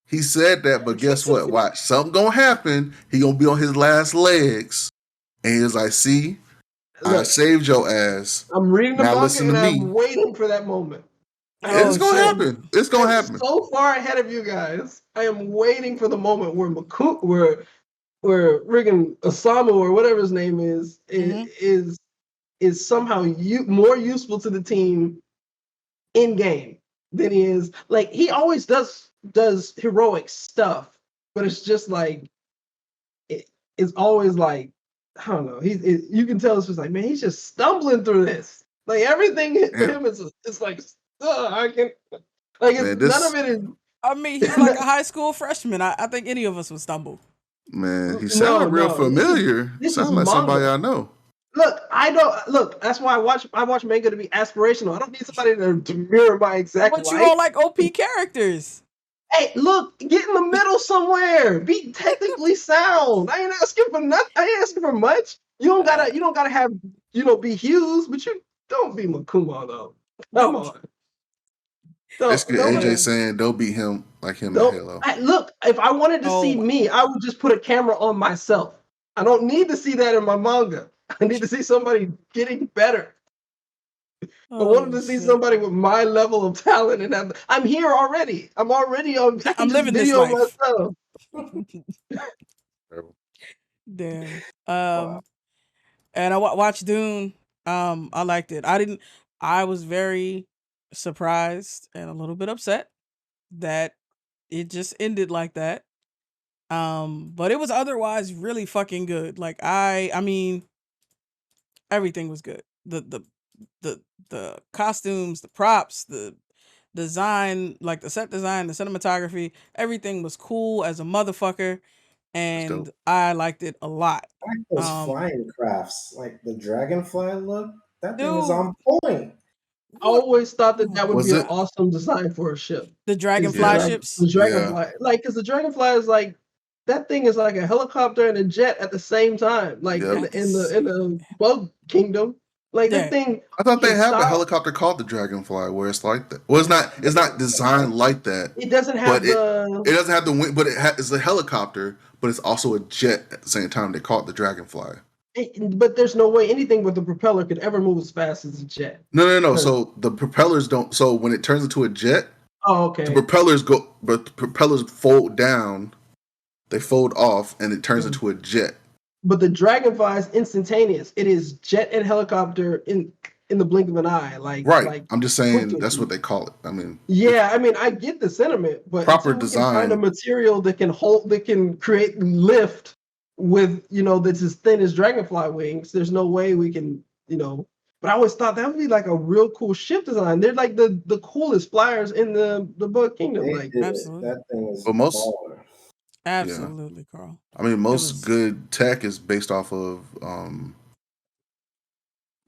He said that, but guess what? Watch, something gonna happen. He gonna be on his last legs, and he was like, "See, I Look, saved your ass. I'm reading the Now manga listen to and me." I'm waiting for that moment. It's gonna shit. happen. It's gonna I'm happen. so far ahead of you guys. I am waiting for the moment where where friggin' Osamu or whatever his name is is somehow more useful to the team in game than he is. Like he always does heroic stuff, but it's just like it's always like I don't know. You can tell it's just like man, he's just stumbling through this. Like everything for Yeah. him is like I can like Man, none of it is. I mean, he's like a high school freshman. I think any of us would stumble. Man, he sounded real familiar. This is Sound like somebody manga. I know. Look, I don't look. That's why I watch manga to be aspirational. I don't need somebody to mirror my exact But you life. don't like OP characters. Hey, look, get in the middle somewhere. Be technically sound. I ain't asking for nothing. I ain't asking for much. You don't gotta have be Hughes, but you don't be Makuma though. Come on. Let's get AJ Don't, saying don't beat him like him in don't. Halo. Look, if I wanted to see Oh. me, I would just put a camera on myself. I don't need to see that in my manga. I need to see somebody getting better. I wanted to see somebody with my level of talent, and I'm here already. I'm already on. I can I'm just living this video life. myself. Damn. Wow. And I watched Dune. I liked it. I was very surprised and a little bit upset that it just ended like that. But it was otherwise really fucking good. Like I mean, everything was good. The costumes, the props, the design, like the set design, the cinematography, everything was cool as a motherfucker, and dope. I liked it a lot. I like those Um, flying crafts, like the dragonfly look. That thing is Dude, on point. I always thought that would Was be an it? awesome design for a ship. the Is dragonfly ships. the Yeah. dragonfly, like, because the dragonfly is like that thing is like a helicopter and a jet at the same time. Like Yep. in the bug kingdom, like Yeah. that thing. I thought they can have a stop. helicopter called the Dragonfly where it's like that. Well, it's not designed like that. It doesn't have But it doesn't have the wing, but it's a helicopter, but it's also a jet at the same time. They call it the Dragonfly. But there's no way anything with the propeller could ever move as fast as a jet. No. So the propellers don't. So when it turns into a jet, Oh, okay. the propellers fold down, they fold off, and it turns into a jet. But the dragonfly is instantaneous. It is jet and helicopter in the blink of an eye. Right. I'm just saying quickly. that's what they call it. I mean, Yeah, I mean, I get the sentiment, but Proper until we can find a design. material that can create lift with that's as thin as dragonfly wings. There's no way we can But I always thought that would be like a real cool ship design. They're like the coolest flyers in the bug kingdom. They Like did Absolutely. it. That thing is But most- baller. Absolutely, Carl. I mean, most was- good tech is based off of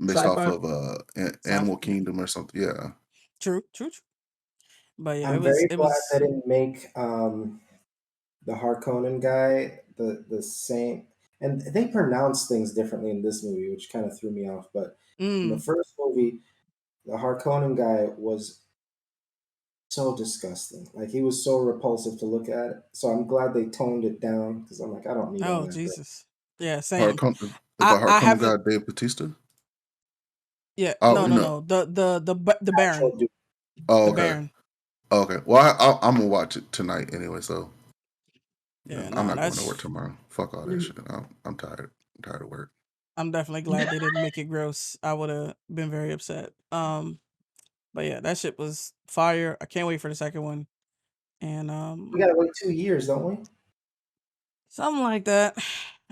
Sci-fi. Animal Kingdom or something. Yeah. True. But yeah, I'm it was. very It glad was. they didn't make the Harkonnen guy the same. And they pronounce things differently in this movie, which kind of threw me off. But in the first movie, the Harkonnen guy was so disgusting. Like he was so repulsive to look at. So I'm glad they toned it down because I'm like, I don't need all Oh that. Jesus. Yeah, Hard same. come the I hard come haven't. guy Dave Batista. Yeah, Oh, no, you no, know. no. The Baron, Actual dude. Oh, the okay. Baron. Okay. Well, I'm gonna watch it tonight anyway. So Yeah, I'm no, not going to work that's. tomorrow. Fuck all that shit. I'm tired. I'm tired of work. I'm definitely glad they didn't make it gross. I would have been very upset. But yeah, that shit was fire. I can't wait for the second one. And We gotta wait 2 years, don't we? something like that.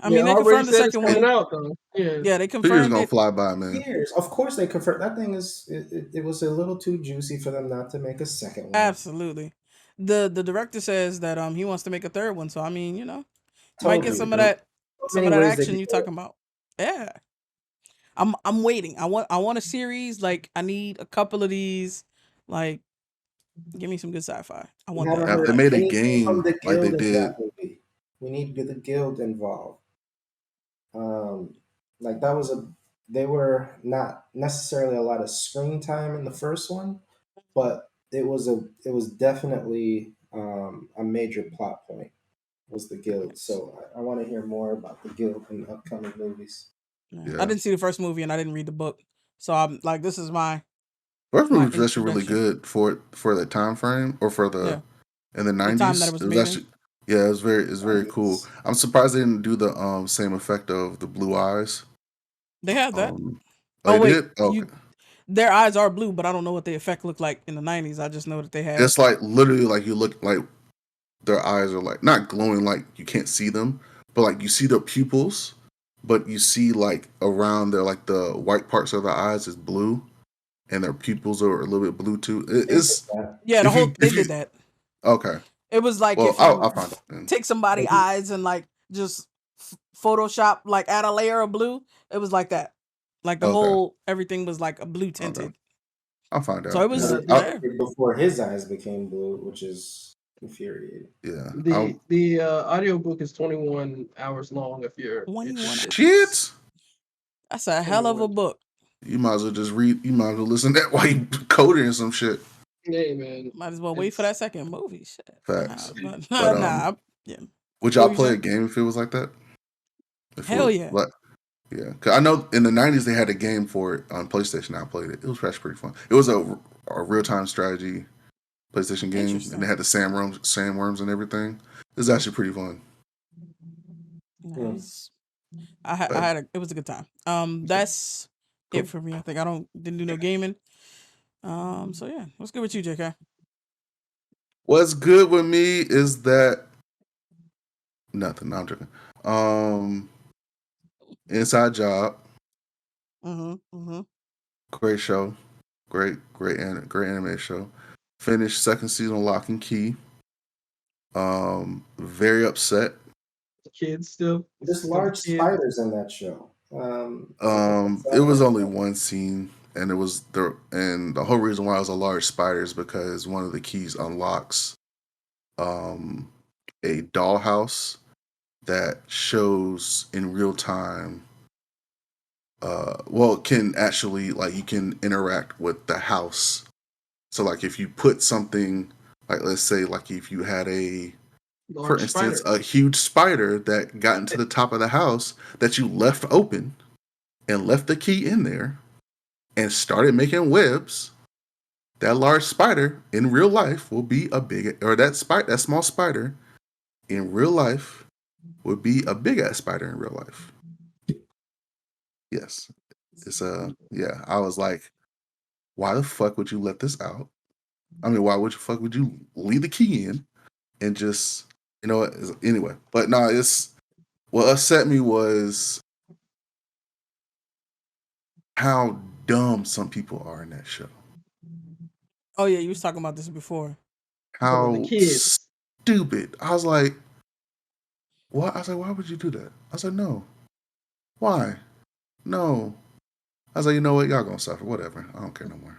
I Yeah, mean, they already confirmed the said it's second coming one. out though. Yeah. Yeah, they 2 years confirmed gonna it. fly by, man. Years. Of course they confirmed that thing is it was a little too juicy for them not to make a second one. Absolutely. The director says that he wants to make a third one. So I mean, might get Totally. some of There are that so some many of that ways they action could you go. talking about. Yeah. I'm waiting. I want a series. Like I need a couple of these. Like give me some good sci-fi. I We want haven't that. If heard they Like made a anything from game the like they guild in did, that movie. We need the guild involved. Um, like that was a they were not necessarily a lot of screen time in the first one, but it was definitely a major plot point was the guild. So I want to hear more about the guild in the upcoming movies. yeah. I yeah. didn't see the first movie and I didn't read the book. So I'm like this is First my movie was actually really introduction. good for the time frame or for the Yeah. in the The time that it '90s. was It was made in. actually it's very cool. I'm surprised they didn't do the same effect of the blue eyes. They had that. Um, oh, Oh they wait, did. Okay, their eyes are blue, but I don't know what the effect looked like in the 90s. I just know that they had. it's like literally like you look like their eyes are like not glowing like you can't see them, but like you see their pupils, but you see like around their like the white parts of their eyes is blue, and their pupils are a little bit blue too. They did It's that. Yeah, they if you did that. okay, It was like well if you I'll find out then. take somebody's Maybe eyes and like just Photoshop like add a layer of blue. It was like that. Like the Okay, whole everything was like a blue okay, tinted. I'll find So it out. no, Yeah, was they did there. it before his eyes became blue, which is infuriating. yeah. The audiobook is 21 hours long if you're 21 interested. hours. Shit. That's a hell of a 21. book. You might as well just read. You might as well listen to that while you coding and some shit. Hey man. Might as well wait for It's that second movie. Shit. Facts. But But yeah. would What y'all were you play a saying? game if it was like that? If it Hell was yeah. like yeah, cause I know in the '90s they had a game for it on PlayStation. I played it. It was actually pretty fun. It was a real time strategy PlayStation game, and they Interesting. had the sandworms and everything. It was actually pretty fun. No, Hmm. I But had it was a good time. That's it cool. for me. I think I didn't do no gaming. So yeah, what's good with you, JK? What's good with me is that nothing. No, I'm joking. Inside Job, Mm-hmm. great show, great anime show. Finished second season of Lock and Key. Very upset. the kids still. It's There's still the large kids. spiders in that show. What's It that was about? only one scene, and the whole reason why it was a large spider is because one of the keys unlocks um a dollhouse that shows in real time. Well, it can actually like you can interact with the house. So like if you put something like let's say like if you had for Large instance spider. a huge spider that got into the top of the house that you left open and left the key in there and started making webs, that large spider in real life will be a big or that small spider in real life would be a big ass spider in real life. Yes. It's yeah, I was like, why the fuck would you let this out? I mean, why would you fuck would you leave the key in and just anyway. But no, it's what upset me was how dumb some people are in that show. Oh yeah, you was talking about this before. Talking about the How kids. stupid. I was like, what? I was like, why would you do that? I was like, no. Why? No. I was like, you know what? Y'all gonna suffer. Whatever. I don't care no more.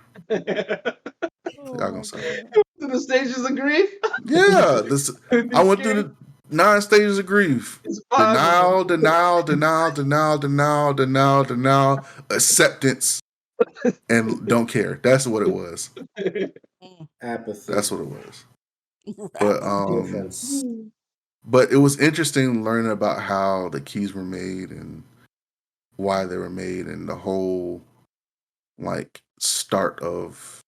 Oh Y'all my gonna suffer. god. To the stages of grief. Yeah. This I went through the 9 stages of grief. It's 5 of Denial, denial, denial, denial, denial, denial, denial, acceptance, and don't care. That's what it was. them. Apathy. That's what it was. But Indifference. but it was interesting learning about how the keys were made and why they were made and the whole like start of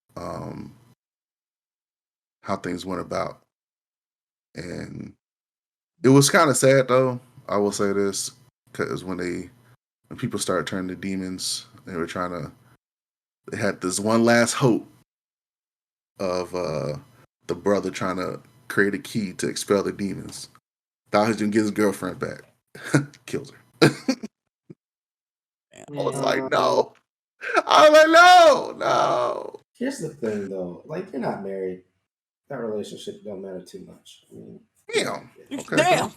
how things went about. And it was kind of sad though. I will say this because when people started turning to demons, they had this one last hope of the brother trying to create a key to expel the demons. Thought he was gonna get his girlfriend back. Kills her. I was like, no. I was like, no. Here's the thing, though. Like, you're not married. That relationship don't matter too much. I mean, Damn. Okay, Damn.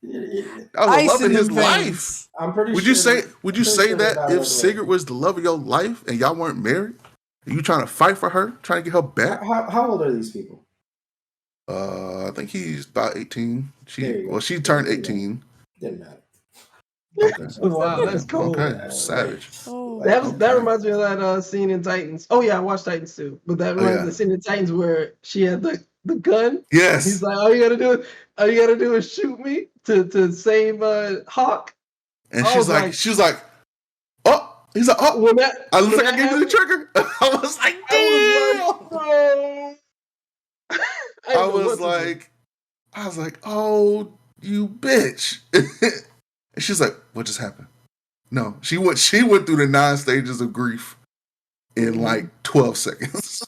it- that was the Ice love in of his them life. veins. I'm pretty Would sure. you say the that guy if was Sigrid married. was the love of your life and y'all weren't married? Are you trying to fight for her, trying to get her back? How old are these people? I think he's about 18. There you go. She Yeah, turned didn't matter. 18. Didn't matter. Okay. Wow, Okay. that's cool. Okay. Yeah, Savage. Oh. like, That Okay. reminds me of that scene in Titans. Oh yeah, I watched Titans too. But that Oh, reminds me of yeah. the scene in Titans where she had the gun. Yes. He's like, all you gotta do is shoot me to save Hawk. And I she was was like, oh. He's like, oh. when that I looks when like I that gave you the happened, trigger. I was like, I damn. was like, bro. I didn't know what to do. I was like, oh, you bitch. And she's like, what just happened? No, she went through the 9 stages of grief in like 12 seconds.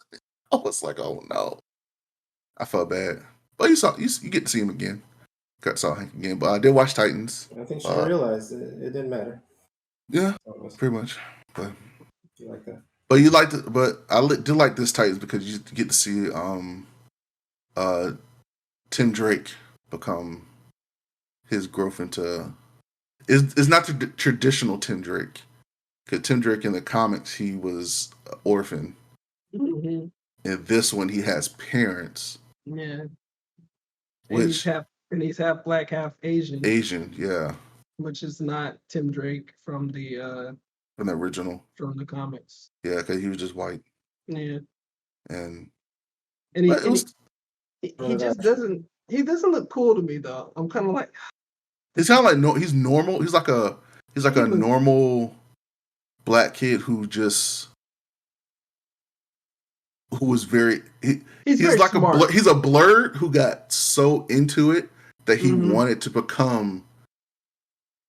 I was like, oh no. I felt bad. But you get to see him again. Saw Hank again. But I did watch Titans. I think she realized it didn't matter. Yeah, Almost. pretty much. But You like that? but do like this Titans because you get to see Tim Drake become his growth into is not the traditional Tim Drake. Because Tim Drake in the comics he was an orphan. Mm-hmm. In this one he has parents. Yeah. Which and he's half black, half Asian. Asian, yeah. Which is not Tim Drake from the original. From the comics. Yeah, because he was just white. Yeah. And he just doesn't look cool to me though. I'm kind of like he's kind of like he's normal. He's like a normal black kid who was very he's very like smart. He's a blurred who got so into it that he Mhm. wanted to become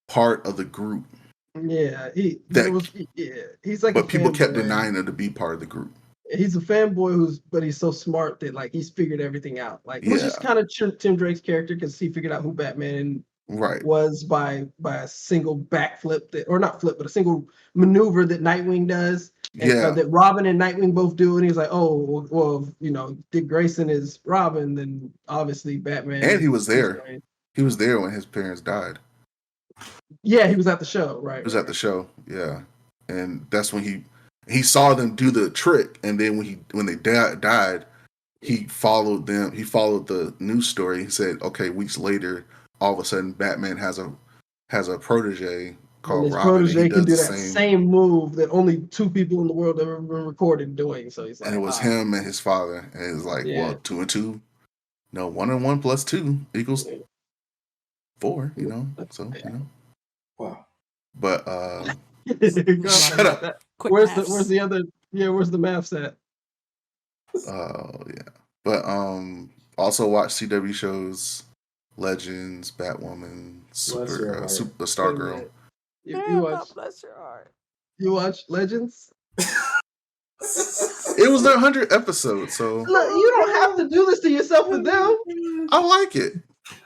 part of the group. Yeah, he's like but a people kept fanboy. denying him to be part of the group. He's a fanboy but he's so smart that like he's figured everything out. Like which is kind of Tim Drake's character because he figured out who Batman was by a single backflip or not flip, but a single maneuver that Nightwing does. And, that Robin and Nightwing both do, and he's like, "Oh, well, Dick Grayson is Robin, then obviously Batman." And he was there. He was there when his parents died. Yeah, he was at the show, right? He was at the show, yeah, and that's when he saw them do the trick, and then when they died, he followed them. He followed the news story. He said, "Okay." Weeks later, all of a sudden, Batman has a protege called his Robin. Protege can do that same move that only 2 people in the world have ever been recorded doing. So he's like, and it was him and his father, and it was like, well, 2 and 2, no, 1 and 1 plus 2 equals 4. So wow. But shut up. Where's the other? Yeah, where's the math at? Oh yeah, but also watch CW shows, Legends, Batwoman, Super Stargirl. You watch? Bless your heart. You watch Legends? It was their 100th episode, so look, you don't have to do this to yourself with them. I like it.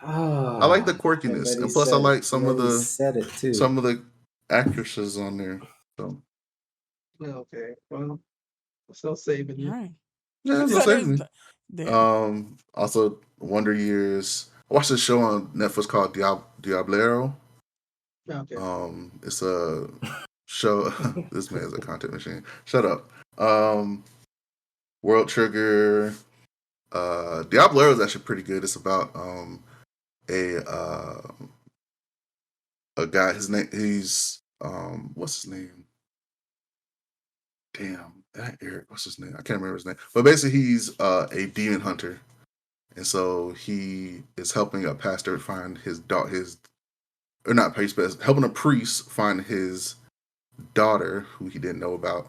I like the quirkiness, and plus I like some of the actresses on there. So okay, well, still saving you. Right. yeah, it's saving me. Also Wonder Years. I watched a show on Netflix called Diablero. Okay. It's a show. This man's a content machine. Shut up. World Trigger. Diablero is actually pretty good. It's about a guy. His name. He's what's his name? Damn. Eric, what's his name? I can't remember his name. But basically, he's a demon hunter, and so he is helping a pastor find his or not priest, but helping a priest find his daughter who he didn't know about,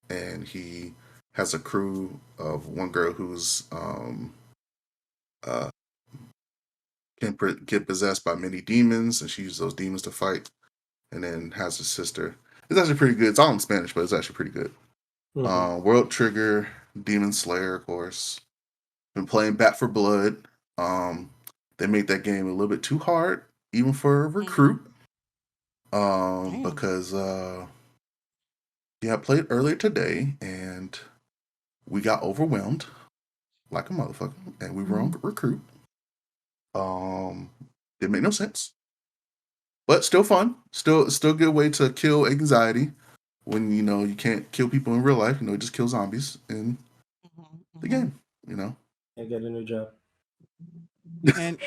and he has a crew of one girl who's uh can get possessed by many demons, and she uses those demons to fight, and then has a sister. It's actually pretty good. It's all in Spanish, but it's actually pretty good. World Trigger, Demon Slayer, of course. Been playing Bat for Blood. They made that game a little bit too hard, even for a recruit. Because I played earlier today, and we got overwhelmed like a motherfucker, and we were on recruit. Didn't make no sense, but still fun. Still a good way to kill anxiety when you can't kill people in real life. Just kill zombies in the game. And get a new job. And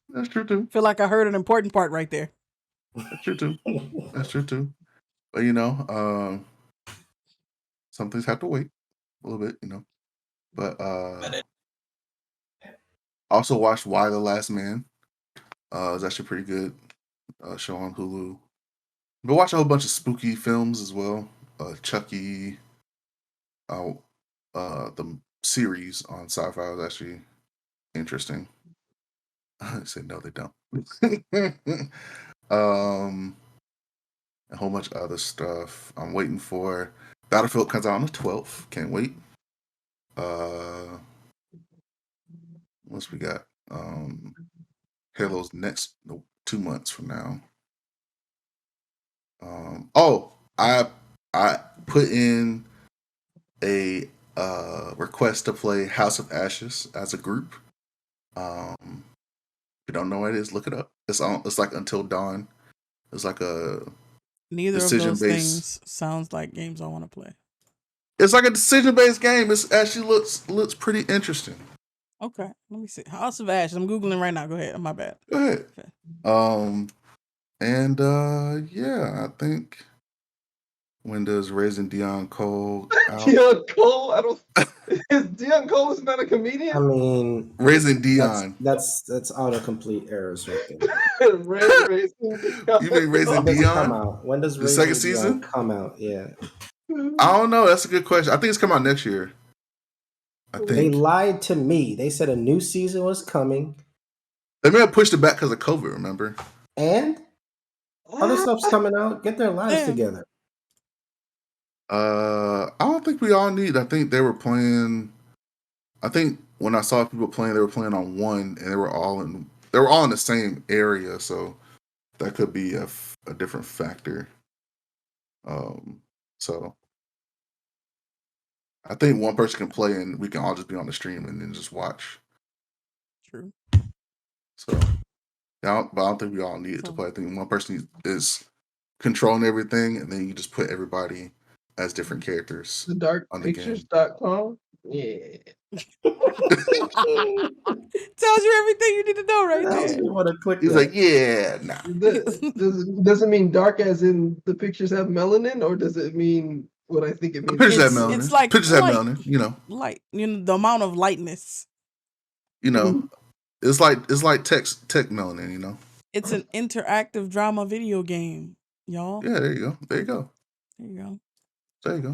that's true too. Feel like I heard an important part right there. That's true too. But some things have to wait a little bit. But also watched Why the Last Man. It's actually pretty good. Show on Hulu. But watch a whole bunch of spooky films as well. Chucky. The series on Sci-Fi was actually interesting. I said no, they don't. A whole bunch of other stuff. I'm waiting for Battlefield comes out on the 12th. Can't wait. What's we got? Halo's next 2 months from now. I put in a request to play House of Ashes as a group. If you don't know what it is, look it up. It's like Until Dawn. It's like a neither of those things sounds like games I want to play. It's like a decision-based game. It actually looks pretty interesting. Okay, let me see. House of Ashes. I'm googling right now. Go ahead. My bad. Go ahead. Okay. Yeah, I think when does Raising Dion Cole out? Dion Cole? Dion Cole is not a comedian? I mean, Raising Dion. That's autocomplete errors right there. You mean Raising Dion? Come out? When does the second season come out? Yeah. I don't know. That's a good question. I think it's coming out next year. I think they lied to me. They said a new season was coming. They may have pushed it back because of COVID. Remember? And other stuff's coming out. Get their lives together. I don't think we all need. I think they were playing. I think when I saw people playing, they were playing on one, and they were all in the same area. So that could be a different factor. So I think one person can play, and we can all just be on the stream and then just watch. True. So yeah, but I don't think we all need it to play. I think one person is controlling everything, and then you just put everybody as different characters. The darkpictures.com. Yeah. Tells you everything you need to know right there. You want to click He's like, yeah, nah. Does it mean dark as in the pictures have melanin, or does it mean what I think it means? Pictures have melanin. It's like pictures have melanin. Light. The amount of lightness. It's like tech melanin. It's an interactive drama video game, y'all. Yeah, there you go.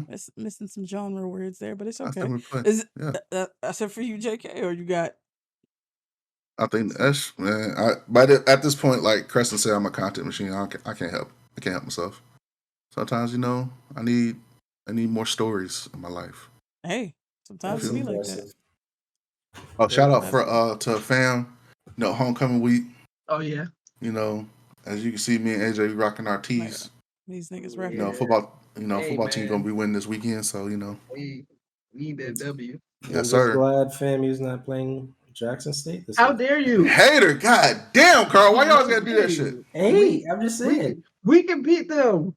It's missing some genre words there, but it's okay. Is that's it for you, JK, or you got? I think that's at this point, like Crescent said, I'm a content machine. I can't help myself. Sometimes, I need more stories in my life. Hey, sometimes it be like that. Oh, shout out to fam. Homecoming week. Oh yeah. As you can see, me and AJ rocking our tees. These niggas rapping. Football. Football team gonna be winning this weekend, so we need that W. Yes, sir. I'm glad FAMU's not playing Jackson State this How week. dare you? Hater, god damn, Carl, why y'all gotta do that shit? Hey, I'm just saying. We can beat them.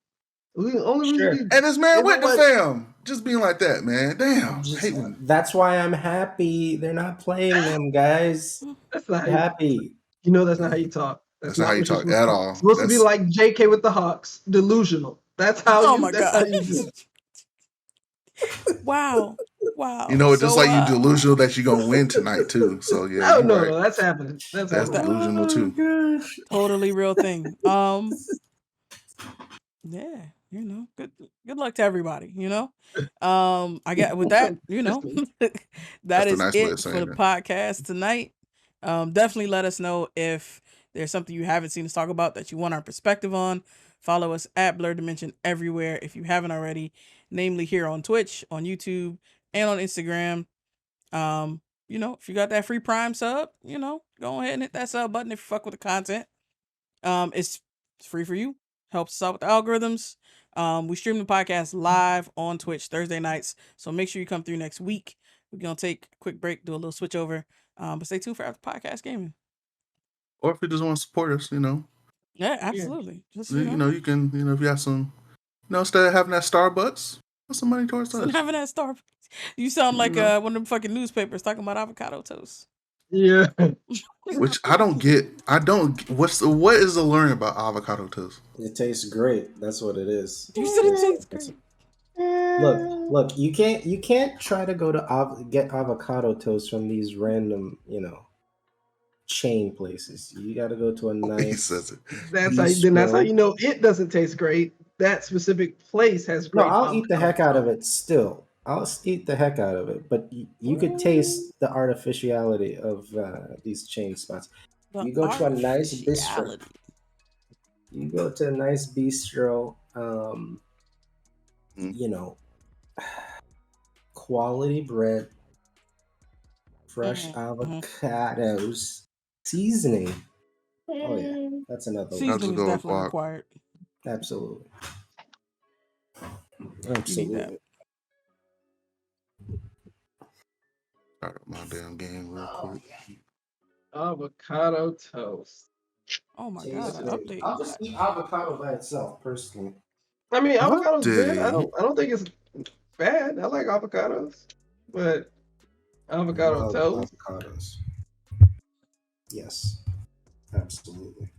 And this man went to fam. Just being like that, man. Damn. That's why I'm happy they're not playing them, guys. That's not happy. That's not how you talk. That's not how you talk at all. It's supposed to be like JK with the Hawks. Delusional. That's how my God. How you do it. Wow. Wow. You know, just So like you delusional that you're gonna win tonight too. So yeah, Oh you're no, right. no, that's happening. That's That's happening. delusional too. gosh. totally real thing. Yeah, good luck to everybody, I get with that, that That's the is nice way of it for the saying it. podcast tonight. Definitely let us know if there's something you haven't seen us talk about that you want our perspective on. Follow us at Blur Dimension everywhere if you haven't already, namely here on Twitch, on YouTube, and on Instagram. If you got that free Prime sub, go ahead and hit that sub button if you fuck with the content. It's free for you. Helps us out with the algorithms. We stream the podcast live on Twitch Thursday nights, so make sure you come through next week. We're gonna take a quick break, do a little switch over, but stay tuned for after podcast gaming. Or if you just want to support us, Yeah, absolutely. Just you can, if you have some, instead of having that Starbucks, put some money towards instead us. of having that Starbucks. You sound like know? one of them fucking newspapers talking about avocado toast. Yeah. Which I don't get. What is the learning about avocado toast? It tastes great. That's what it is. You said it tastes great. Look. You can't try to go to get avocado toast from these random, chain places. You got to go to a He nice. says it. That's how you know it doesn't taste great. That specific place has No, great. I'll eat the avocado heck out of toast. it still. I'll eat the heck out of it, but you could taste the artificiality of these chain spots. The You go to a nice bistro. artificiality. You go to a nice bistro, Mm. quality bread, fresh Mhm. avocados, seasoning. Oh yeah, that's another one. Seasoning is go with definitely guac. required. Absolutely. You need that. Absolutely. Start up my damn game real quick. Avocado toast. Oh my Tastes god, great. update. I'll just eat avocado by itself, personally. I mean, avocado's good. I Update. don't think it's bad. I like avocados, but avocado Love toast. avocados. Yes, absolutely.